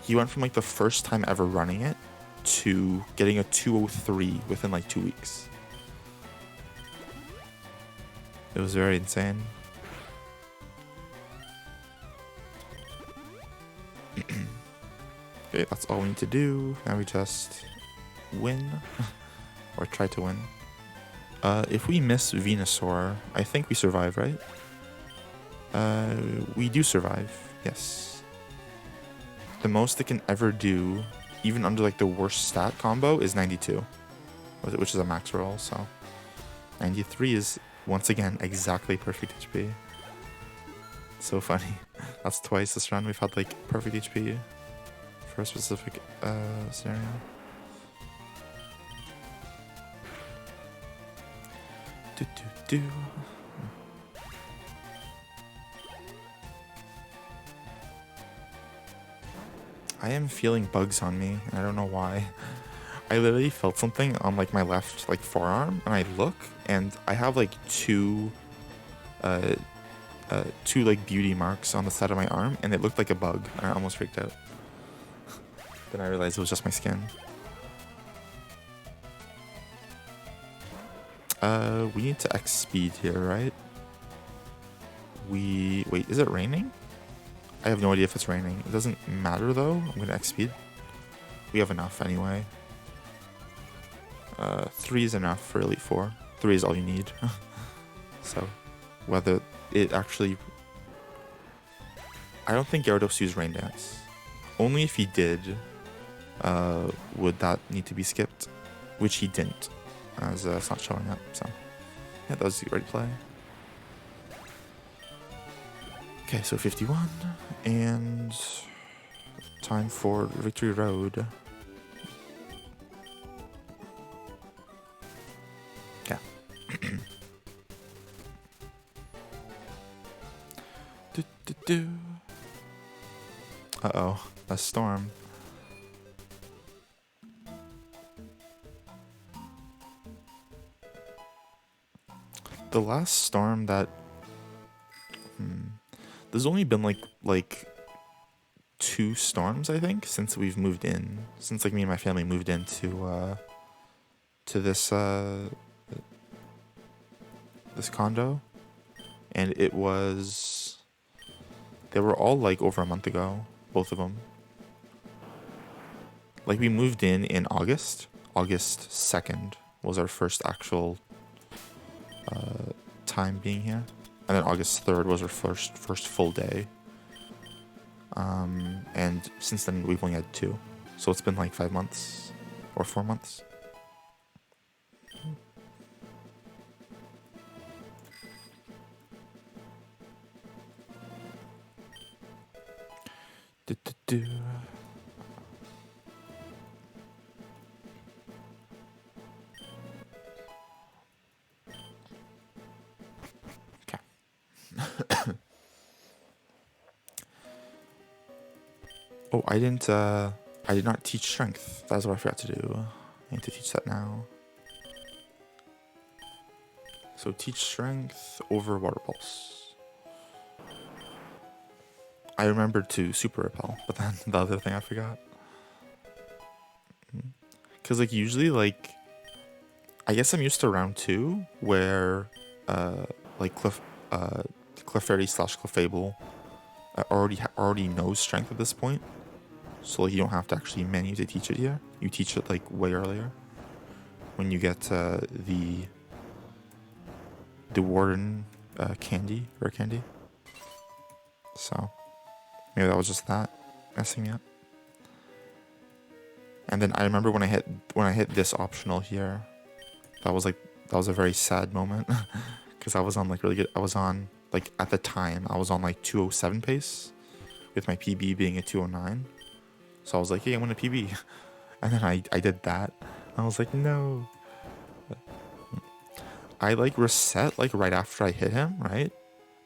he went from like the first time ever running it to getting a 203 within like 2 weeks. It was very insane. Okay, that's all we need to do. Now we just win. Or try to win. If we miss Venusaur, I think we survive, right? We do survive, yes. The most it can ever do, even under like the worst stat combo, is 92. Which is a max roll, so 93 is, once again, exactly perfect HP. So funny. That's twice this run we've had like perfect HP for a specific scenario. I am feeling bugs on me, and I don't know why. I literally felt something on like my left like forearm, and I look, and I have like two like beauty marks on the side of my arm, and it looked like a bug, and I almost freaked out. Then I realized it was just my skin. We need to X speed here, right? Wait, is it raining? I have no idea if it's raining. It doesn't matter though. I'm gonna X speed. We have enough anyway. 3 is enough for Elite 4. 3 is all you need. So, whether it actually... I don't think Gyarados used Rain Dance. Only if he did, would that need to be skipped. Which he didn't, as it's not showing up, so... Yeah, that was the right play. Okay, so 51, and... time for Victory Road. Uh-oh, a storm. The last storm that... There's only been like 2 storms, I think, since we've moved in. Since like me and my family moved into to this this condo. And it was... They were all like over a month ago, both of them. Like we moved in August. August 2nd was our first actual time being here. And then August 3rd was our first full day. And since then we've only had 2. So it's been like 5 months or 4 months. Okay. Oh, I did not teach strength. That's what I forgot to do. I need to teach that now. So teach strength over water pulse. I remembered to super repel, but then the other thing I forgot. Cause like usually like, I guess I'm used to round 2 where like Clefairy / Clefable already knows strength at this point. So like you don't have to actually menu to teach it here. You teach it like way earlier. When you get the Warden candy, rare candy. So maybe that was just that messing me up. And then I remember when I hit this optional here, that was a very sad moment because I was on like really good. I was on like at the time I was on like 207 pace with my PB being a 209. So I was like, hey, I'm gonna PB, and then I did that. I was like, no. I like reset like right after I hit him, right?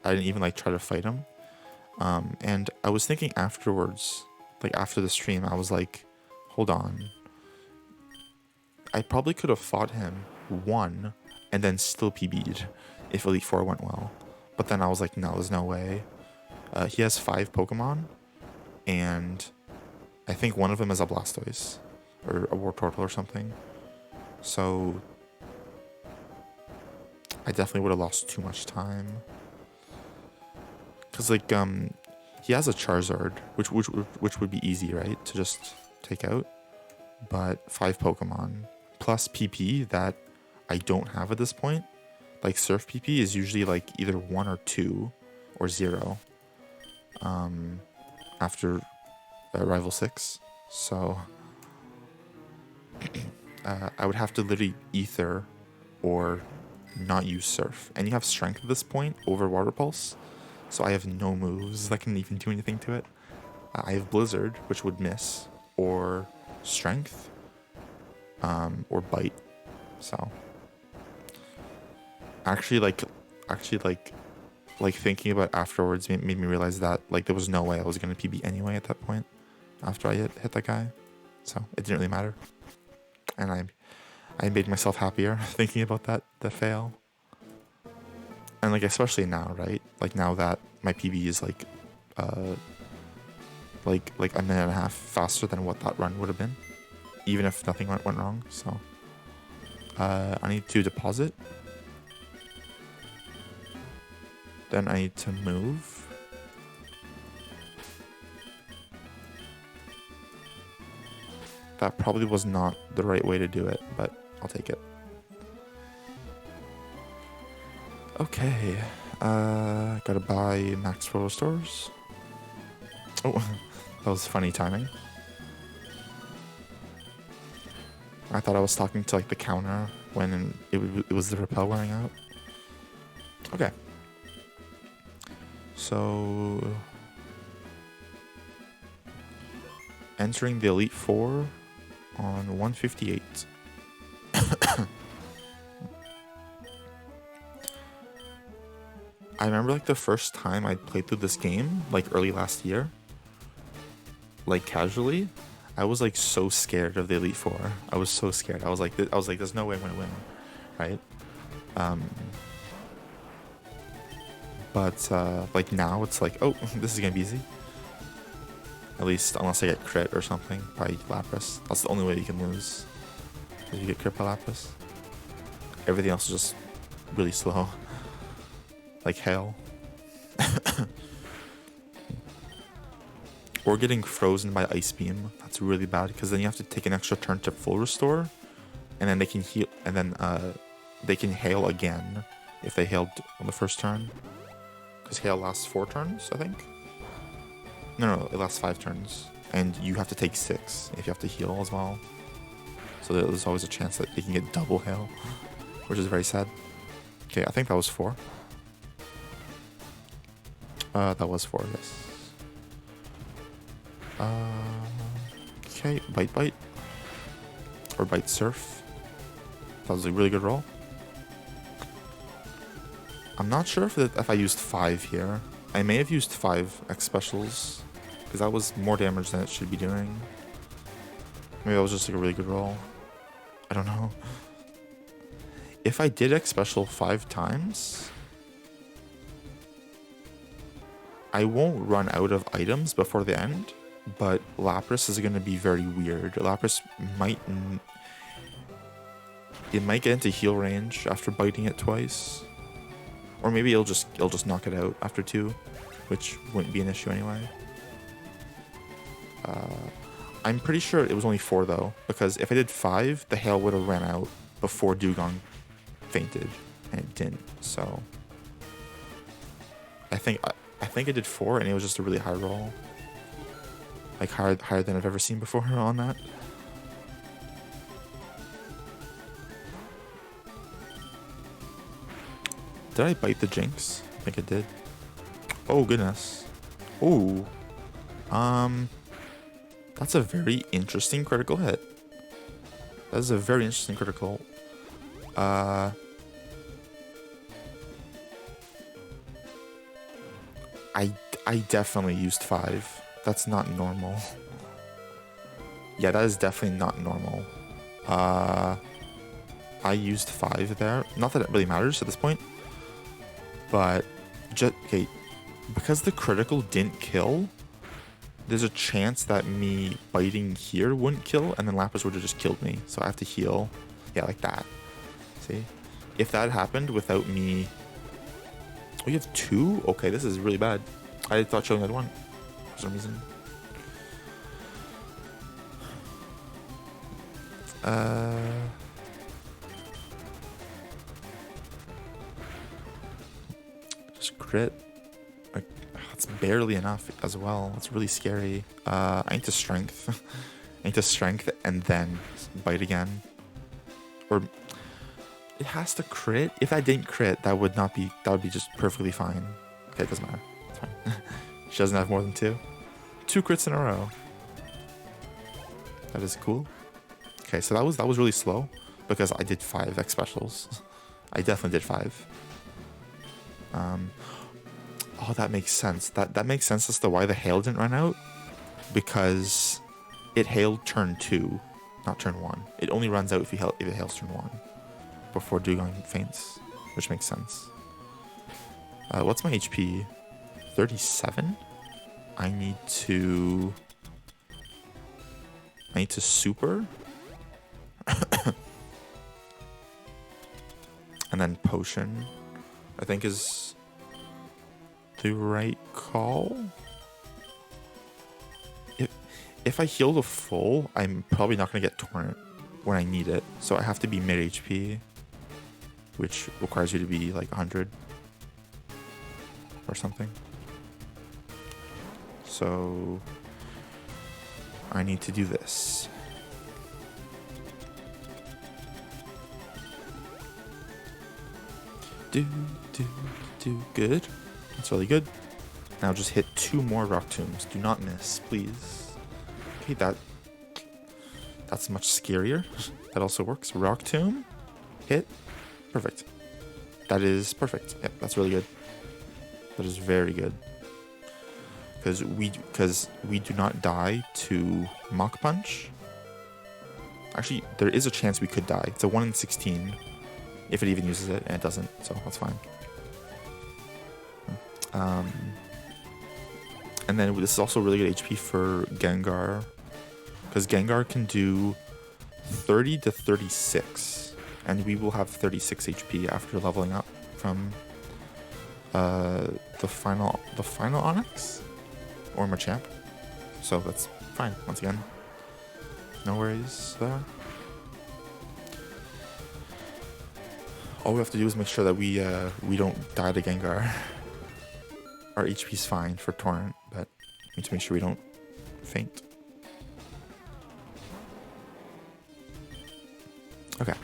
I didn't even like try to fight him. And I was thinking afterwards, like after the stream, I was like, hold on. I probably could have fought him, won, and then still PB'd if Elite 4 went well. But then I was like, no, there's no way. He has 5 Pokemon, and I think one of them is a Blastoise, or a Wartortle or something. So I definitely would have lost too much time. Cause like he has a Charizard, which would be easy, right, to just take out. But 5 Pokemon plus PP that I don't have at this point. Like Surf PP is usually like either 1 or 2 or 0. After Rival 6, so I would have to literally Ether or not use Surf. And you have Strength at this point over Water Pulse, so I have no moves that can even do anything to it. I have Blizzard, which would miss, or Strength, or Bite. So actually thinking about afterwards made me realize that like there was no way I was gonna PB anyway at that point after I hit that guy, so it didn't really matter. And I made myself happier thinking about that fail. And like especially now, right? Like now that my PB is like a minute and a half faster than what that run would have been, even if nothing went wrong. So I need to deposit Then I need to move. That probably was not the right way to do it, but I'll take it. Okay. Gotta buy max pro stores. Oh, that was funny timing. I thought I was talking to like the counter when it was the repel wearing out. Okay. So entering the Elite Four on 158. I remember like the first time I played through this game, like early last year, like casually, I was like so scared of the Elite Four. I was so scared. I was like, there's no way I'm gonna win, right? But like now it's like, oh, this is gonna be easy. At least unless I get crit or something by Lapras. That's the only way you can lose. If you get crit by Lapras. Everything else is just really slow. Like hail. Or getting frozen by Ice Beam. That's really bad because then you have to take an extra turn to full restore. And then they can heal, and then they can hail again if they hailed on the first turn. Because hail lasts 4 turns, I think. No, it lasts 5 turns. And you have to take 6 if you have to heal as well. So there's always a chance that they can get double hail, which is very sad. Okay, I think that was 4. That was 4, yes. Okay, Bite. Or Bite Surf. That was a really good roll. I'm not sure if I used 5 here. I may have used 5 X specials, because that was more damage than it should be doing. Maybe that was just like a really good roll. I don't know. If I did X special 5 times, I won't run out of items before the end, but Lapras is going to be very weird. Lapras might get into heal range after biting it twice. Or maybe it'll just knock it out after 2, which wouldn't be an issue anyway. I'm pretty sure it was only 4 though, because if I did 5, the hail would have ran out before Dugong fainted, and it didn't. So I think I did 4, and it was just a really high roll, like higher than I've ever seen before on that. Did I bite the Jinx? I think I did. Oh goodness. Ooh. That's a very interesting critical hit. That is a very interesting critical. I definitely used 5. That's not normal. Yeah, that is definitely not normal. I used 5 there. Not that it really matters at this point. But just okay, because the critical didn't kill, there's a chance that me biting here wouldn't kill, and then Lapras would have just killed me. So I have to heal. Yeah, like that. See? If that happened without me... Oh, you have 2? Okay, this is really bad. I thought you only had 1 for some reason. Just crit. That's barely enough as well. It's really scary. I need to strength. I need to strength and then bite again. Or it has to crit. If I didn't crit, that would be just perfectly fine. Okay, it doesn't matter. It's fine. She doesn't have more than 2. 2 crits in a row. That is cool. Okay, so that was really slow because I did 5 X specials. I definitely did 5. Oh, that makes sense. That makes sense as to why the hail didn't run out, because it hailed turn 2, not turn 1. It only runs out if it hails turn 1 before Dugong faints, which makes sense. What's my HP? 37. I need to super. And then potion, I think is... the right call. If I heal to full, I'm probably not going to get Torrent when I need it. So I have to be mid HP, which requires you to be like 100 or something. So I need to do this. Good. That's really good. Now just hit 2 more rock tombs. Do not miss, please. Okay, that's much scarier. That also works. Rock tomb. Hit. Perfect. That is perfect. Yep, that's really good. That is very good. Because we do not die to Mach Punch. Actually, there is a chance we could die. It's a 1 in 16. If it even uses it, and it doesn't, so that's fine. And then this is also really good HP for Gengar, because Gengar can do 30 to 36, and we will have 36 HP after leveling up from the final Onyx or Machamp. So that's fine. Once again, no worries there. All we have to do is make sure that we don't die to Gengar. Our HP's fine for Torrent, but we need to make sure we don't faint. Okay.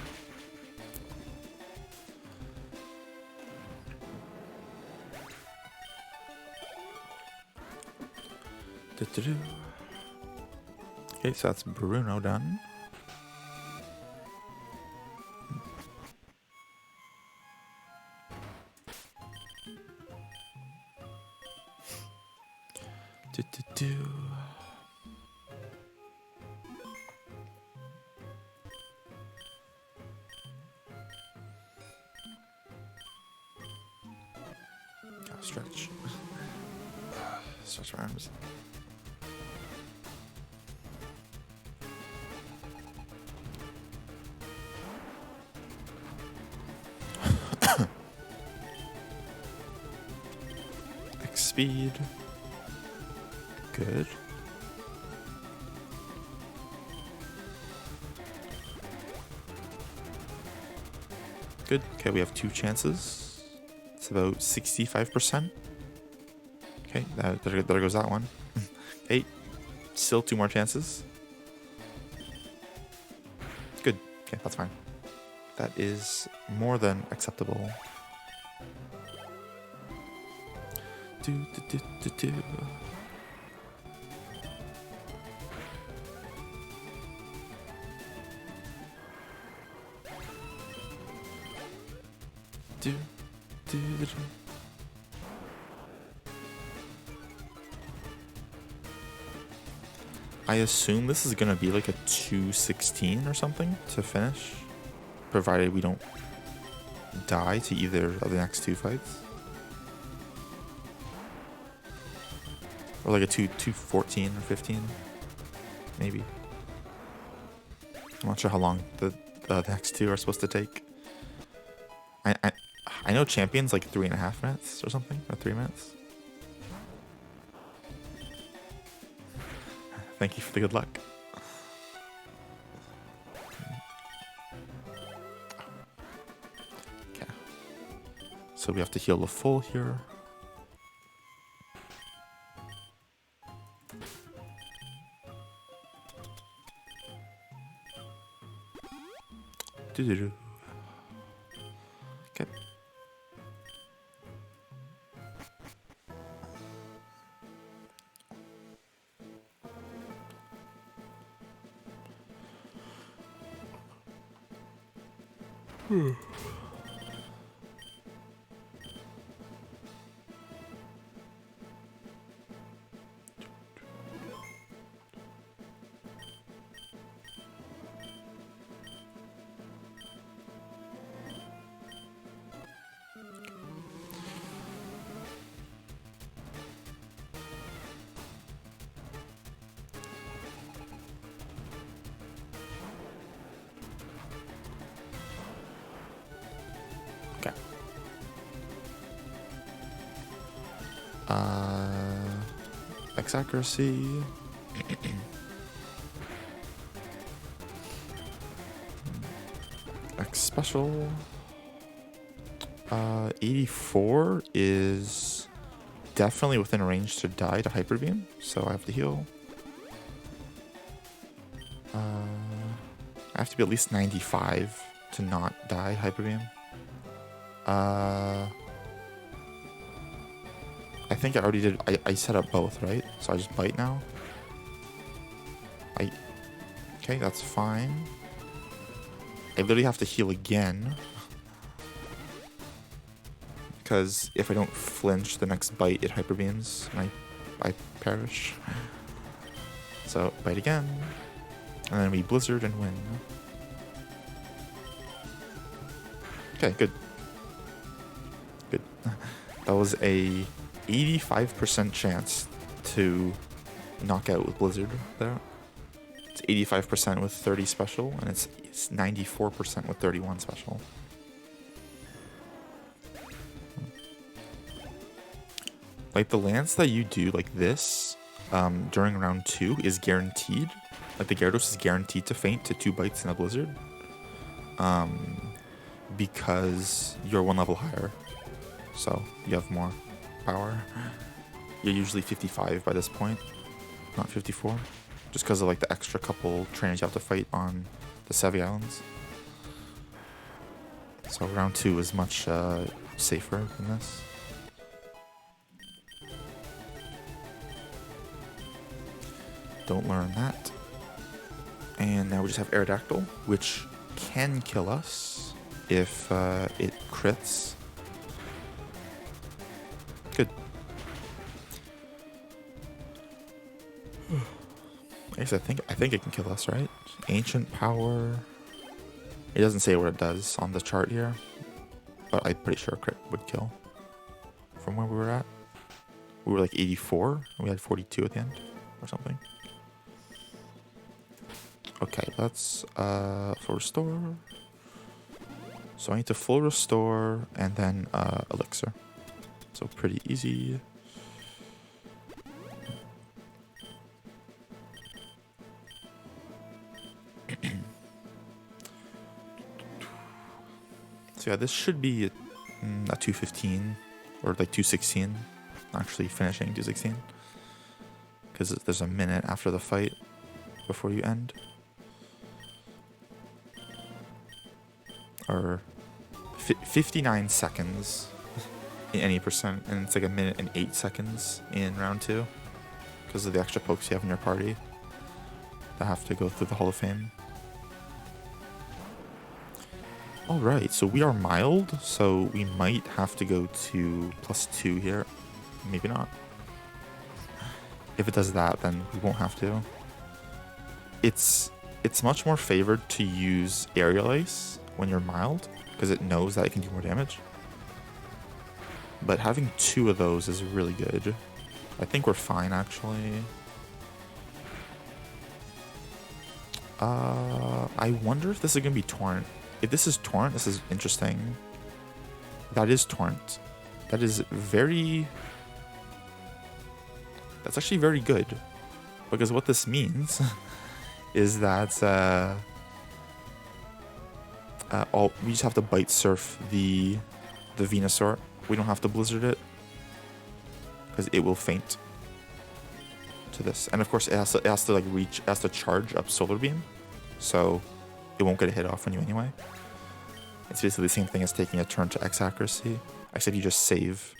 Okay, so that's Bruno done. Stretch. Stretch my arms. X speed. Good. Good. Okay, we have 2 chances. It's about 65%. Okay, there goes that one. Okay, still 2 more chances. Good. Okay, that's fine. That is more than acceptable. Do. I assume this is gonna be like a 216 or something to finish, provided we don't die to either of the next 2 fights, or like a 214 or 15, maybe. I'm not sure how long the next 2 are supposed to take. I know Champion's like 3.5 minutes or something, or 3 minutes. Thank you for the good luck. Okay. So we have to heal the full here. Okay. X accuracy. X special. 84 is definitely within range to die to Hyper Beam, so I have to heal. I have to be at least 95 to not die Hyper Beam. I think I already did. I set up both, right? So I just bite now. Okay, that's fine. I literally have to heal again. Because if I don't flinch, the next bite it hyper beams and I perish. So bite again. And then we blizzard and win. Okay, good. Good. That was a 85% chance to knock out with blizzard there. It's 85% with 30 special, and it's 94% with 31 special. Like the lance that you do like this during round 2 is guaranteed. Like the Gyarados is guaranteed to faint to 2 bites in a blizzard. Because you're 1 level higher. So you have more power. You're usually 55 by this point, not 54. Just because of like the extra couple trainers you have to fight on the Sevi Islands. So round 2 is much safer than this. Don't learn that. And now we just have Aerodactyl, which can kill us if it crits. Good. I guess I think it can kill us, right? Ancient Power. It doesn't say what it does on the chart here, but I'm pretty sure crit would kill. From where we were at, we were like 84, and we had 42 at the end, or something. Okay, let's full restore. So I need to full restore and then elixir. So pretty easy. So yeah, this should be a 215 or like 216. Actually finishing 216 because there's a minute after the fight before you end. Or 59 seconds in any percent, and it's like 1 minute and 8 seconds in round 2 because of the extra pokes you have in your party that have to go through the Hall of Fame. Alright, so we are mild, so we might have to go to +2 here. Maybe not. If it does that, then we won't have to. It's much more favored to use Aerial Ace when you're mild, because it knows that it can do more damage. But having 2 of those is really good. I think we're fine, actually. I wonder if this is going to be Torrent. If this is Torrent, this is interesting. That is Torrent. That is very... That's actually very good. Because what this means is that we just have to Bite Surf the Venusaur. We don't have to Blizzard it. Because it will faint to this. And of course it has to like reach, it has to charge up Solar Beam. So it won't get a hit off on you anyway. It's basically the same thing as taking a turn to X accuracy, except you just save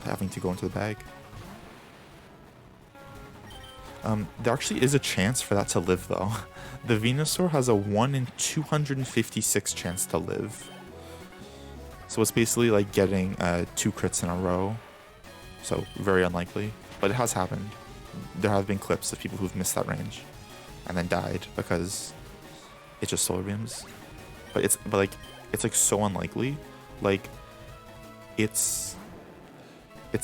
having to go into the bag. There actually is a chance for that to live though. The Venusaur has a 1 in 256 chance to live. So it's basically like getting 2 crits in a row. So very unlikely, but it has happened. There have been clips of people who've missed that range and then died because it just Solar Beams. But it's like so unlikely. Like it's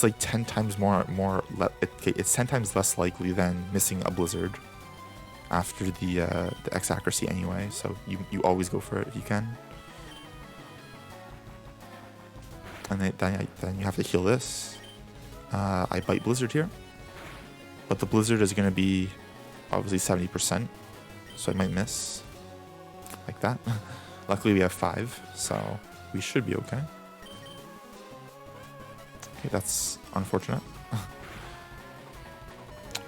like 10 times it's 10 times less likely than missing a Blizzard after the X accuracy anyway. So you always go for it if you can. And then you have to heal this. I bite Blizzard here. But the Blizzard is going to be obviously 70%. So I might miss. Like that. Luckily we have 5. So we should be okay. Okay, that's unfortunate.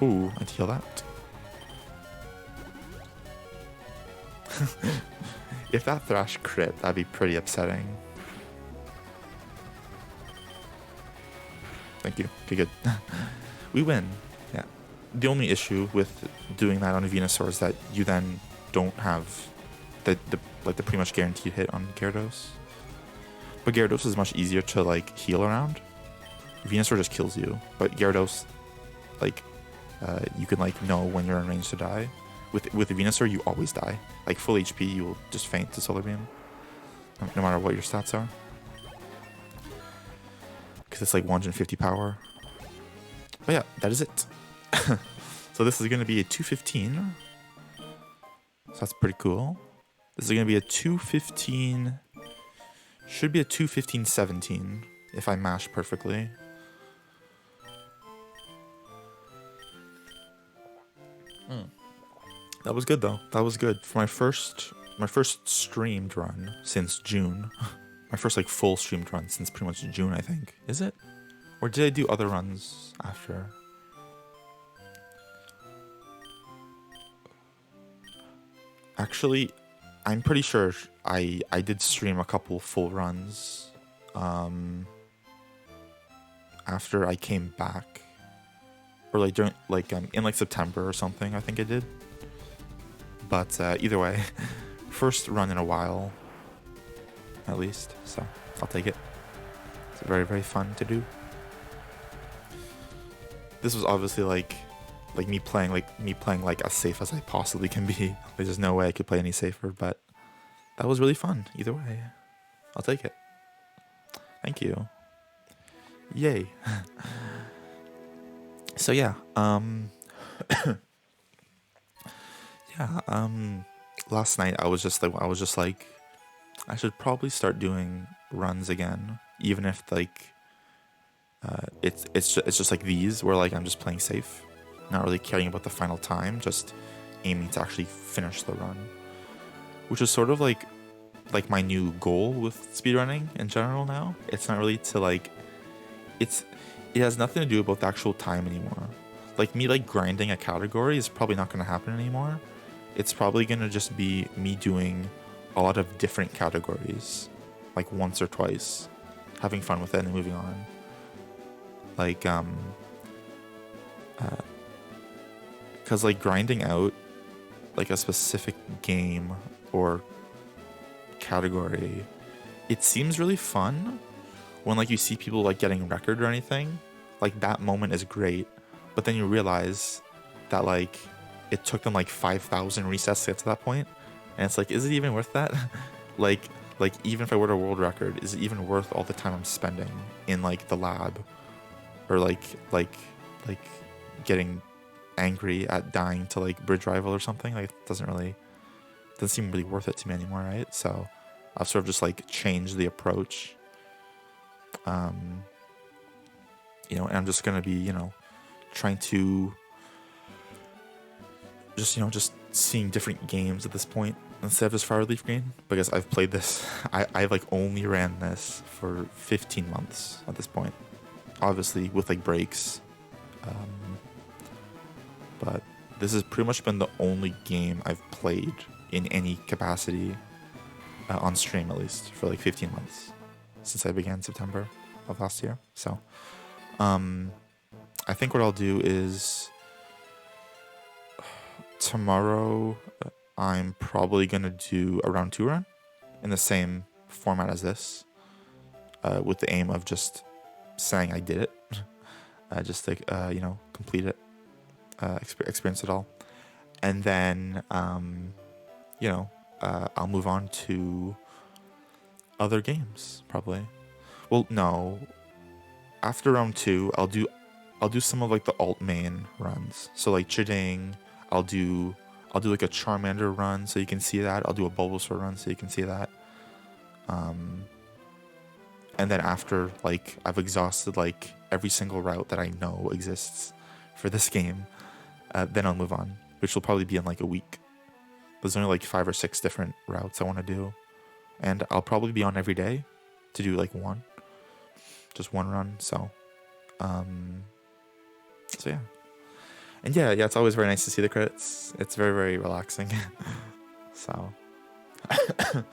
Ooh, I had to heal that. If that Thrash crit, that'd be pretty upsetting. Thank you. Okay, good. We win. Yeah. The only issue with doing that on a Venusaur is that you then don't have the pretty much guaranteed hit on Gyarados. But Gyarados is much easier to like heal around. Venusaur just kills you, but Gyarados, like, you can like know when you're in range to die. With Venusaur, you always die. Like full HP, you will just faint to Solar Beam, no matter what your stats are. Because it's like 150 power. But yeah, that is it. So this is going to be a 215. So that's pretty cool. This is going to be a 215. Should be a 215-17 if I mash perfectly. That was good though. That was good for my first streamed run since June. My first like full streamed run since pretty much June, I think. Is it? Or did I do other runs after? Actually, I'm pretty sure I did stream a couple full runs after I came back, or like during like in like September or something. I think I did. But either way, first run in a while, at least. So I'll take it. It's very, very fun to do. This was obviously like me playing like as safe as I possibly can be. There's just no way I could play any safer, but that was really fun. Either way, I'll take it. Thank you. Yay. So yeah, last night I was just like I should probably start doing runs again, even if like it's just like these where like I'm just playing safe, not really caring about the final time, just aiming to actually finish the run, which is sort of like my new goal with speedrunning in general now. It's not really to like it has nothing to do about the actual time anymore. Like me like grinding a category is probably not going to happen anymore. It's probably going to just be me doing a lot of different categories, like once or twice, having fun with it and moving on. Like, because like grinding out like a specific game or category, it seems really fun when like you see people like getting record or anything. Like that moment is great, but then you realize that like it took them like 5,000 resets to get to that point, and it's like, is it even worth that? like even if I were to world record, is it even worth all the time I'm spending in like the lab, or like getting angry at dying to like bridge rival or something? Like it doesn't seem really worth it to me anymore, right? So I've sort of just like changed the approach, you know, and I'm just gonna be, you know, trying to just, you know, just seeing different games at this point instead of just Fire LeafGreen, because I've played this, I've like only ran this for 15 months at this point, obviously with like breaks, but this has pretty much been the only game I've played in any capacity, on stream at least, for like 15 months since I began September of last year. So I think what I'll do is tomorrow I'm probably gonna do a round 2 run in the same format as this, with the aim of just saying I did it, just like you know, complete it, experience it all, and then you know, I'll move on to other games probably. Well, no, after round 2 I'll do some of like the alt main runs. So like Chiding, I'll do like a Charmander run so you can see that. I'll do a Bulbasaur run so you can see that. And then after like I've exhausted like every single route that I know exists for this game, then I'll move on, which will probably be in like a week. There's only like 5 or 6 different routes I want to do, and I'll probably be on every day to do like just one run. So yeah. And yeah, it's always very nice to see the credits. It's very, very relaxing. So, but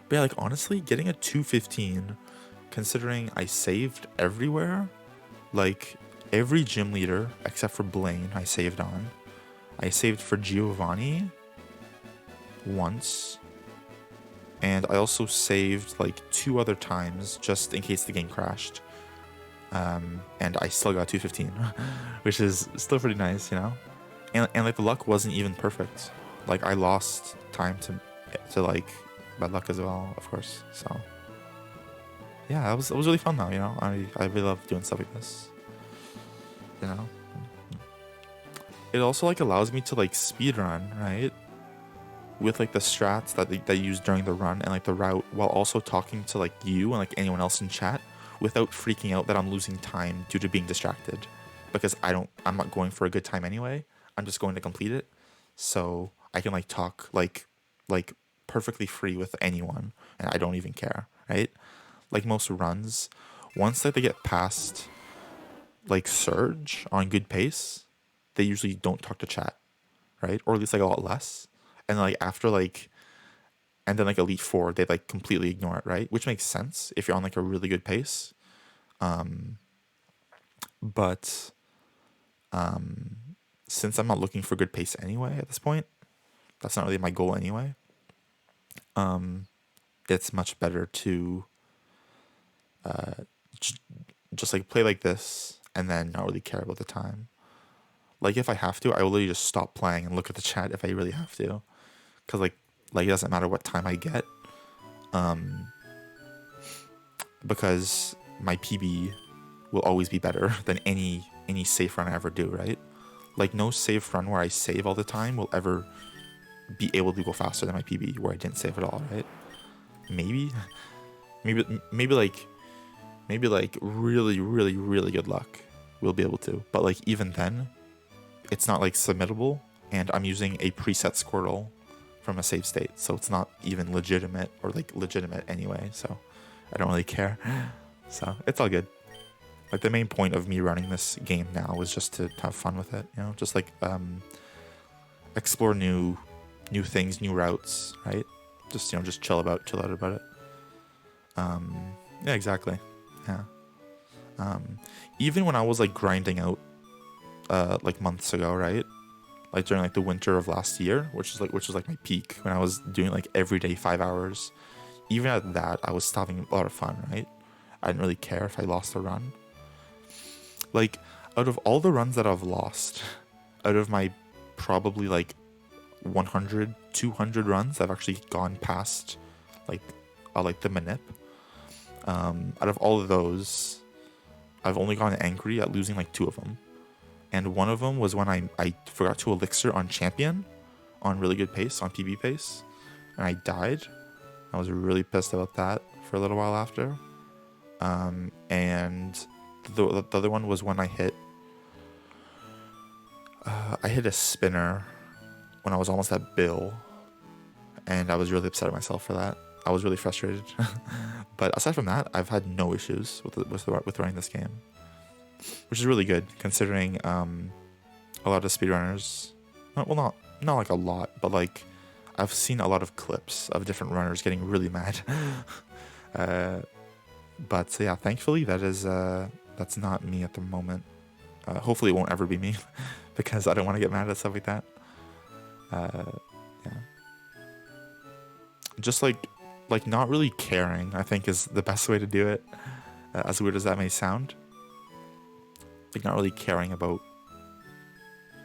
yeah, like honestly, getting a 215, considering I saved everywhere, like every gym leader except for Blaine, I saved on. I saved for Giovanni once, and I also saved like 2 other times just in case the game crashed. And I still got 215, which is still pretty nice, you know. And like the luck wasn't even perfect. Like I lost time to like bad luck as well, of course. So yeah, it was really fun though, you know. I really love doing stuff like this, you know. It also like allows me to like speed run, right? With like the strats that they use during the run and like the route, while also talking to like you and like anyone else in chat, without freaking out that I'm losing time due to being distracted, because I'm not going for a good time anyway. I'm just going to complete it, so I can like talk like perfectly free with anyone, and I don't even care, right? Like most runs, once like they get past like Surge on good pace, they usually don't talk to chat, right? Or at least like a lot less. And like after like, and then like Elite Four, they like completely ignore it, right? Which makes sense if you're on like a really good pace. But since I'm not looking for good pace anyway at this point, that's not really my goal anyway. It's much better to just like play like this and then not really care about the time. Like if I have to, I will literally just stop playing and look at the chat if I really have to, because like it doesn't matter what time I get, because my PB will always be better than any safe run I ever do, right? Like no safe run where I save all the time will ever be able to go faster than my PB where I didn't save at all, right? Maybe like really, really, really good luck will be able to, but like even then, it's not like submittable, and I'm using a preset Squirtle from a save state, so it's not even legitimate anyway, so I don't really care. So it's all good. Like the main point of me running this game now was just to have fun with it, you know, just like explore new things, new routes, right? Just, you know, just chill out about it. Yeah, exactly. Yeah. Even when I was like grinding out like months ago, right? Like during like the winter of last year, which was like my peak, when I was doing like every day 5 hours. Even at that, I was still having a lot of fun, right? I didn't really care if I lost a run. Like out of all the runs that I've lost, out of my probably like 100, 200 runs, I've actually gone past like the manip. Out of all of those, I've only gotten angry at losing like 2 of them. And one of them was when I forgot to elixir on champion, on really good pace, on PB pace, and I died. I was really pissed about that for a little while after. And the other one was when I hit a spinner when I was almost at Bill, and I was really upset at myself for that. I was really frustrated. But aside from that, I've had no issues with running this game, which is really good considering a lot of speedrunners, well, not like a lot, but like I've seen a lot of clips of different runners getting really mad. But yeah, thankfully that's not me at the moment. Hopefully it won't ever be me because I don't want to get mad at stuff like that. Yeah, just like not really caring, I think, is the best way to do it. As weird as that may sound, like not really caring about,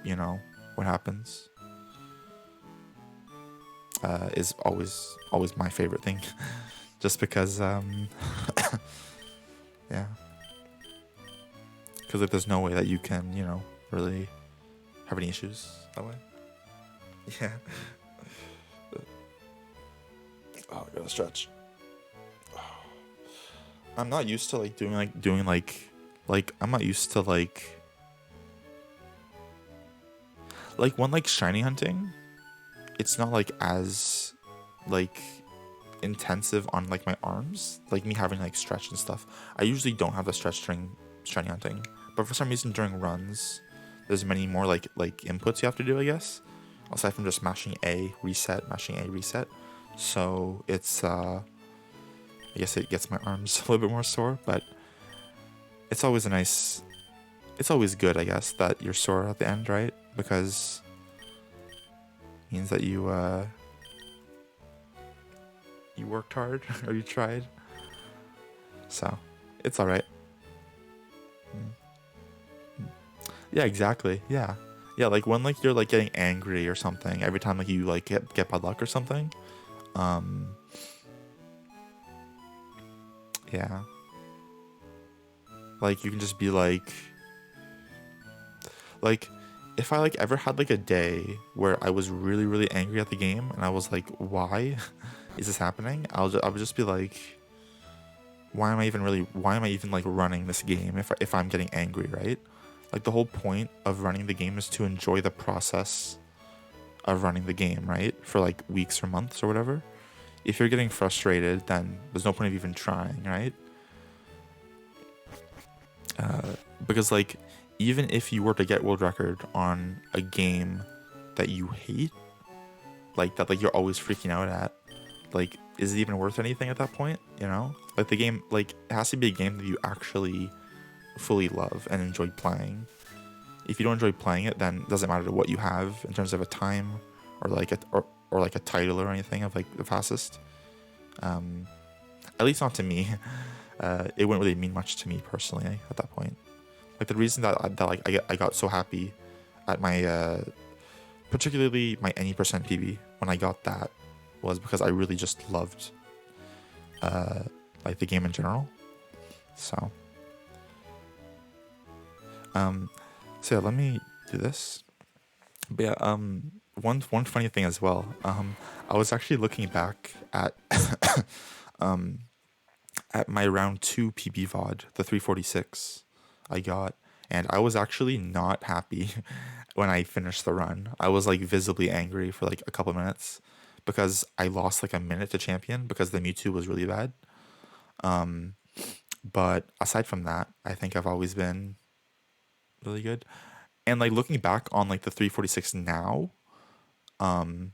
you know, what happens is always my favorite thing. Just because yeah, because like there's no way that you can, you know, really have any issues that way. Yeah. Oh, I gotta stretch. I'm not used to like doing like I'm not used to like when like shiny hunting, it's not like as like intensive on like my arms, like me having like stretch and stuff. I usually don't have the stretch during shiny hunting, but for some reason during runs, there's many more like inputs you have to do, I guess, aside from just mashing A reset, mashing A reset. So it's I guess it gets my arms a little bit more sore, but it's always a nice, it's always good, I guess, that you're sore at the end, right? Because it means that you worked hard or you tried. So it's all right. Yeah, exactly. Yeah. Yeah, like when like you're like getting angry or something every time like you like get bad luck or something. Um yeah. Like you can just be like if I like ever had like a day where I was really really angry at the game and I was like, why is this happening? I would just be like, why am I even like running this game if I'm getting angry, right? Like the whole point of running the game is to enjoy the process of running the game, right? For like weeks or months or whatever. If you're getting frustrated, then there's no point of even trying, right? Because like even if you were to get world record on a game that you hate, like that like you're always freaking out at, like is it even worth anything at that point? You know, like the game like it has to be a game that you actually fully love and enjoy playing. If you don't enjoy playing it, then it doesn't matter what you have in terms of a time or like or like a title or anything of like the fastest. At least not to me. It wouldn't really mean much to me personally at that point. Like the reason that like I got so happy at my particularly my any percent PB when I got that was because I really just loved like the game in general. So so yeah, let me do this. But yeah, one funny thing as well. I was actually looking back at my round 2 PB VOD, the 346 I got, and I was actually not happy when I finished the run. I was like visibly angry for like a couple minutes because I lost like a minute to champion because the Mewtwo was really bad. But aside from that, I think I've always been really good. And like looking back on like the 346 now, I mean,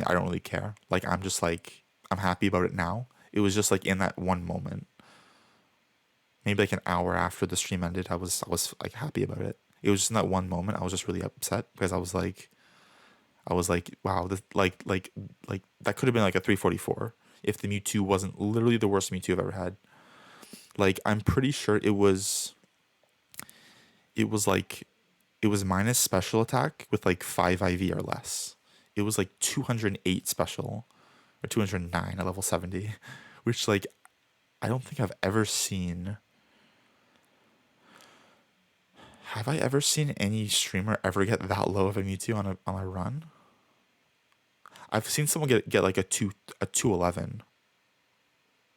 I don't really care. Like I'm just like I'm happy about it now. It was just like in that one moment, maybe like an hour after the stream ended, I was like happy about it. It was just in that one moment I was just really upset because I was like, wow, this, like that could have been like a 344 if the Mewtwo wasn't literally the worst Mewtwo I've ever had. Like I'm pretty sure it was like it was minus special attack with like 5 IV or less. It was like 208 special or 209 at level 70, which like I don't think I've ever seen. Have I ever seen any streamer ever get that low of a Mewtwo on a run? I've seen someone get like a 211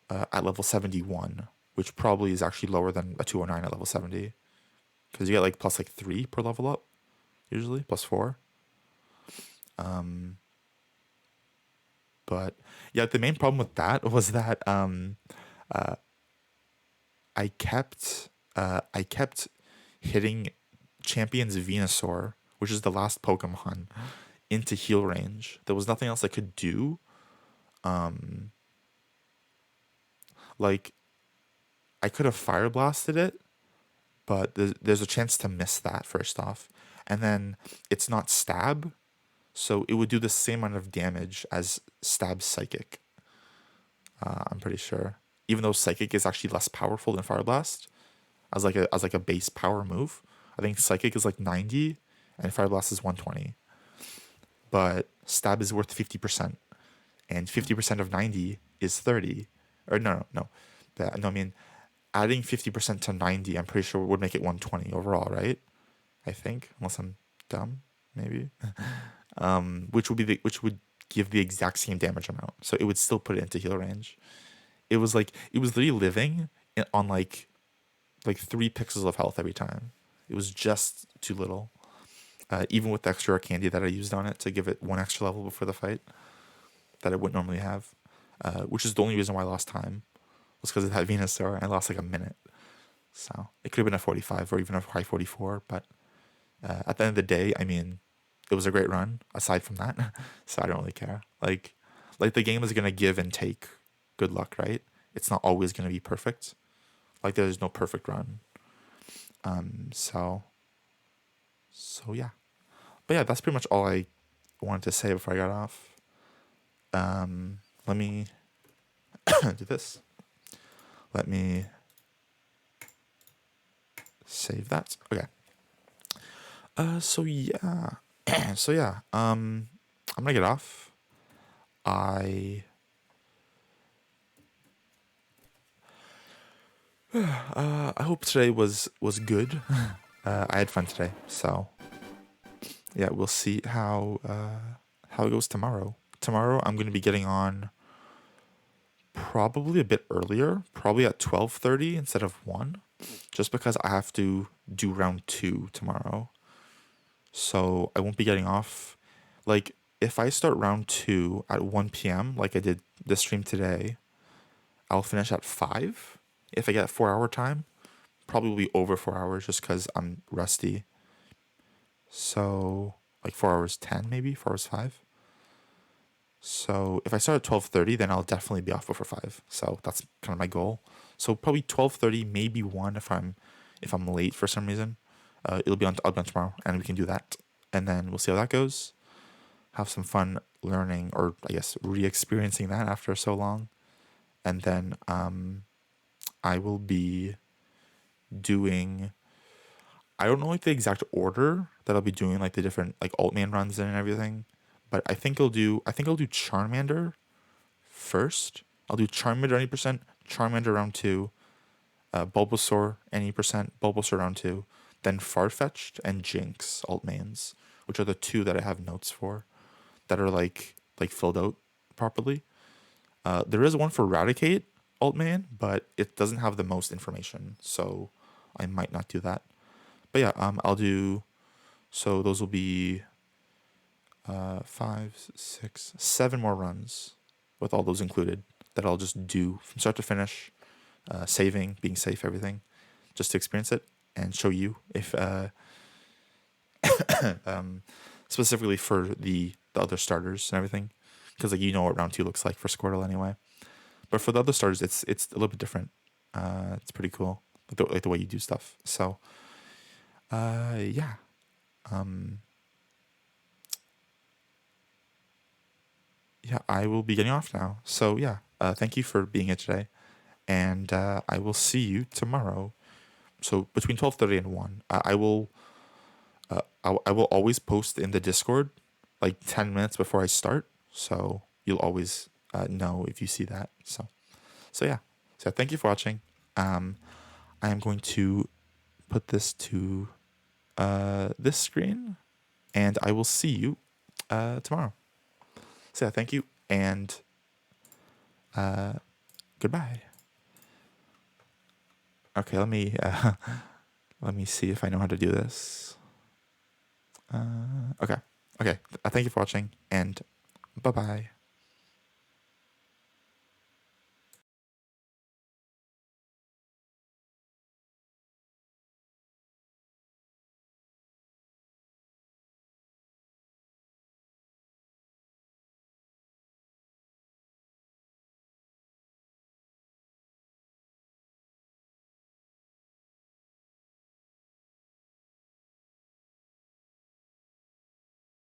at level 71, which probably is actually lower than a 209 at level 70 because you get like plus like 3 per level up usually, plus 4. But yeah, the main problem with that was that I kept hitting Champion's Venusaur, which is the last Pokemon, into heal range. There was nothing else I could do. Like I could have fire blasted it, but there's a chance to miss that first off, and then it's not stab, so it would do the same amount of damage as stab psychic. I'm pretty sure, even though psychic is actually less powerful than fire blast as like a base power move. I think psychic is like 90 and fire blast is 120, but stab is worth 50%, and 50% of 90 is 30. Or no, I mean adding 50% to 90, I'm pretty sure would make it 120 overall, right? I think, unless I'm dumb, maybe. Which would give the exact same damage amount, so it would still put it into heal range. it was literally living on like 3 pixels of health every time. It was just too little. Even with the extra candy that I used on it to give it 1 extra level before the fight that I wouldn't normally have, which is the only reason why I lost time was because of that Venusaur. I lost like a minute, so it could have been a 45 or even a high 44. But at the end of the day, I mean, it was a great run. Aside from that, so I don't really care. Like the game is gonna give and take. Good luck, right? It's not always gonna be perfect. Like there's no perfect run. So yeah. But yeah, that's pretty much all I wanted to say before I got off. Let me do this. Let me save that. Okay. So yeah. So yeah. I'm gonna get off. I I hope today was good. I had fun today. So yeah, we'll see how it goes tomorrow. Tomorrow I'm gonna be getting on probably a bit earlier, probably at 12:30 instead of 1, just because I have to do round 2 tomorrow. So I won't be getting off. Like if I start round 2 at 1 p.m. like I did this stream today, I'll finish at 5. If I get 4 hour time, probably over 4 hours just because I'm rusty. So like 4 hours 10 maybe, 4 hours 5. So if I start at 12:30, then I'll definitely be off before 5. So that's kind of my goal. So probably 12:30, maybe 1 if I'm late for some reason. I'll be on tomorrow, and we can do that, and then we'll see how that goes. Have some fun learning, or I guess re-experiencing that after so long, and then I will be doing. I don't know like the exact order that I'll be doing like the different like Altman runs in and everything, but I think I'll do Charmander first. I'll do Charmander 90%, Charmander round 2, Bulbasaur any percent, Bulbasaur round 2, then Farfetch'd and Jinx Altmains, which are the 2 that I have notes for that are like filled out properly. There is one for Eradicate Altman, but it doesn't have the most information, so I might not do that. But yeah, I'll do. So those will be 5, 6, 7 more runs with all those included that I'll just do from start to finish, saving, being safe, everything, just to experience it and show you if specifically for the other starters and everything, because like you know what round 2 looks like for Squirtle anyway. But for the other starters, it's a little bit different. It's pretty cool, like the way you do stuff. So yeah. Yeah, I will be getting off now. So yeah, thank you for being here today, and I will see you tomorrow. So between 12:30 and 1, I will always post in the Discord like 10 minutes before I start, so you'll always know if you see that. So yeah, so thank you for watching. I am going to put this to this screen, and I will see you tomorrow. So yeah, thank you, and goodbye. Okay, let me see if I know how to do this. Okay. Thank you for watching, and bye bye.